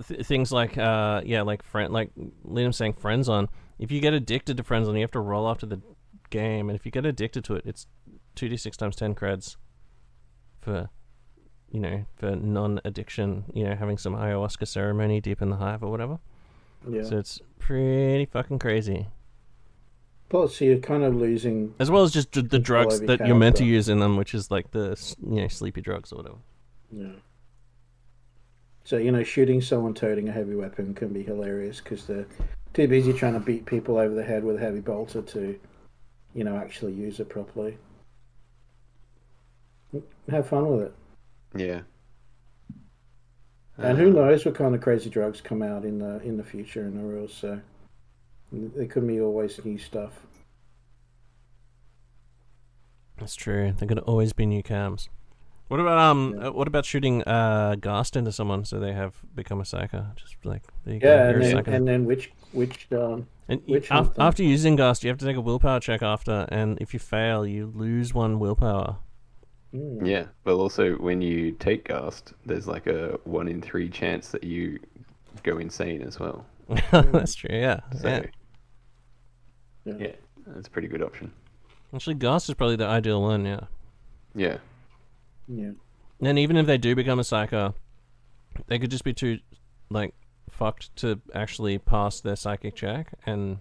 things like like Liam's saying, friends on. If you get addicted to friends on, you have to roll after the game, and if you get addicted to it, it's 2d6 times 10 creds for for non-addiction. Having some ayahuasca ceremony deep in the hive or whatever. Yeah. So it's pretty fucking crazy. Plus, you're kind of losing As well as just the control drugs over your that you're meant to character. use in them, which is like the sleepy drugs or whatever. Yeah. So, shooting someone toting a heavy weapon can be hilarious because they're too busy trying to beat people over the head with a heavy bolter to, actually use it properly. Have fun with it. Yeah. And who knows what kind of crazy drugs come out in the future in the rules, so there could be always new stuff. That's true. There could always be new cams. What about what about shooting Ghast into someone so they have become a psycho? Just like there you go. Yeah, You're a psycho. and then which And hunt them. after using Ghast, you have to take a willpower check after, and if you fail, you lose 1 willpower. Yeah, but also when you take Ghast, there's like a 1 in 3 chance that you go insane as well. That's true. Yeah. So, Yeah. yeah, that's a pretty good option. Actually, Ghast is probably the ideal one. Yeah. Yeah. Yeah. And even if they do become a psycho, they could just be too fucked to actually pass their psychic check, and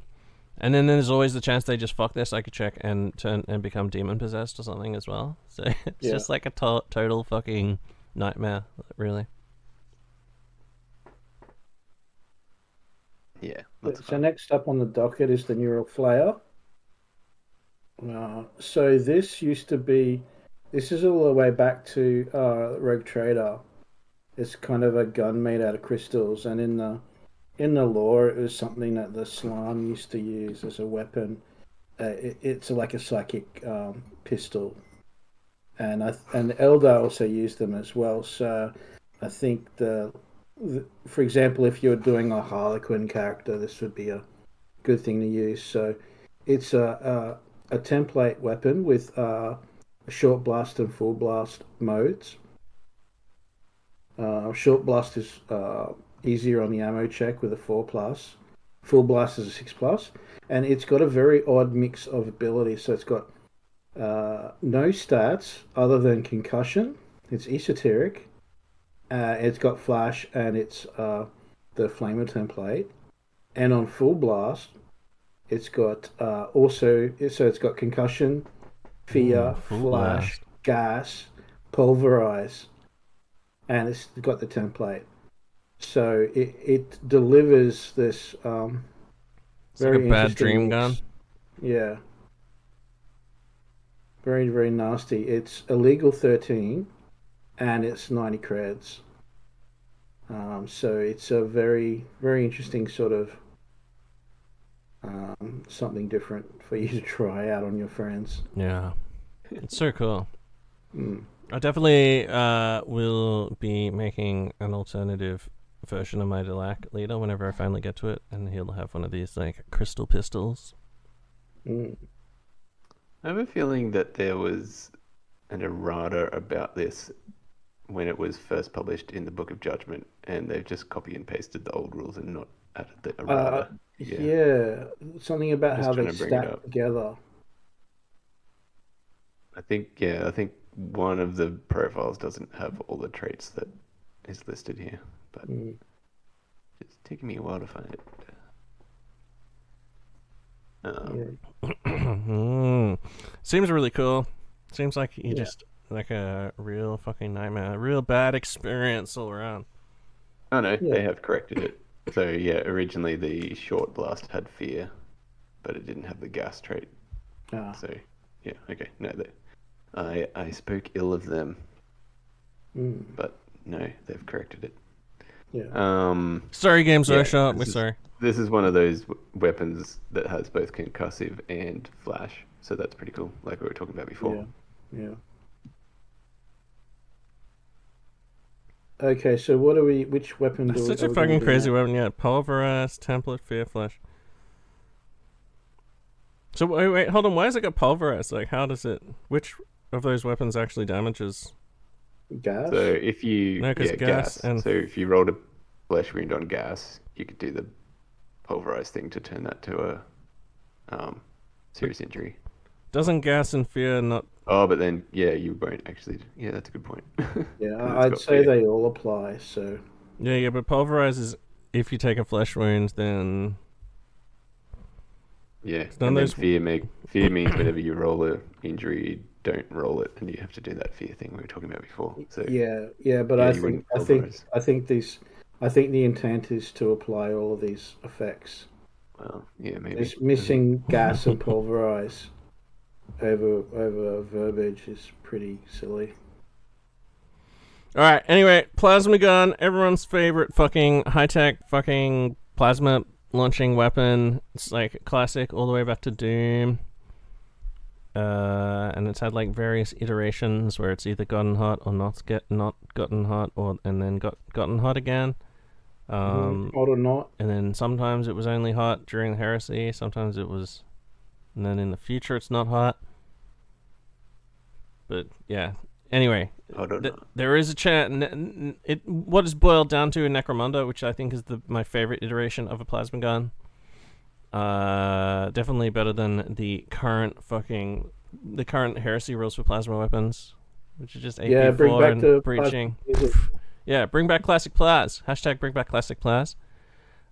then there's always the chance they just fuck their psychic check and turn and become demon possessed or something as well. So it's just like a total fucking nightmare, really. Yeah. So next up on the docket is the neural flare. So this is all the way back to Rogue Trader. It's kind of a gun made out of crystals, and in the lore, it was something that the Slime used to use as a weapon. It's like a psychic pistol, and Eldar also used them as well. So I think for example, if you're doing a Harlequin character, this would be a good thing to use. So it's a template weapon with short blast and full blast modes. Short blast is easier on the ammo check with a 4+. Full blast is a 6+, and it's got a very odd mix of abilities. So it's got no stats other than concussion. It's esoteric. It's got flash, and it's the flamer template. And on full blast, it's got it's got concussion, fear, flash, blast. gas, pulverize, and it's got the template. So it delivers this It's like very a bad interesting dream mix. gun. Yeah. Very, very nasty. It's illegal 13 and it's 90 creds. So it's a very, very interesting sort of something different for you to try out on your friends. Yeah. It's so cool. Mm. I definitely will be making an alternative version of my Delac leader whenever I finally get to it, and he'll have one of these like crystal pistols. Mm. I have a feeling that there was an errata about this when it was first published in the Book of Judgment, and they've just copy and pasted the old rules and not added the errata. Yeah, something about Just how they trying to bring it stack up. together. I think one of the profiles doesn't have all the traits that is listed here, but it's taking me a while to find it. Seems really cool. Seems like you just like a real fucking nightmare, a real bad experience all around. Oh no, they have corrected it. So yeah, originally the short blast had fear, but it didn't have the gas trait. So yeah, okay, no, I spoke ill of them, but no, they've corrected it. Yeah. Sorry, Games Yeah, Workshop. We're this is sorry. this is one of those weapons that has both concussive and flash, so that's pretty cool. Like we were talking about before. Yeah. Yeah. Okay, so what are we? Which weapon That's do we? such Are a we gonna fucking do crazy now? weapon. Yeah, pulverized template fear flash. So wait, hold on. Why has it got pulverized? Like, how does it? Which of those weapons actually damages? Gas. So if you No, because gas gas. and So if you rolled a flesh wound on gas, you could do the pulverized thing to turn that to a serious injury. doesn't gas and fear not? Oh, but then you won't actually. Yeah, that's a good point. Yeah, 'Cause it's I'd got say fear. they all apply. So Yeah, but pulverize is if you take a flesh wound, then Yeah, none and of then those. fear means whenever you roll a injury, you don't roll it, and you have to do that fear thing we were talking about before. So yeah, but yeah, I you think wouldn't pulverize. I think the intent is to apply all of these effects. Well, yeah, maybe. This missing gas and pulverize over verbiage is pretty silly. All right. Anyway, plasma gun, everyone's favorite fucking high tech fucking plasma launching weapon. It's like classic all the way back to Doom. And it's had like various iterations where it's either gotten hot or not gotten hot, or and then gotten hot again. Hot or not? And then sometimes it was only hot during the heresy. Sometimes it was, and then in the future it's not hot. But yeah. Anyway, I don't know. there is a chance. What is boiled down to in Necromunda, which I think is my favorite iteration of a plasma gun. Definitely better than the current heresy rules for plasma weapons, which are just AP4 bring back and the breaching. plasma. Yeah, bring back classic plas. Hashtag bring back classic plas.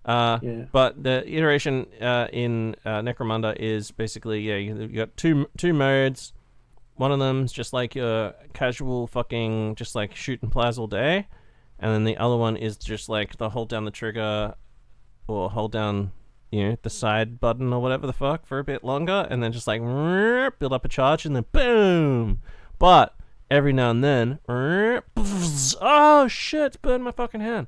Yeah. But the iteration in Necromunda is basically you got two modes. One of them's just like your casual fucking just like shooting plas all day, and then the other one is just like the hold down the trigger or hold down the side button or whatever the fuck for a bit longer, and then just like build up a charge and then boom. But every now and then, oh shit, it's burned my fucking hand.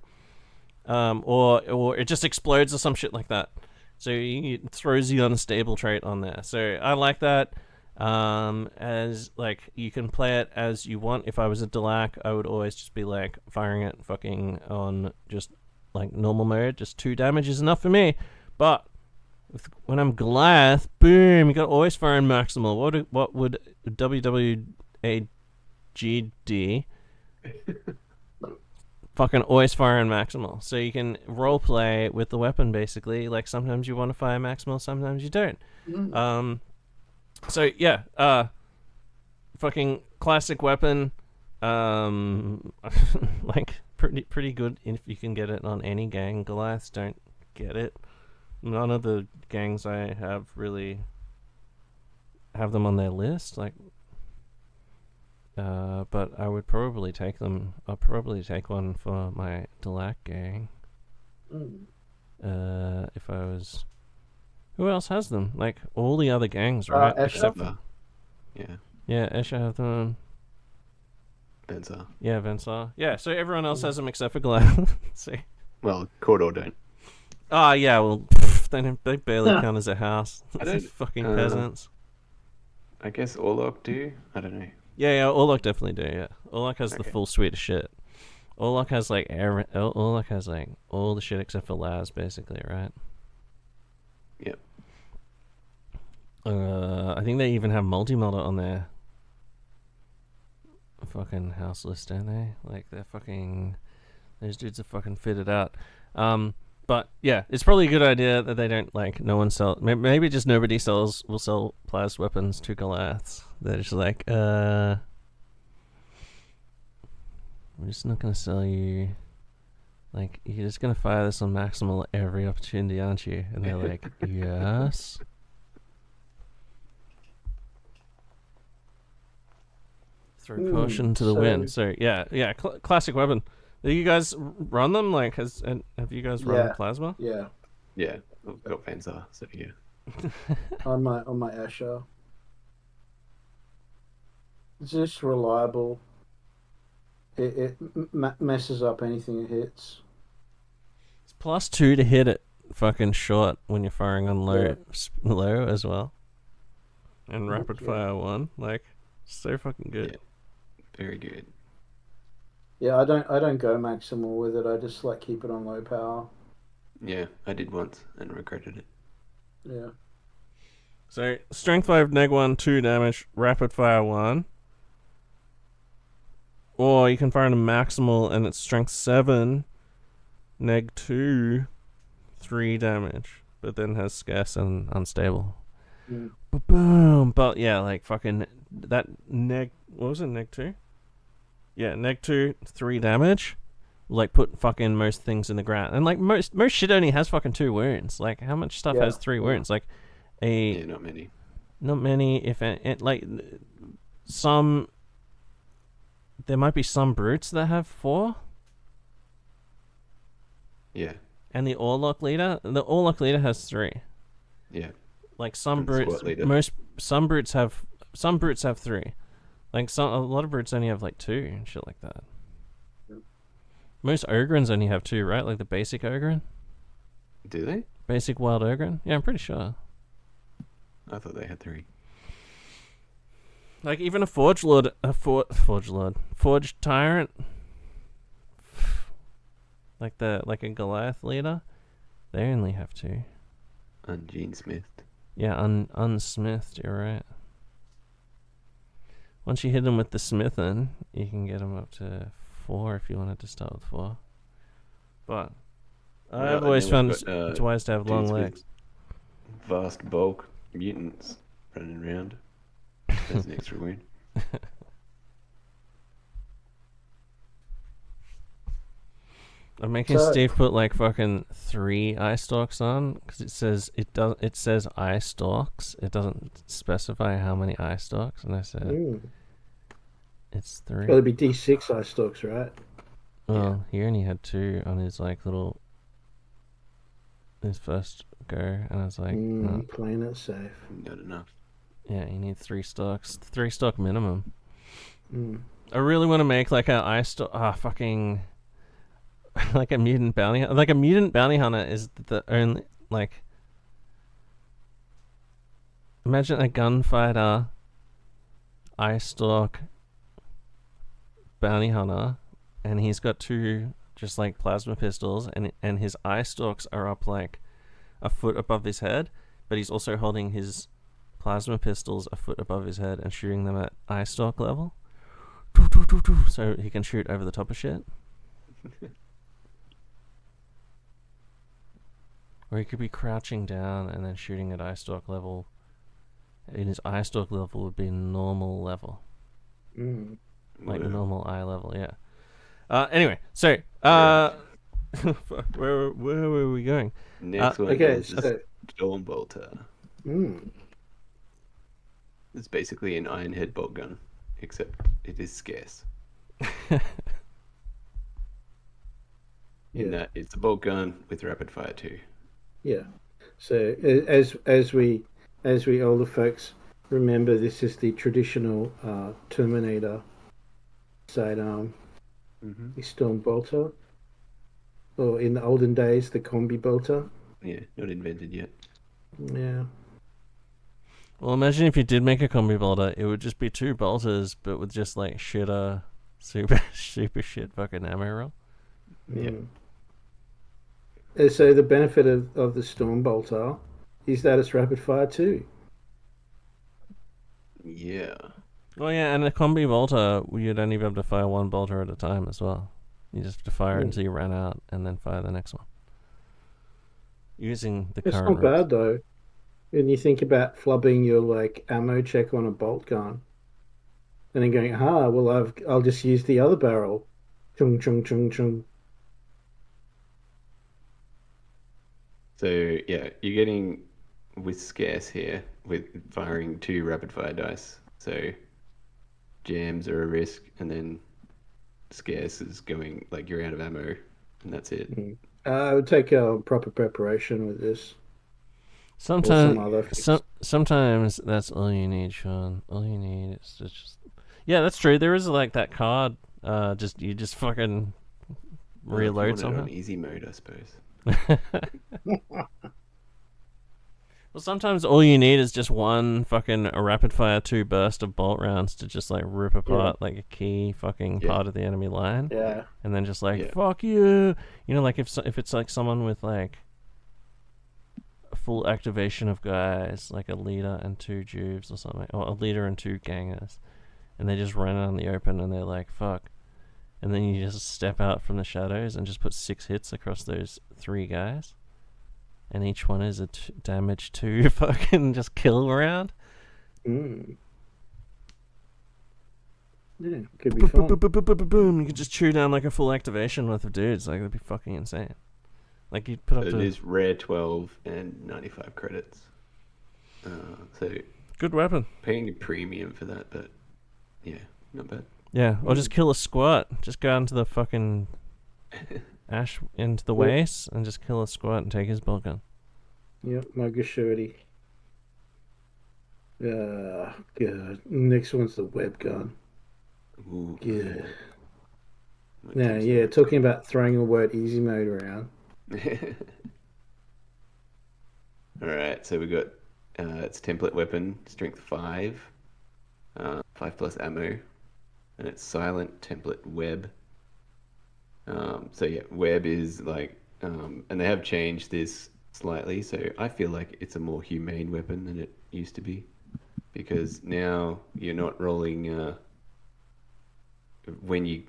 Or it just explodes or some shit like that. So it throws the unstable trait on there. So I like that. As like you can play it as you want. If I was a Delac, I would always just be like firing it fucking on just like normal mode. Just 2 damage is enough for me. But when I'm Goliath, boom, you got always firing maximal. What would WWAGD fucking always firing maximal? So you can role play with the weapon basically. Like sometimes you want to fire maximal, sometimes you don't. So yeah, fucking classic weapon. Like pretty good if you can get it on any gang. Goliaths don't get it. None of the gangs I have really have them on their list. Like, but I would probably take them. I'll probably take one for my Delac gang. If I was. Who else has them? Like all the other gangs, right? Except Yeah, Escher have them. Benza. Yeah, Vensar. Yeah, so everyone else has them except for Goliath. See. Well, Cordor don't. Oh yeah, well they barely count as a house. I don't- Fucking peasants. I guess Orlok do. I don't know. Yeah, Orlok definitely do. Yeah, Orlok has the Okay. full suite of shit. Orlok has like Orlok has like all the shit except for Laz, basically, right? Yep. I think they even have multi-modder on their fucking house list, don't they? Like they're fucking those dudes are fucking fitted out. But yeah, it's probably a good idea that they don't like no one sell. Maybe just nobody will sell plas weapons to Goliaths. They're just like, we're just not gonna sell you. Like you're just gonna fire this on maximal at every opportunity, aren't you? And they're like, yes. Throw caution to the wind. So yeah, classic weapon. Do you guys run them? Like, have you guys run plasma? Yeah, Yeah, I've got Benza, so yeah. on my Escher. It's just reliable. It messes up anything it hits. +2 to hit it fucking short when you're firing on low as well. And rapid fire 1. Like, so fucking good. Yeah. Very good. Yeah, I don't go maximal with it. I just like keep it on low power. Yeah, I did once and regretted it. Yeah. So, strength 5, neg 1, 2 damage, rapid fire 1. Or you can fire on a maximal and it's strength 7, neg 2, 3 damage. But then has scarce and unstable. Boom! But yeah, like fucking that neg. What was it? Neg 2? Yeah, neg 2, 3 damage. Like put fucking most things in the ground. And like most shit only has fucking 2 wounds. Like how much stuff has 3 wounds? Like Yeah, not many. Not many. If it like some. There might be some brutes that have 4. Yeah. And the Orlock leader has 3. Yeah. Like some And brutes, SWAT leader. some brutes have 3. Like a lot of brutes only have like 2 and shit like that. Most Ogrins only have 2, right? Like the basic Ogrin, Do they? basic wild Ogrin. Yeah, I'm pretty sure. I thought they had 3. Like even a Forge Tyrant, like a Goliath leader, they only have 2. And Gene Smith. Yeah, unsmithed. You're right. Once you hit them with the smithing, you can get them up to 4 if you wanted to start with 4. But I've always found it's wise to have long legs. Vast bulk mutants running around. That's an extra wound. I'm making Steve put like fucking 3 eye stalks on because it says eye stalks. It doesn't specify how many eye stalks, and I said it's 3. Got to be D6 eye stalks, right? Well, he only had 2 on his like his first go, and I was like, no. Playing it safe. Not enough. Yeah, you need 3 stalks, 3 stock minimum. I really want to make like an eye stalk. Fucking. Like a mutant bounty hunter is the only like. Imagine a gunfighter, eye stalk, bounty hunter, and he's got 2 just like plasma pistols, and his eye stalks are up like a foot above his head, but he's also holding his plasma pistols a foot above his head and shooting them at eye stalk level, so he can shoot over the top of shit. Or he could be crouching down and then shooting at eye stalk level. And his eye stalk level would be normal level. Like normal eye level, yeah. Anyway, so, where were we going? Next one is Stormbolter. It's basically an iron head bolt gun, except it is scarce. In that it's a bolt gun with rapid fire too. Yeah. So as we older folks remember, this is the traditional Terminator sidearm, the Storm Bolter, or in the olden days the Combi Bolter. Yeah, not invented yet. Yeah. Well, imagine if you did make a combi bolter, it would just be 2 bolters, but with just like super shit fucking ammo roll. Yeah. So the benefit of the Storm Bolter is that it's rapid fire too. Yeah. Well, yeah, and a combi bolter, you'd only be able to fire 1 bolter at a time as well. You just have to fire until you ran out, and then fire the next one. Using the current. It's not bad though. When you think about flubbing your like ammo check on a bolt gun, and then going, well, I'll just use the other barrel. Chung chung chung chung. So yeah, you're getting with scarce here with firing 2 rapid fire dice. So jams are a risk, and then scarce is going like you're out of ammo, and that's it. I would take proper preparation with this. Sometimes that's all you need, Sean. All you need is just yeah, that's true. There is like that card. You just fucking reload somehow. On easy mode, I suppose. Well, sometimes all you need is just one fucking rapid fire 2 burst of bolt rounds to just like rip apart like a key fucking part of the enemy line. Yeah. And then just like fuck you. You know, like if it's like someone with like a full activation of guys, like a leader and 2 Juves or something, or a leader and 2 gangers, and they just run out in the open and they're like fuck. And then you just step out from the shadows and just put 6 hits across those 3 guys. And each one is a damage 2 fucking just kill round. Mm. Yeah, could be fun. Boom. You could just chew down like a full activation worth of dudes. Like, that'd be fucking insane. Like, you'd put up It is rare 12 and 95 credits. So good weapon. Paying a premium for that, but yeah, not bad. Yeah, or just kill a squat. Just go out into the fucking ash, into the waste, and just kill a squat and take his bolt gun. Yep, Mogashirty. Good. Next one's the web gun. Ooh. Good. Now, yeah, talking about throwing a word easy mode around. Alright, so we got it's template weapon, strength 5, 5+ ammo, and it's silent template web. So yeah, web is like, and they have changed this slightly, so I feel like it's a more humane weapon than it used to be, because now you're not rolling when you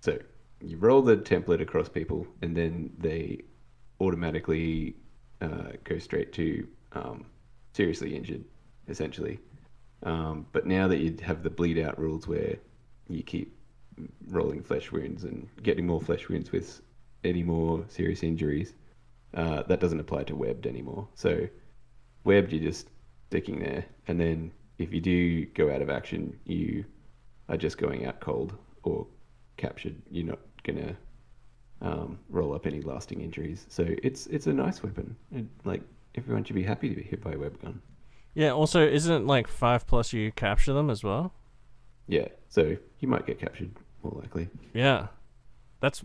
so you roll the template across people, and then they automatically go straight to seriously injured, essentially. But now that you have the bleed out rules where you keep rolling flesh wounds and getting more flesh wounds with any more serious injuries, that doesn't apply to webbed anymore. So webbed, you're just sticking there, and then if you do go out of action, you are just going out cold or captured. You're not gonna roll up any lasting injuries. So it's a nice weapon. Like, everyone should be happy to be hit by a web gun. Yeah, also, isn't it like 5+ you capture them as well? Yeah, so you might get captured, more likely. Yeah. That's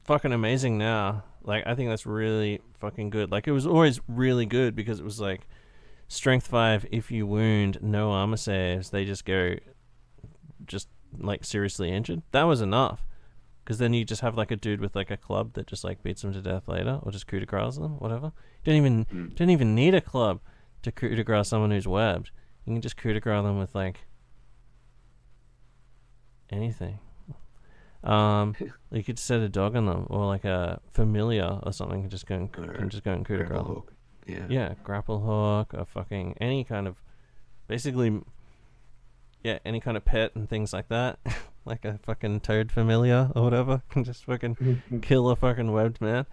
fucking amazing now. Like, I think that's really fucking good. Like, it was always really good because it was like strength 5, if you wound, no armor saves, they just go just like seriously injured. That was enough. Because then you just have like a dude with like a club that just like beats them to death later, or just coup de grace them, whatever. You don't even need a club to coup de grace someone who's webbed. You can just coup de grace them with like anything. You could set a dog on them, or like a familiar or something, and just go and coup de grace them. Yeah, grapple hook, or fucking any kind of, basically, yeah, any kind of pet and things like that. Like a fucking toad familiar or whatever, can just fucking kill a fucking webbed man.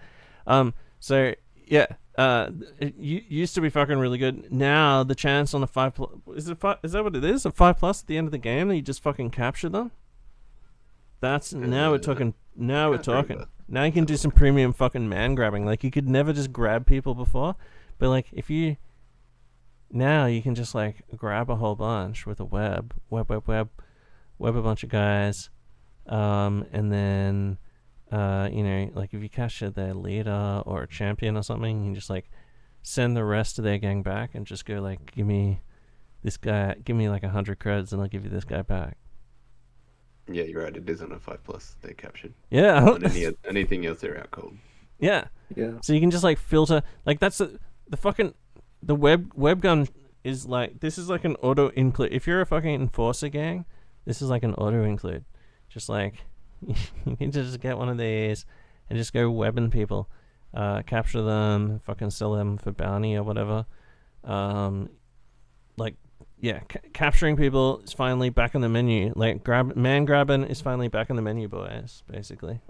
So yeah, it used to be fucking really good. Now the chance on a 5+, is that what it is? A 5+ at the end of the game that you just fucking capture them. That's now we're talking. Now we're talking. Now you can do some premium fucking man grabbing. Like, you could never just grab people before, but like now you can just like grab a whole bunch with a web a bunch of guys, and then like if you capture their leader or a champion or something, you can just like send the rest of their gang back and just go like, give me like 100 creds and I'll give you this guy back. Yeah, you're right, it is on a 5+, they're captured. Yeah. On anything else, they're out cold. Yeah. Yeah. So you can just like filter, like that's the web gun is like, this is like an auto include. If you're a fucking enforcer gang, this is like an auto include. Just like, you can just get one of these and just go webbing people, capture them, fucking sell them for bounty or whatever. Like, yeah, capturing people is finally back in the menu. Like, man grabbing is finally back in the menu, boys. Basically.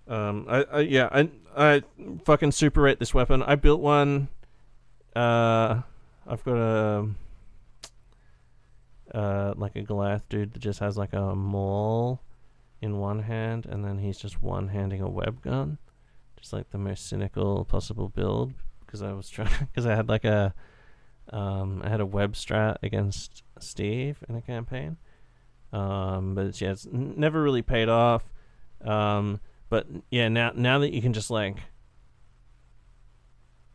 I fucking super rate this weapon. I built one. I've got like a Goliath dude that just has like a maul in one hand, and then he's just one-handing a web gun. Just like the most cynical possible build, because I had like I had a web strat against Steve in a campaign. But it's never really paid off. But yeah, now that you can just like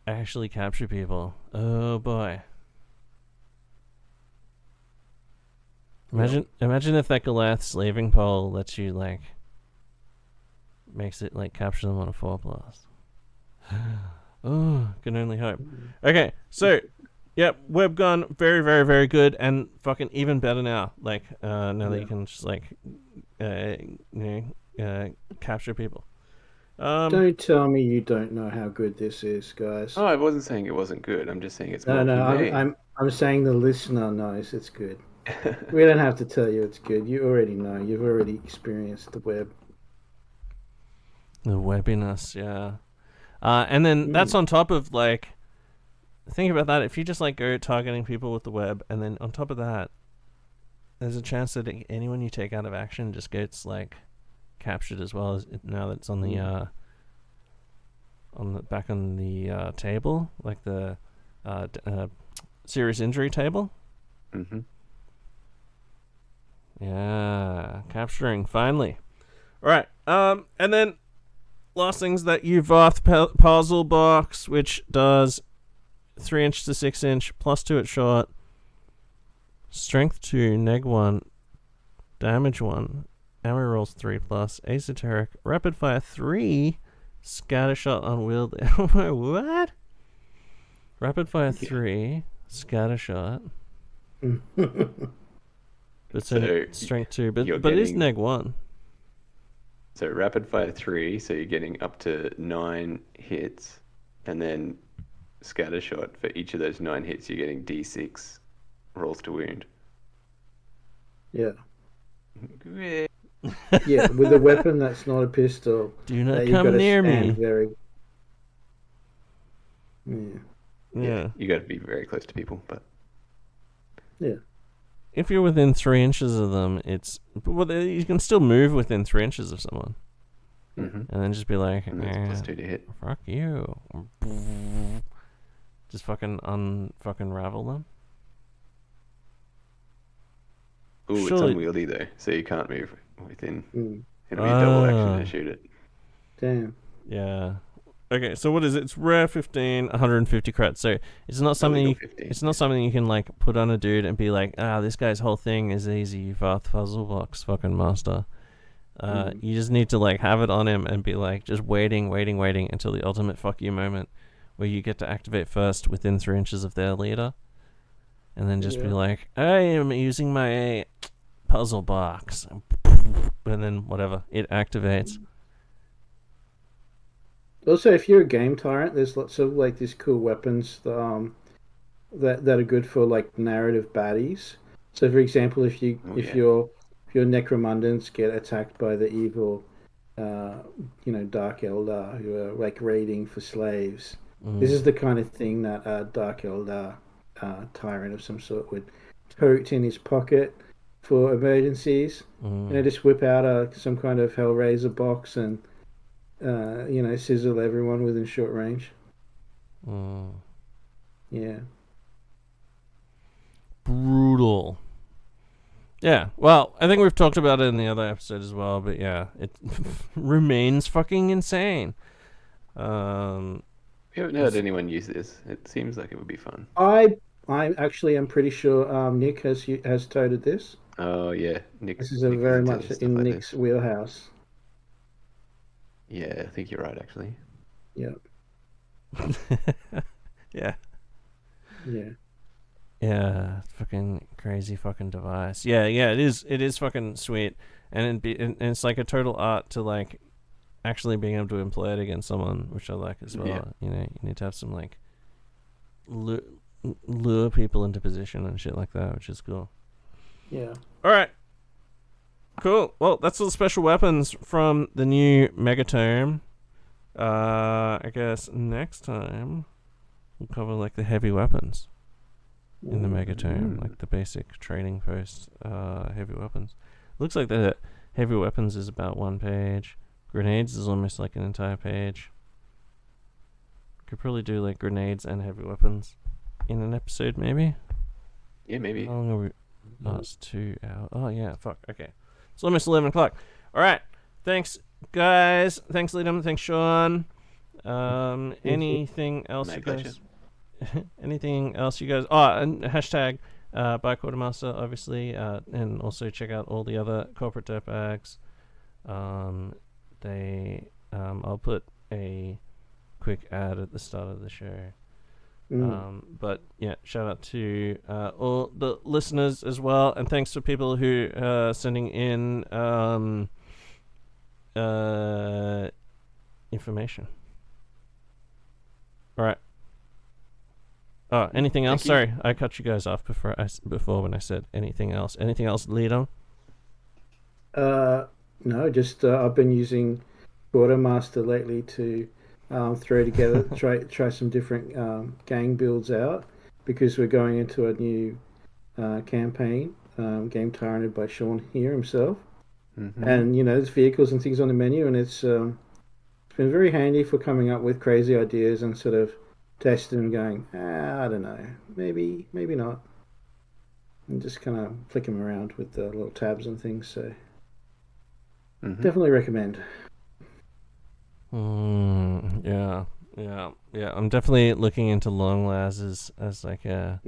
actually capture people, oh boy. Imagine if that Goliath slaving pole lets you like makes it like capture them on a 4+. Oh, can only hope. Okay, so yep, web gun, very, very, very good, and fucking even better now. Like now that you can just like capture people. Don't tell me you don't know how good this is, guys. Oh, I wasn't saying it wasn't good. I'm just saying it's more No, humane. I'm saying the listener knows it's good. We don't have to tell you it's good. You already know. You've already experienced the web. The webbiness, yeah. And then that's on top of like, think about that. If you just like go targeting people with the web, and then on top of that, there's a chance that anyone you take out of action just gets like captured as well. As now that it's on the back on the table, like the serious injury table. Mm-hmm. Yeah, capturing finally. All right. And then last thing's that Uvarth puzzle box, which does 3" to 6" +2 at short, strength 2, neg 1, damage 1, ammo rolls 3+, esoteric, rapid fire 3, scattershot unwieldy. What? Rapid fire 3, scattershot. But so strength 2, but it is neg 1. So rapid fire 3, so you're getting up to 9 hits, and then scattershot for each of those 9 hits, you're getting D6 rolls to wound. Yeah. Yeah, with a weapon that's not a pistol. Do not come near me. Yeah, you got to be very close to people, but yeah. If you're within 3 inches of them, you can still move within 3 inches of someone, and then just be like, +2 to hit. Fuck you. Just fucking ravel them. Ooh, it's unwieldy though, so you can't move within. It'll be a double action to shoot it. Damn. Yeah. Okay, so what is it? It's rare 15, 150 crits. So it's not something you can like put on a dude and be like, this guy's whole thing is easy, Uvarth puzzle box fucking master. You just need to like have it on him and be like just waiting until the ultimate fuck you moment where you get to activate first within 3 inches of their leader. And then just be like, I am using my puzzle box. And then whatever, it activates. Also, if you're a game tyrant, there's lots of like these cool weapons that are good for like narrative baddies. So, for example, if your Necromundans get attacked by the evil, Dark Eldar who are like raiding for slaves, this is the kind of thing that Dark Eldar tyrant of some sort would tote in his pocket for emergencies. Just whip out some kind of Hellraiser box and sizzle everyone within short range. Yeah. Brutal. Yeah, well, I think we've talked about it in the other episode as well, but yeah, it remains fucking insane. We haven't heard anyone use this. It seems like it would be fun. I actually am pretty sure Nick has toted this. Oh yeah, This is very much in Nick's wheelhouse. Yeah, I think you're right, actually. Yeah. Yeah. Yeah. Yeah, fucking crazy fucking device. Yeah, it is fucking sweet, and it's like a total art to like actually being able to employ it against someone, which I like as well. Yeah. You need to have some like lure people into position and shit like that, which is cool. Yeah. All right. Cool. Well, that's all the special weapons from the new Megatome. I guess next time we'll cover like the heavy weapons in the Megatome, like the basic trading post heavy weapons. Looks like the heavy weapons is about 1 page. Grenades is almost like an entire page. Could probably do like grenades and heavy weapons in an episode, maybe. Yeah, maybe. How long are we? Oh, it's 2 hours. Oh yeah, fuck. Okay. It's almost 11 o'clock. All right. Thanks guys. Thanks, Leedham. Thanks, Sean. Anything else, My you pleasure. guys? Anything else, you guys? Oh, and hashtag buy Quartermaster, obviously, and also check out all the other corporate dirtbags. I'll put a quick ad at the start of the show. But yeah, shout out to all the listeners as well, and thanks to people who are sending in information. All right. Oh, anything else? Sorry, I cut you guys off before when I said anything else. Anything else, Leedham? No, just I've been using Quartermaster lately to throw together, try some different gang builds out because we're going into a new campaign, game tyranted by Sean here himself, and there's vehicles and things on the menu, and it's been very handy for coming up with crazy ideas and sort of testing and going, I don't know, maybe not, and just kind of flick them around with the little tabs and things. So definitely recommend. Yeah. I'm definitely looking into long las as like a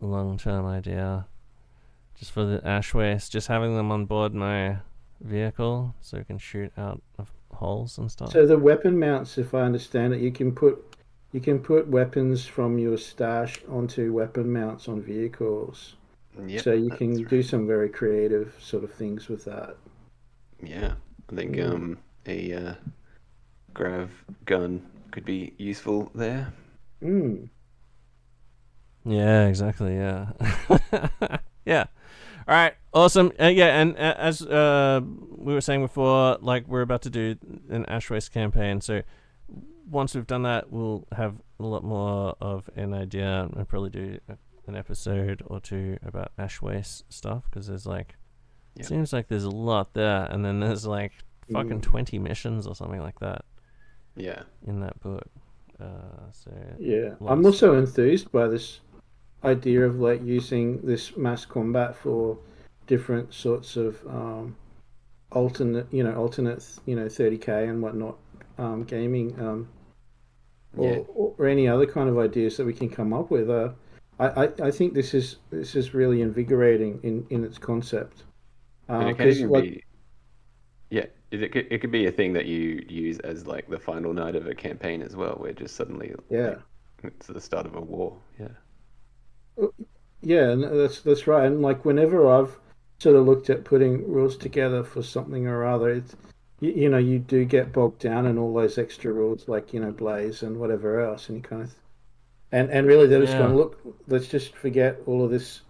long-term idea, just for the ash waste, just having them on board my vehicle so I can shoot out of holes and stuff. So the weapon mounts, if I understand it, you can put weapons from your stash onto weapon mounts on vehicles. Yep, so you can do some very creative sort of things with that. Yeah, I think a grav gun could be useful there. Yeah, exactly. Yeah. Yeah. All right. Awesome. And as we were saying before, like we're about to do an ash waste campaign. So once we've done that, we'll have a lot more of an idea and probably do an episode or two about ash waste stuff, because there's like, it seems like there's a lot there, and then there's like fucking 20 missions or something like that. Yeah. In that book. So yeah, I'm also enthused by this idea of like using this mass combat for different sorts of alternate 30k and whatnot gaming or any other kind of ideas that we can come up with. I think this is really invigorating in its concept. And it can even be, it could be a thing that you use as like the final night of a campaign as well, where just suddenly like, it's the start of a war. Yeah, and that's right. And like whenever I've sort of looked at putting rules together for something or other, it's you do get bogged down in all those extra rules, like Blaze and whatever else, and you kind of and really they're just going, look, let's just forget all of this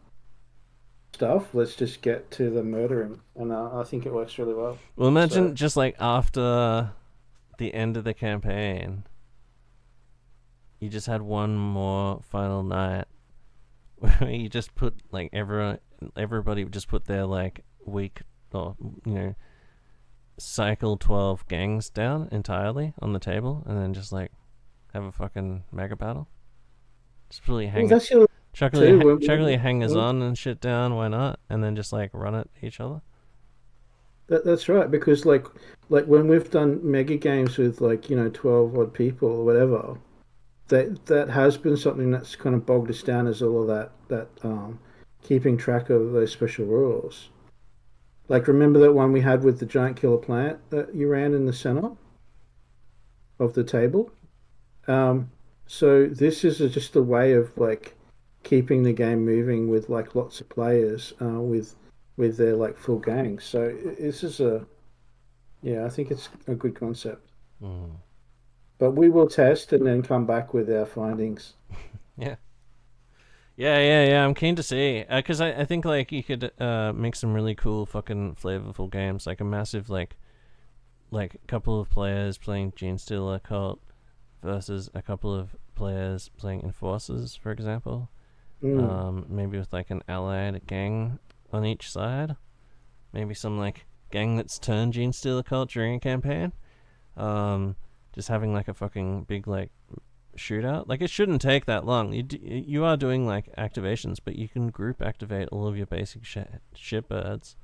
stuff. Let's just get to the murdering, and I think it works really well. Well, imagine just like after the end of the campaign, you just had one more final night where you just put like everybody just put their like week or cycle 12 gangs down entirely on the table, and then just like have a fucking mega battle. Just really chuck your hangers on and shit down. Why not? And then just like run at each other. That's right, because like when we've done mega games with 12 odd people or whatever, that has been something that's kind of bogged us down, as all of that keeping track of those special rules. Like, remember that one we had with the giant killer plant that you ran in the center of the table? So this is just a way of like keeping the game moving with like lots of players with their like full gangs. So this is I think it's a good concept. But we will test and then come back with our findings. Yeah. I'm keen to see, because I think like you could make some really cool fucking flavorful games, like a massive like couple of players playing Genestealer Cult versus a couple of players playing Enforcers, for example. Maybe with like an allied gang on each side. Maybe some like gang that's turned Genestealer Cult during a campaign. Just having like a fucking big like shootout. Like, it shouldn't take that long. You are doing like activations, but you can group activate all of your basic shitbirds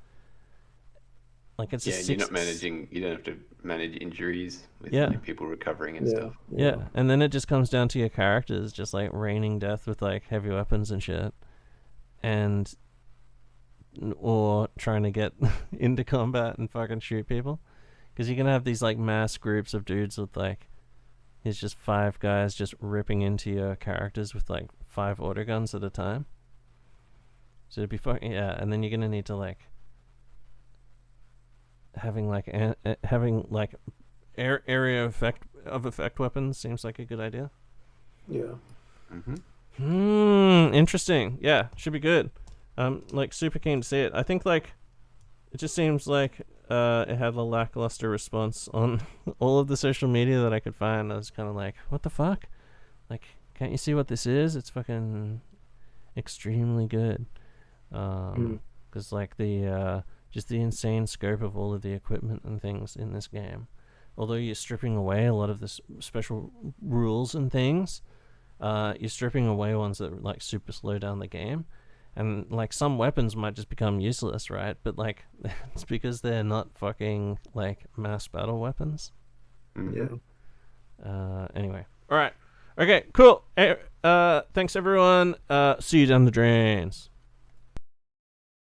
Like it's Yeah, a and six. you're not managing. You don't have to manage injuries with Yeah. like, people recovering and Yeah. stuff. Yeah, and then it just comes down to your characters just like raining death with like heavy weapons and shit, and or trying to get into combat and fucking shoot people, because you can have these like mass groups of dudes with like, it's just 5 guys just ripping into your characters with like 5 autoguns at a time. So it'd be fucking and then you're gonna need to like having like area of effect weapons seems like a good idea. Yeah. Interesting. Yeah, should be good. Like super keen to see it. I think like it just seems like it had a lackluster response on all of the social media that I could find. I was kind of like, what the fuck? Like, can't you see what this is? It's fucking extremely good. Because like the just the insane scope of all of the equipment and things in this game. Although you're stripping away a lot of the special rules and things, you're stripping away ones that like super slow down the game. And like some weapons might just become useless, right? But like it's because they're not fucking like mass battle weapons. Yeah. Anyway. Alright. Okay, cool. Thanks everyone. See you down the drains.